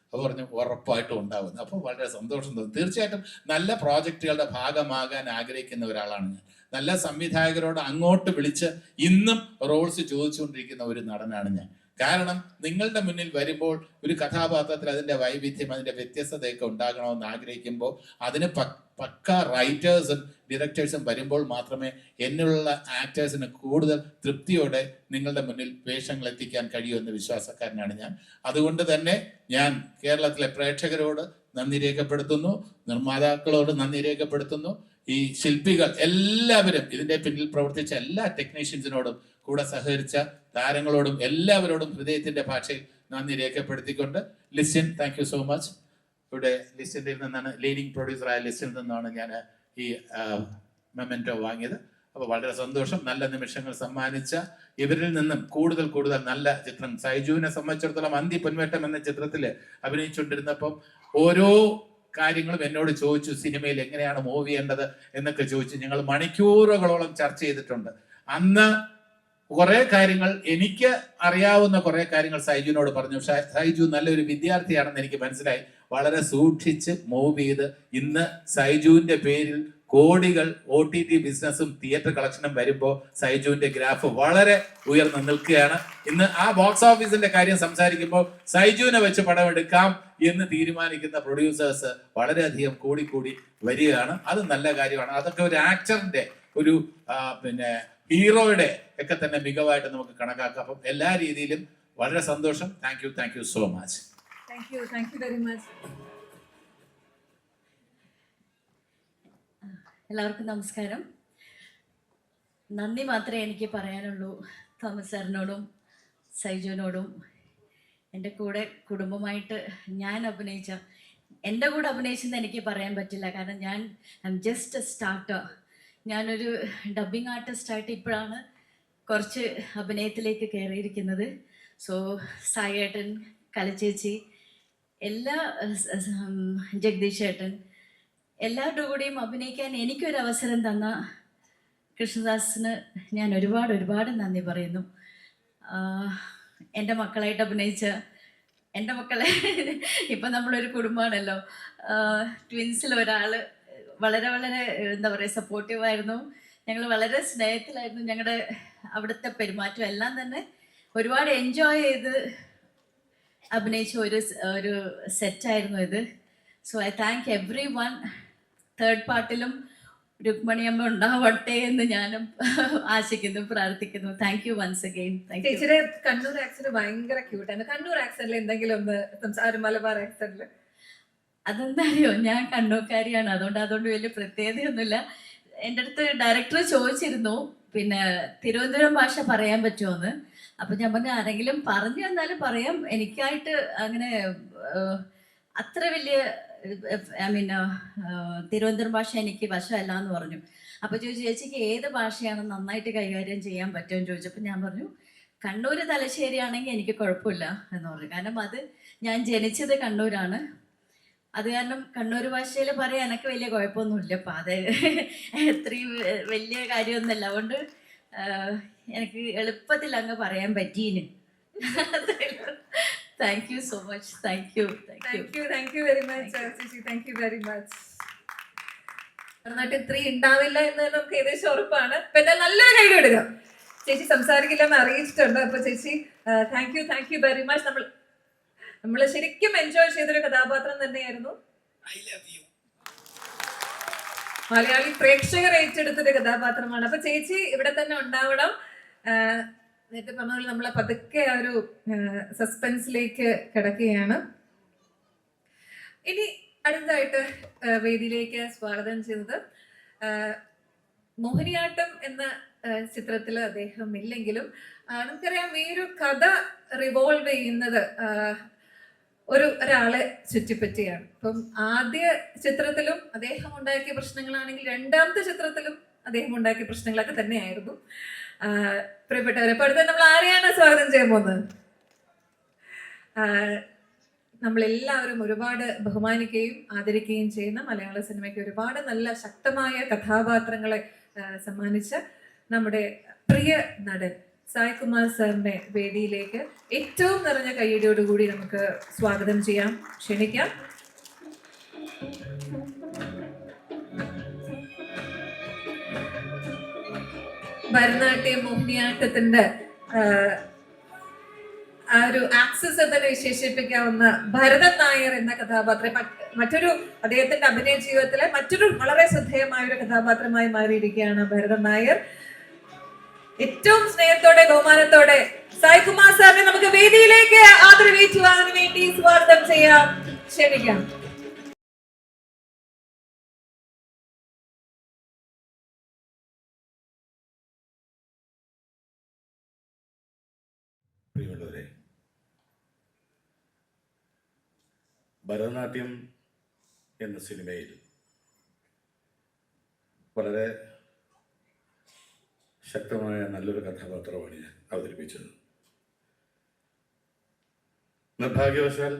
അപ്പോൾ പറഞ്ഞു ഉറപ്പായിട്ടും ഉണ്ടാവുമെന്ന്. അപ്പോൾ വളരെ സന്തോഷം തോന്നി. തീർച്ചയായിട്ടും നല്ല പ്രോജക്റ്റുകളുടെ ഭാഗമാകാൻ ആഗ്രഹിക്കുന്ന ഒരാളാണ് ഞാൻ. നല്ല സംവിധായകരോട് അങ്ങോട്ട് വിളിച്ച് ഇന്നും റോൾസ് ചോദിച്ചുകൊണ്ടിരിക്കുന്ന ഒരു നടനാണ് ഞാൻ. കാരണം നിങ്ങളുടെ മുന്നിൽ വരുമ്പോൾ ഒരു കഥാപാത്രത്തിൽ അതിൻ്റെ വൈവിധ്യം, അതിൻ്റെ വ്യത്യസ്തതയൊക്കെ ഉണ്ടാകണമെന്ന് ആഗ്രഹിക്കുമ്പോൾ അതിന് പക്ക റൈറ്റേഴ്സും ഡയറക്ടേഴ്സും വരുമ്പോൾ മാത്രമേ എന്നുള്ള ആക്ടേഴ്സിന് കൂടുതൽ തൃപ്തിയോടെ നിങ്ങളുടെ മുന്നിൽ വേഷങ്ങൾ എത്തിക്കാൻ കഴിയൂ എന്ന വിശ്വാസക്കാരനാണ് ഞാൻ. അതുകൊണ്ട് തന്നെ ഞാൻ കേരളത്തിലെ പ്രേക്ഷകരോട് നന്ദി രേഖപ്പെടുത്തുന്നു, നിർമ്മാതാക്കളോട് നന്ദി രേഖപ്പെടുത്തുന്നു, ഈ ശില്പികൾ എല്ലാവരും, ഇതിൻ്റെ പിന്നിൽ പ്രവർത്തിച്ച എല്ലാ ടെക്നീഷ്യൻസിനോടും കൂടെ സഹകരിച്ച താരങ്ങളോടും എല്ലാവരോടും ഹൃദയത്തിന്റെ ഭാഷയിൽ നന്ദി രേഖപ്പെടുത്തിക്കൊണ്ട് Listin, thank you so much. ഇവിടെ ലിസ്റ്റിൻ്റെ നിന്നാണ്, ലീഡിംഗ് പ്രൊഡ്യൂസറായ ലിസ്റ്റിൽ നിന്നാണ് ഞാൻ ഈ മെമെൻറ്റോ വാങ്ങിയത്. അപ്പോൾ വളരെ സന്തോഷം. നല്ല നിമിഷങ്ങൾ സമ്മാനിച്ച ഇവരിൽ നിന്നും കൂടുതൽ കൂടുതൽ നല്ല ചിത്രം. സൈജുവിനെ സംബന്ധിച്ചിടത്തോളം അന്തി പൊന്മേറ്റം എന്ന ചിത്രത്തിൽ അഭിനയിച്ചുകൊണ്ടിരുന്നപ്പം ഓരോ കാര്യങ്ങളും എന്നോട് ചോദിച്ചു, സിനിമയിൽ എങ്ങനെയാണ് മൂവ് ചെയ്യേണ്ടത് എന്നൊക്കെ ചോദിച്ചു. ഞങ്ങൾ മണിക്കൂറുകളോളം ചർച്ച ചെയ്തിട്ടുണ്ട്. അന്ന് കുറെ കാര്യങ്ങൾ എനിക്ക് അറിയാവുന്ന കുറെ കാര്യങ്ങൾ സൈജുവിനോട് പറഞ്ഞു. സൈജു നല്ലൊരു വിദ്യാർത്ഥിയാണെന്ന് എനിക്ക് മനസ്സിലായി. വളരെ സൂക്ഷിച്ച് മൂവ് ചെയ്ത് ഇന്ന് സൈജുവിന്റെ പേരിൽ കോടികൾ OTT ബിസിനസ്സും തിയേറ്റർ കളക്ഷനും വരുമ്പോൾ സൈജുവിന്റെ ഗ്രാഫ് വളരെ ഉയർന്നു നിൽക്കുകയാണ്. ഇന്ന് ആ ബോക്സ് ഓഫീസിന്റെ കാര്യം സംസാരിക്കുമ്പോൾ സൈജുവിനെ വെച്ച് പടമെടുക്കാം എന്ന് തീരുമാനിക്കുന്ന പ്രൊഡ്യൂസേഴ്സ് വളരെയധികം കൂടി വരികയാണ്. അത് നല്ല കാര്യമാണ്. അതൊക്കെ ഒരു ആക്ടറിന്റെ ഒരു ഹീറോയുടെ ഒക്കെ തന്നെ മികവായിട്ട് നമുക്ക് കണക്കാക്കാം. അപ്പം എല്ലാ രീതിയിലും വളരെ സന്തോഷം. Thank you so much. Thank you very much. എല്ലാവർക്കും നമസ്കാരം. നന്ദി മാത്രമേ എനിക്ക് പറയാനുള്ളൂ തോമസ് സാറിനോടും സൈജുവിനോടും. എൻ്റെ കൂടെ കുടുംബമായിട്ട് എൻ്റെ കൂടെ അഭിനയിച്ചെന്ന് എനിക്ക് പറയാൻ പറ്റില്ല. കാരണം ഞാൻ ജസ്റ്റ് സ്റ്റാർട്ടർ. ഞാനൊരു ഡബ്ബിംഗ് ആർട്ടിസ്റ്റായിട്ട് ഇപ്പോഴാണ് കുറച്ച് അഭിനയത്തിലേക്ക് കയറിയിരിക്കുന്നത്. സോ സായേട്ടൻ, കലച്ചേച്ചി, എല്ലാ ജഗദീഷ് ഏട്ടൻ, എല്ലാവരുടെ കൂടെയും അഭിനയിക്കാൻ എനിക്കൊരു അവസരം തന്ന കൃഷ്ണദാസിന് ഞാൻ ഒരുപാട് നന്ദി പറയുന്നു. എൻ്റെ മക്കളായിട്ട് അഭിനയിച്ച എൻ്റെ മക്കളെ ഇപ്പം നമ്മളൊരു കുടുംബമാണല്ലോ. ട്വിൻസിൽ ഒരാൾ വളരെ എന്താ പറയുക സപ്പോർട്ടീവായിരുന്നു. ഞങ്ങൾ വളരെ സ്നേഹത്തിലായിരുന്നു. ഞങ്ങളുടെ അവിടുത്തെ പെരുമാറ്റം എല്ലാം തന്നെ ഒരുപാട് എൻജോയ് ചെയ്ത് അഭിനയിച്ച ഒരു സെറ്റായിരുന്നു ഇത്. So I thank everyone. Third പാർട്ടിലും രുക്മണിയമ്മ ഉണ്ടാവട്ടെ എന്ന് ഞാനും ആശിക്കുന്നു, പ്രാർത്ഥിക്കുന്നു. Thank you once again. ചേച്ചിയുടെ കണ്ണൂർ ആക്സന്റ് ഭയങ്കര ക്യൂട്ടാണ്. കണ്ണൂർ ആക്സന്റിൽ എന്തെങ്കിലും ഒന്ന് സംസാരം, മലബാർ ആക്സന്റിൽ? അതെന്താ അറിയോ, ഞാൻ കണ്ണൂർക്കാരിയാണ്. അതുകൊണ്ട് വലിയ പ്രത്യേകതയൊന്നുമില്ല. എൻ്റെ അടുത്ത് ഡയറക്ടർ ചോദിച്ചിരുന്നു പിന്നെ തിരുവനന്തപുരം ഭാഷ പറയാൻ പറ്റുമോ എന്ന്. അപ്പം ഞാൻ പറഞ്ഞു ആരെങ്കിലും പറഞ്ഞു തന്നാലും പറയാം. എനിക്കായിട്ട് അങ്ങനെ അത്ര വലിയ തിരുവനന്തപുരം ഭാഷ എനിക്ക് വശമല്ല എന്ന് പറഞ്ഞു. അപ്പോൾ ചേച്ചിക്ക് ഏത് ഭാഷയാണ് നന്നായിട്ട് കൈകാര്യം ചെയ്യാൻ പറ്റുമെന്ന് ചോദിച്ചപ്പോൾ ഞാൻ പറഞ്ഞു കണ്ണൂർ തലശ്ശേരി ആണെങ്കിൽ എനിക്ക് കുഴപ്പമില്ല എന്ന് പറഞ്ഞു. കാരണം അത് ഞാൻ ജനിച്ചത് കണ്ണൂരാണ്. അത് കാരണം കണ്ണൂർ ഭാഷയിൽ പറയാൻ എനിക്ക് വലിയ കുഴപ്പമൊന്നുമില്ല. അപ്പം അത് എത്രയും വലിയ കാര്യമൊന്നുമല്ല. അതുകൊണ്ട് എനിക്ക് എളുപ്പത്തിൽ അങ്ങ് പറയാൻ പറ്റീന്. Thank you so much. Thank you very much ചേച്ചി. Thank you very much. Bharatanatyam 3 ഉണ്ടാവില്ല എന്ന് നമുക്ക് ഏകദേശം ഉറപ്പാണ്. അപ്പൊ എന്തായാലും നല്ലൊരു കൈ എടുക്കാം. ചേച്ചി സംസാരിക്കില്ലെന്ന് അറിയിച്ചിട്ടുണ്ട്. അപ്പൊ ചേച്ചി താങ്ക് യു വെരി മച്ച്. നമ്മൾ ശരിക്കും എൻജോയ് ചെയ്തൊരു കഥാപാത്രം തന്നെയായിരുന്നു. മലയാളി പ്രേക്ഷകർ ഏറ്റെടുത്തൊരു കഥാപാത്രമാണ്. അപ്പൊ ചേച്ചി ഇവിടെ തന്നെ ഉണ്ടാവണം. നേരത്തെ പറഞ്ഞ പോലെ നമ്മളെ പതുക്കെ ആ ഒരു സസ്പെൻസിലേക്ക് കിടക്കുകയാണ്. ഇനി അടുത്തതായിട്ട് വേദിയിലേക്ക് സ്വാഗതം ചെയ്തത് മോഹിനിയാട്ടം എന്ന ചിത്രത്തിൽ അദ്ദേഹം ഇല്ലെങ്കിലും നമുക്കറിയാം ഈ ഒരു കഥ റിവോൾവ് ചെയ്യുന്നത് ഒരാളെ ചുറ്റിപ്പറ്റിയാണ്. ഇപ്പം ആദ്യ ചിത്രത്തിലും അദ്ദേഹം ഉണ്ടാക്കിയ പ്രശ്നങ്ങളാണെങ്കിൽ രണ്ടാമത്തെ ചിത്രത്തിലും അദ്ദേഹം ഉണ്ടാക്കിയ പ്രശ്നങ്ങളൊക്കെ തന്നെയായിരുന്നു. പ്രിയപ്പെട്ടവരെ, അപ്പൊ അടുത്ത നമ്മൾ ആരെയാണ് സ്വാഗതം ചെയ്യാൻ പോകുന്നത്? നമ്മളെല്ലാവരും ഒരുപാട് ബഹുമാനിക്കുകയും ആദരിക്കുകയും ചെയ്യുന്ന മലയാള സിനിമയ്ക്ക് ഒരുപാട് നല്ല ശക്തമായ കഥാപാത്രങ്ങളെ സമ്മാനിച്ച നമ്മുടെ പ്രിയ നടൻ സായ്കുമാർ സാറിനെ വേദിയിലേക്ക് ഏറ്റവും നിറഞ്ഞ കയ്യടിയോടുകൂടി നമുക്ക് സ്വാഗതം ചെയ്യാം, ക്ഷണിക്കാം. ഭരതനാട്യം മോഹിനിയാട്ടത്തിന്റെ ആ ഒരു ആക്സസ് തന്നെ വിശേഷിപ്പിക്കാവുന്ന ഭരതൻ നായർ എന്ന കഥാപാത്രം മറ്റൊരു അദ്ദേഹത്തിന്റെ അഭിനയ ജീവിതത്തിലെ മറ്റൊരു വളരെ ശ്രദ്ധേയമായ ഒരു കഥാപാത്രമായി മാറിയിരിക്കുകയാണ് ഭരതൻ നായർ. ഏറ്റവും സ്നേഹത്തോടെ ബഹുമാനത്തോടെ സായ്കുമാർ സാറിനെ നമുക്ക് വേദിയിലേക്ക് ആദരവേറ്റുവാൻ വേണ്ടി സ്വാഗതം ചെയ്യാം, ക്ഷണിക്കാം. പ്രിയമുള്ളവരെ, ഭരതനാട്യം എന്ന സിനിമയിൽ വളരെ ശക്തമായ നല്ലൊരു കഥാപാത്രമാണ് ഞാൻ അവതരിപ്പിച്ചത്. നിർഭാഗ്യവശാൽ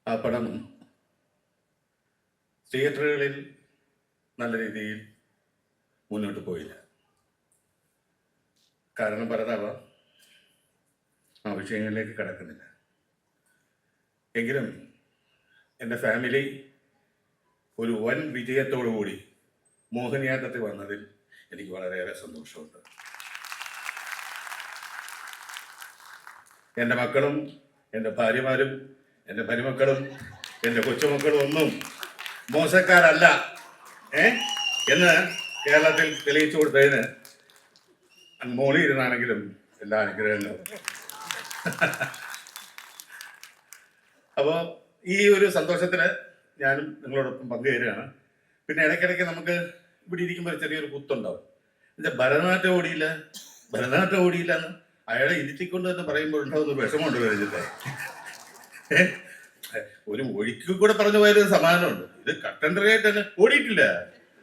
ആ പടം തിയേറ്ററുകളിൽ നല്ല രീതിയിൽ മുന്നോട്ട് പോയില്ല. കാരണം പലതാവാം, ആ വിഷയങ്ങളിലേക്ക് കടക്കുന്നില്ല. എങ്കിലും എൻ്റെ ഫാമിലി ഒരു വൻ വിജയത്തോടു കൂടി മോഹിനിയാട്ടത്തിൽ വന്നതിൽ എനിക്ക് വളരെയേറെ സന്തോഷമുണ്ട്. എൻ്റെ മക്കളും എൻ്റെ ഭാര്യമാരും എൻ്റെ മരുമക്കളും എൻ്റെ കൊച്ചുമക്കളും ഒന്നും മോശക്കാരല്ല എന്ന് കേരളത്തിൽ തെളിയിച്ചു കൊടുത്തതിന് മോളി ഇരുന്നാണെങ്കിലും എല്ലാ അനുഗ്രഹങ്ങളും. അപ്പോൾ ഈ ഒരു സന്തോഷത്തിൽ ഞാനും നിങ്ങളോടൊപ്പം പങ്കുചേരുകയാണ്. പിന്നെ ഇടയ്ക്കിടയ്ക്ക് നമുക്ക് ഇവിടെ ഇരിക്കുമ്പോൾ ചെറിയൊരു കുത്തുണ്ടാവും. എന്നുവെച്ചാൽ ഭരതനാട്യം ഓടിയില്ല എന്ന് അയാളെ ഇരുത്തിക്കൊണ്ട് തന്നെ പറയുമ്പോൾ ഉണ്ടാവുന്ന വിഷമമുണ്ട് കഴിഞ്ഞിട്ട്. ഒരു ഒഴുക്കി കൂടെ പറഞ്ഞു പോയൊരു സമാധാനമുണ്ട്. ഇത് കട്ടൻഡറായിട്ട് തന്നെ ഓടിയിട്ടില്ല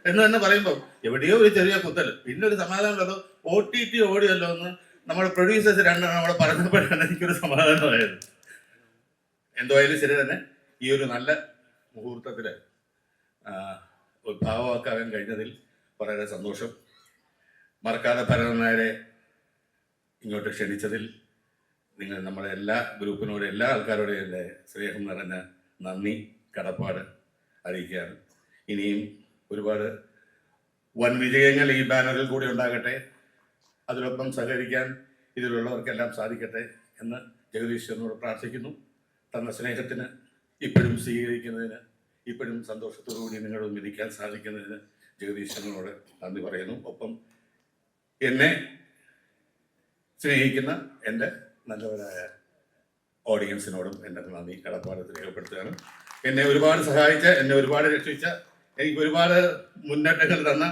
എന്ന് തന്നെ പറയുമ്പോൾ എവിടെയോ ഒരു ചെറിയ കുത്തൽ. പിന്നെ ഒരു സമാധാനമുള്ളത് OTT ഓടിയല്ലോ എന്ന് നമ്മുടെ പ്രൊഡ്യൂസേഴ്സ് രണ്ടെണ്ണം നമ്മളെ പറഞ്ഞപ്പോഴാണ് എനിക്കൊരു സമാധാനമായത്. എന്തായാലും ശരി തന്നെ, ഈ ഒരു നല്ല മുഹൂർത്തത്തിൽ ഉദ്ഭാവമാക്കാൻ കഴിഞ്ഞതിൽ വളരെ സന്തോഷം. മറക്കാതെ ഭരതൻ നായരെ ഇങ്ങോട്ട് ക്ഷണിച്ചതിൽ നിങ്ങൾ നമ്മുടെ എല്ലാ ഗ്രൂപ്പിനോടും എല്ലാ ആൾക്കാരോടും എൻ്റെ സ്നേഹം നിറഞ്ഞ നന്ദി കടപ്പാട് അറിയിക്കുകയാണ്. ഇനിയും ഒരുപാട് വൻ വിജയങ്ങൾ ഈ ബാനറിൽ കൂടി ഉണ്ടാകട്ടെ. അതിനൊപ്പം സഹകരിക്കാൻ ഇതിലുള്ളവർക്കെല്ലാം സാധിക്കട്ടെ എന്ന് ജഗദീശ്വരനോട് പ്രാർത്ഥിക്കുന്നു. തന്ന സ്നേഹത്തിന് ഇപ്പോഴും സ്വീകരിക്കുന്നതിന്, ഇപ്പോഴും സന്തോഷത്തോടുകൂടി നിങ്ങളുടെ മുന്നിൽ ഇരിക്കാൻ സാധിക്കുന്നതിന് ജഗദീശ്വരനോട് നന്ദി പറയുന്നു. ഒപ്പം എന്നെ സ്നേഹിക്കുന്ന എൻ്റെ നല്ലവരായ ഓഡിയൻസിനോടും എൻ്റെ നന്ദി കടപ്പാട് രേഖപ്പെടുത്തുകയാണ്. എന്നെ ഒരുപാട് സഹായിച്ച, എന്നെ ഒരുപാട് രക്ഷിച്ച, എനിക്ക് ഒരുപാട് മുന്നേറ്റങ്ങൾ തന്ന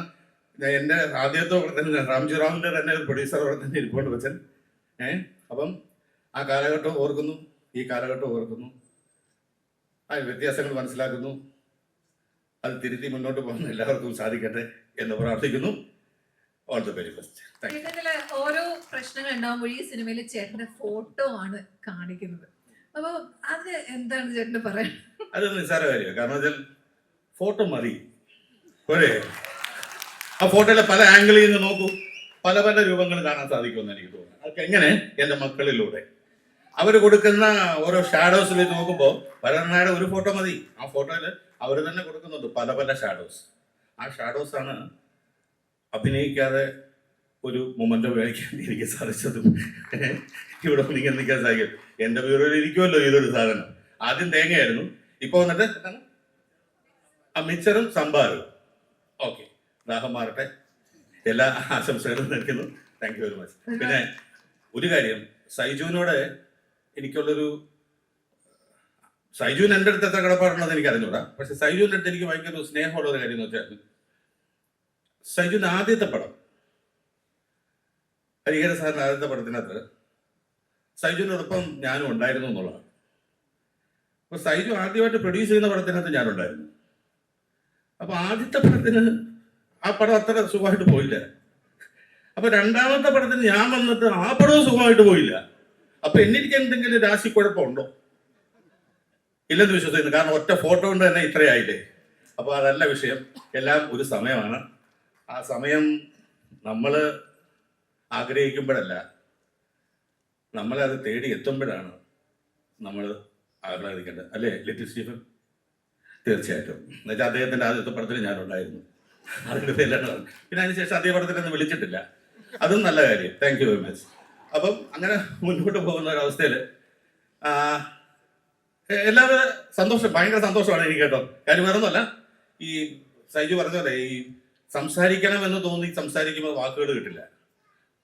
എൻ്റെ ആദ്യത്തെ പ്രവർത്തനം റാംജി റാമിൻ്റെ തന്നെ ഒരു പ്രൊഡ്യൂസർ അവിടെ തന്നെ ഇരിക്കൊണ്ട് വെച്ചൻ. അപ്പം ആ കാലഘട്ടം ഓർക്കുന്നു, ഈ കാലഘട്ടം ഓർക്കുന്നു, ആ വ്യത്യാസങ്ങൾ മനസ്സിലാക്കുന്നു. അത് തിരുത്തി മുന്നോട്ട് പോകുന്ന എല്ലാവർക്കും സാധിക്കട്ടെ എന്ന് പ്രാർത്ഥിക്കുന്നു. All the very best. ഇതില് ഓരോ പ്രശ്നങ്ങൾ ഉണ്ടാകുമ്പോൾ ഈ സിനിമയിൽ ചേട്ടന്റെ ഫോട്ടോ ആണ് കാണിക്കുന്നത്. അപ്പൊ അത് എന്താണ് ചേട്ടന് പറയാൻ? അത് നിസ്സാര കാര്യമാണ്. കാരണം വെച്ചാൽ ഫോട്ടോ മതി പോരെ. ആ ഫോട്ടോയിലെ പല ആംഗിളിൽ നിന്ന് നോക്കൂ, പല പല രൂപങ്ങൾ കാണാൻ സാധിക്കുമെന്ന് എനിക്ക് തോന്നുന്നു. അതൊക്കെ എങ്ങനെ? എൻ്റെ മക്കളിലൂടെ അവർ കൊടുക്കുന്ന ഓരോ ഷാഡോസിൽ നോക്കുമ്പോൾ ഭരതനായുടെ ഒരു ഫോട്ടോ മതി. ആ ഫോട്ടോയിൽ അവർ തന്നെ കൊടുക്കുന്നുണ്ട് പല പല ഷാഡോസ്. ആ ഷാഡോസാണ് അഭിനയിക്കാതെ ഒരു മൊമെൻ്റോ മേടിക്കാൻ എനിക്ക് സാധിച്ചതും ഇവിടെ ഒന്നിങ്ങനെ നിൽക്കാൻ സാധിക്കും. എൻ്റെ ബ്യൂറോയിൽ ഇരിക്കുമല്ലോ ഇതൊരു സാധനം. ആദ്യം തേങ്ങയായിരുന്നു, ഇപ്പോൾ വന്നിട്ട് ആ മിച്ചറും സംഭാറും. ഓക്കെ, ദാഹം മാറട്ടെ. എല്ലാ ആശംസകളും നൽകുന്നു. Thank you very much. പിന്നെ ഒരു കാര്യം, സൈജുവിനോട് എനിക്കുള്ളൊരു, സൈജുവിന് എൻ്റെ അടുത്ത് എത്ര കടപ്പാടുണ്ടെന്ന് എനിക്ക് അറിഞ്ഞൂടാ. പക്ഷെ സൈജുവിൻ്റെ അടുത്ത് എനിക്ക് ഭയങ്കര ഒരു സ്നേഹമുള്ളൊരു കാര്യം എന്ന് വെച്ചാൽ, സൈജുവിൻ്റെ ആദ്യത്തെ പടം ഹരിഹര സാറിൻ്റെ ആദ്യത്തെ പടത്തിനകത്ത് സൈജുവിനോടൊപ്പം ഞാനും ഉണ്ടായിരുന്നു എന്നുള്ളതാണ്. അപ്പോൾ സൈജു ആദ്യമായിട്ട് പ്രൊഡ്യൂസ് ചെയ്യുന്ന പടത്തിനകത്ത് ഞാനുണ്ടായിരുന്നു. അപ്പോൾ ആദ്യത്തെ പടത്തിന് ആ പടം അത്ര സുഖമായിട്ട് പോയില്ല. അപ്പോൾ രണ്ടാമത്തെ പടത്തിന് ഞാൻ വന്നിട്ട് ആ പടവും സുഖമായിട്ട് പോയില്ല. അപ്പോൾ എനിക്ക് എന്തെങ്കിലും രാശിക്കുഴപ്പമുണ്ടോ? ഇല്ലെന്ന് വിശ്വസിക്കുന്നു. കാരണം ഒറ്റ ഫോട്ടോ കൊണ്ട് തന്നെ ഇത്രയായില്ലേ. അപ്പോൾ അതല്ല വിഷയം. എല്ലാം ഒരു സമയമാണ്. ആ സമയം നമ്മൾ ആഗ്രഹിക്കുമ്പോഴല്ല, നമ്മളത് തേടി എത്തുമ്പോഴാണ് നമ്മൾ ആഹ്ലാദിക്കേണ്ടത്. അല്ലേ ലിറ്റിൽ സ്റ്റീഫൻ? തീർച്ചയായിട്ടും. എന്നുവെച്ചാൽ അദ്ദേഹത്തിൻ്റെ ആദ്യത്തെ പടത്തിൽ ഞാനുണ്ടായിരുന്നു. അതിൻ്റെ പേരിലാണ്. പിന്നെ അതിനുശേഷം അതേ പടത്തിലൊന്നും വിളിച്ചിട്ടില്ല. അതും നല്ല കാര്യം. Thank you very much. അപ്പം അങ്ങനെ മുന്നോട്ട് പോകുന്ന ഒരവസ്ഥയിൽ എല്ലാവരും സന്തോഷം, ഭയങ്കര സന്തോഷമാണ് എനിക്ക് കേട്ടോ. കാര്യം വേറൊന്നുമല്ല, ഈ സൈജു പറഞ്ഞ പോലെ ഈ സംസാരിക്കണമെന്ന് തോന്നി സംസാരിക്കുമ്പോൾ വാക്കുകൾ കിട്ടില്ല.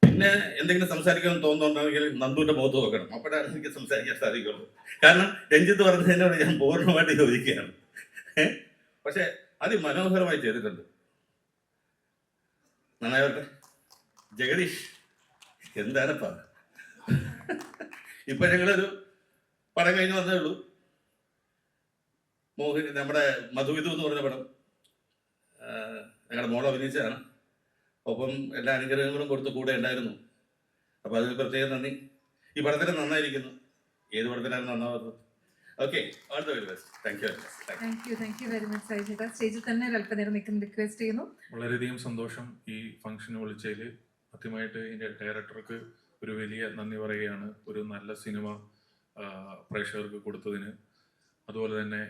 പിന്നെ എന്തെങ്കിലും സംസാരിക്കണമെന്ന് തോന്നുന്നുണ്ടെങ്കിൽ നന്ദുവിൻ്റെ മുഖത്ത് നോക്കണം. അപ്പോഴാണ് എനിക്ക് സംസാരിക്കാൻ സാധിക്കുള്ളൂ. കാരണം രഞ്ജിത്ത് പറഞ്ഞതിനോട് ഞാൻ പൂർണ്ണമായിട്ട് യോജിക്കുകയാണ്. പക്ഷെ അതിമനോഹരമായി ചെയ്തിട്ടുണ്ട്. നന്നായി വരട്ടെ. ജഗദീഷ് എന്താണപ്പാ, ഇപ്പൊ ഞങ്ങളൊരു പടം കഴിഞ്ഞ് വന്നേ ഉള്ളൂ. മോഹിനി, നമ്മുടെ മധുവിധു എന്ന് പറഞ്ഞ പടം ഞങ്ങളുടെ മോൾ അഭിനയിച്ചതാണ്. ഒപ്പം എല്ലാ അനുഗ്രഹങ്ങളും കൊടുത്ത് കൂടെ ഉണ്ടായിരുന്നു. അപ്പോൾ അതിൽ പ്രത്യേകം നന്ദി. ഈ പടത്തിന് നന്നായിരിക്കുന്നു. ഏത് പടത്തിനാണ് നന്നാവാത്തത്? Okay, all the very best. Thank you very much. Thank you very much സൈജേട്ടാ. സ്റ്റേജിൽ തന്നെ അല്പനേരം നിൽക്കുന്ന റിക്വസ്റ്റ് ചെയ്യുന്നു. വളരെയധികം സന്തോഷം ഈ ഫംഗ്ഷന് വിളിച്ചതിൽ. ആദ്യമായിട്ട് ഇതിൻ്റെ ഡയറക്ടർക്ക് ഒരു വലിയ നന്ദി പറയുകയാണ്, ഒരു നല്ല സിനിമ പ്രേക്ഷകർക്ക് കൊടുത്തതിന്. അതുപോലെ തന്നെ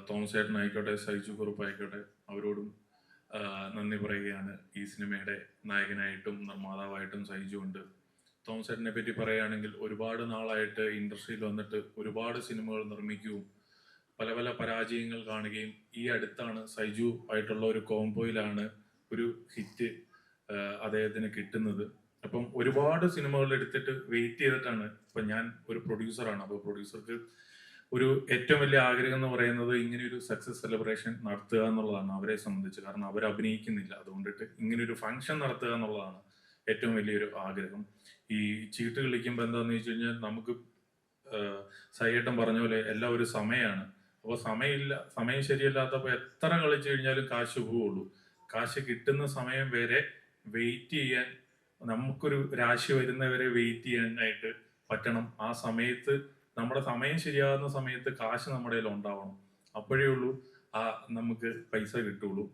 തോമസ് ചേട്ടനായിക്കോട്ടെ, സൈജു കുറുപ്പ് ആയിക്കോട്ടെ, അവരോടും നന്ദി പറയുകയാണ്. ഈ സിനിമയുടെ നായകനായിട്ടും നിർമ്മാതാവായിട്ടും സൈജു ഉണ്ട്. തോമസ് ചേട്ടനെ പറ്റി പറയുകയാണെങ്കിൽ ഒരുപാട് നാളായിട്ട് ഇൻഡസ്ട്രിയിൽ വന്നിട്ട് ഒരുപാട് സിനിമകൾ നിർമ്മിക്കുകയും പല പല പരാജയങ്ങൾ കാണുകയും ഈ അടുത്താണ് സൈജു ആയിട്ടുള്ള ഒരു കോംബോയിലാണ് ഒരു ഹിറ്റ് അദ്ദേഹത്തിന് കിട്ടുന്നത്. അപ്പം ഒരുപാട് സിനിമകൾ എടുത്തിട്ട് വെയിറ്റ് ചെയ്തിട്ടാണ്. ഇപ്പം ഞാൻ ഒരു പ്രൊഡ്യൂസറാണ്. അപ്പോൾ പ്രൊഡ്യൂസർക്ക് ഒരു ഏറ്റവും വലിയ ആഗ്രഹം എന്ന് പറയുന്നത് ഇങ്ങനെയൊരു സക്സസ് സെലിബ്രേഷൻ നടത്തുക എന്നുള്ളതാണ് അവരെ സംബന്ധിച്ച്. കാരണം അവർ അഭിനയിക്കുന്നില്ല, അതുകൊണ്ടിട്ട് ഇങ്ങനെയൊരു ഫംഗ്ഷൻ നടത്തുക എന്നുള്ളതാണ് ഏറ്റവും വലിയൊരു ആഗ്രഹം. ഈ ചീട്ട് കളിക്കുമ്പോൾ എന്താണെന്ന് വെച്ച് കഴിഞ്ഞാൽ നമുക്ക് സൈയേട്ടൻ പറഞ്ഞ പോലെ എല്ലാം ഒരു സമയമാണ്. അപ്പോൾ സമയം ശരിയല്ലാത്തപ്പോൾ എത്ര കളിച്ചു കഴിഞ്ഞാലും കാശ് പോവുള്ളൂ. കാശ് കിട്ടുന്ന സമയം വരെ വെയിറ്റ് ചെയ്യാൻ, നമുക്കൊരു രാശി വരുന്നവരെ വെയിറ്റ് ചെയ്യാനായിട്ട് പറ്റണം. ആ സമയത്ത് നമ്മുടെ സമയം ശരിയാകുന്ന സമയത്ത് കാശ് നമ്മുടെ കയ്യിൽ ഉണ്ടാവണം. അപ്പോഴേ ഉള്ളൂ നമുക്ക് പൈസ കിട്ടുള്ളൂ.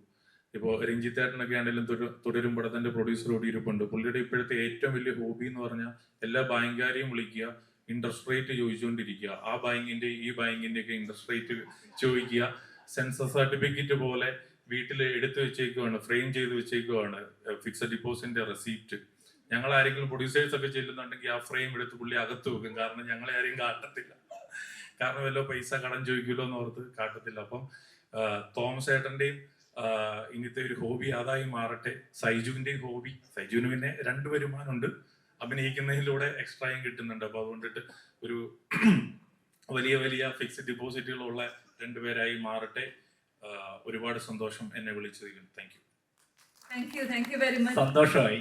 ഇപ്പോൾ രഞ്ജിത്തേട്ടനൊക്കെ ആണെങ്കിലും തുടരും പടത്തിന്റെ പ്രൊഡ്യൂസറോട് ഇരിപ്പുണ്ട്. പുള്ളിയുടെ ഇപ്പോഴത്തെ ഏറ്റവും വലിയ ഹോബി എന്ന് പറഞ്ഞാൽ എല്ലാ ബാങ്കുകാരെയും വിളിക്കുക, ഇൻട്രസ്റ്റ് റേറ്റ് ചോദിച്ചുകൊണ്ടിരിക്കുക. ആ ബാങ്കിന്റെ ഈ ബാങ്കിന്റെ ഒക്കെ ഇൻട്രസ്റ്റ് റേറ്റ് ചോദിക്കുക. സെൻസസ് സർട്ടിഫിക്കറ്റ് പോലെ വീട്ടിൽ എടുത്തു വെച്ചേക്കുവാണ്, ഫ്രെയിം ചെയ്ത് വെച്ചേക്കുവാണ് ഫിക്സഡ് ഡിപ്പോസിറ്റിന്റെ റെസീപ്റ്റ്. ഞങ്ങൾ ആരെങ്കിലും പ്രൊഡ്യൂസേഴ്സ് ഒക്കെ ചെല്ലുന്നുണ്ടെങ്കിൽ ആ ഫ്രെയിം എടുത്ത് പുള്ളി അകത്ത് വെക്കും. കാരണം ഞങ്ങളെ ആരെയും കാട്ടത്തില്ല, കാരണം വല്ല പൈസ കടം ചോദിക്കുമല്ലോ എന്ന് ഓർത്ത് കാട്ടത്തില്ല. അപ്പം തോമസ് ഏട്ടന്റെയും ഇന്നത്തെ ഒരു ഹോബി അതായി മാറട്ടെ. സൈജുവിന്റെയും ഹോബി, സൈജുവിന് പിന്നെ 2 വരുമാനമുണ്ട്, അഭിനയിക്കുന്നതിലൂടെ എക്സ്ട്രായും കിട്ടുന്നുണ്ട്. അപ്പൊ അതുകൊണ്ടിട്ട് ഒരു വലിയ വലിയ ഫിക്സഡ് ഡിപ്പോസിറ്റുകളുള്ള 2 പേരായി മാറട്ടെ. ഒരുപാട് സന്തോഷം എന്നെ വിളിച്ചതിൽ. Thank you very much. സന്തോഷമായി.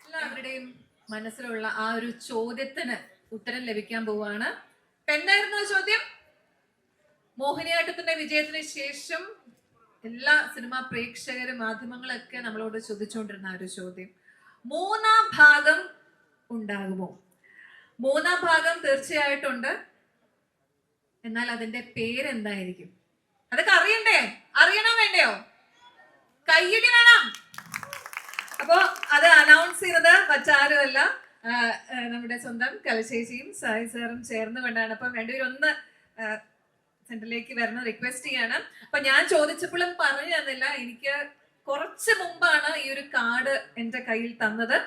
എല്ലാവരുടെയും മനസ്സിലുള്ള ആ ഒരു ചോദ്യത്തിന് ഉത്തരം ലഭിക്കാൻ പോവാണ്. എന്തായിരുന്നു ചോദ്യം? മോഹിനിയാട്ടത്തിന്റെ വിജയത്തിന് ശേഷം എല്ലാ സിനിമാ പ്രേക്ഷകരും മാധ്യമങ്ങളൊക്കെ നമ്മളോട് ചോദിച്ചുകൊണ്ടിരുന്ന ഒരു ചോദ്യം, 3-ാം ഭാഗം ഉണ്ടാകുമോ? 3-ാം ഭാഗം തീർച്ചയായിട്ടുണ്ട്. എന്നാൽ അതിന്റെ പേരെന്തായിരിക്കും? അതൊക്കെ അറിയണോ വേണ്ടയോ? കയ്യടി വേണം. അപ്പോ അത് അനൗൺസ് ചെയ്തത് മറ്റാരുമല്ല, നമ്മുടെ സ്വന്തം കലശേഷിയും സായി സാറും ചേർന്ന് കൊണ്ടാണ്. അപ്പൊ രണ്ടുപേരും ഒന്ന് സെന്ററിലേക്ക് വരണം, റിക്വസ്റ്റ് ചെയ്യാണ്. അപ്പൊ ഞാൻ ചോദിച്ചപ്പോഴും പറഞ്ഞു തന്നില്ല, എനിക്ക് കുറച്ച് മുമ്പാണ് ഈ ഒരു കാർഡ് എന്റെ കയ്യിൽ തന്നത്.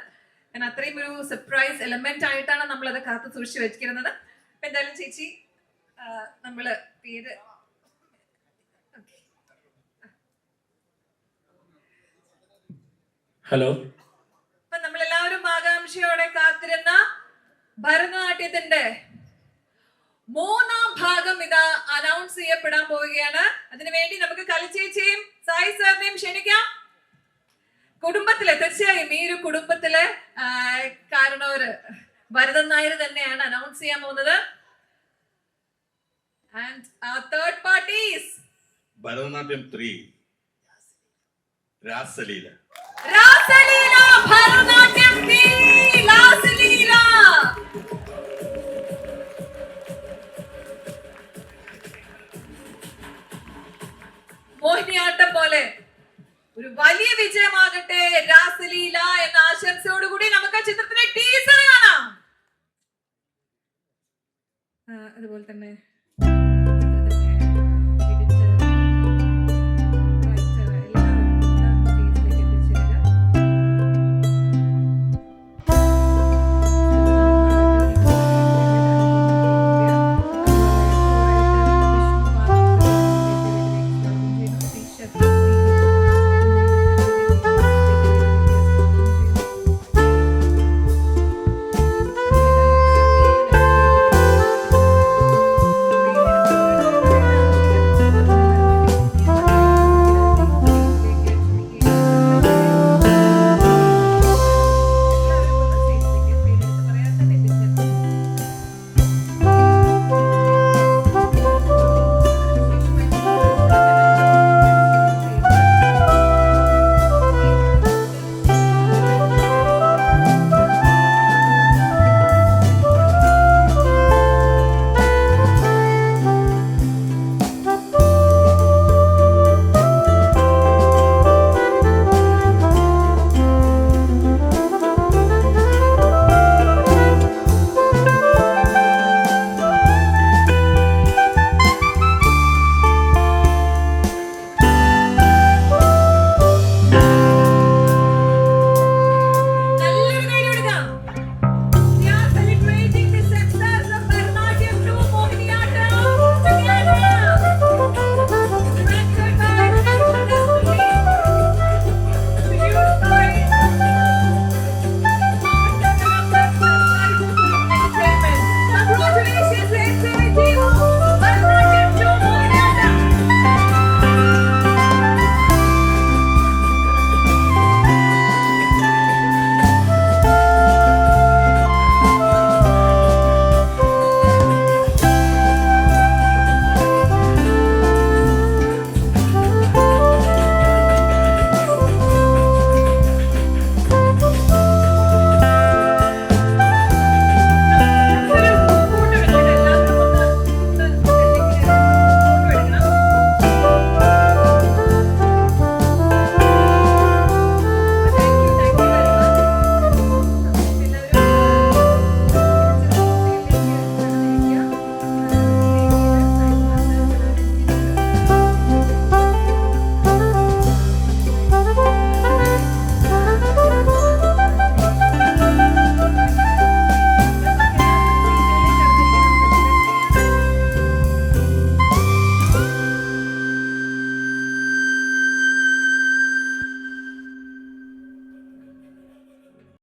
ഞാൻ അത്രയും ഒരു സർപ്രൈസ് എലമെന്റ് ആയിട്ടാണ് നമ്മളത് കാത്തു സൂക്ഷിച്ചു വെച്ചിരുന്നത്. അപ്പൊ എന്തായാലും ചേച്ചി നമ്മള് പേര് ഹലോ. അപ്പൊ നമ്മളെല്ലാവരും ആകാംക്ഷയോടെ കാത്തിരുന്ന ഭരതനാട്യത്തിന്റെ 3-ാം ഭാഗം ഇതാ അനൗൺസ് ചെയ്യപ്പെടാൻ പോവുകയാണ്. അതിനുവേണ്ടി നമുക്ക് കലച്ചേച്ചിയും സായി സാറിനെയും ക്ഷണിക്കാം. കുടുംബത്തിലെ, തീർച്ചയായും ഈ ഒരു കുടുംബത്തിലെ കാരണവര് ഭരതൻ നായർ തന്നെയാണ് അനൗൺസ് ചെയ്യാൻ പോകുന്നത്. And third parties Bharatanatyam 3 Rasaleela. Bharatanatyam 3 Rasaleela. Mohiniyattam പോലെ ഒരു വലിയ വിജയമാകട്ടെ രാസലീല എന്ന ആശംസയോടുകൂടി നമുക്ക് ചിത്രത്തിന്റെ ടീസർ കാണാം. അതുപോലെ തന്നെ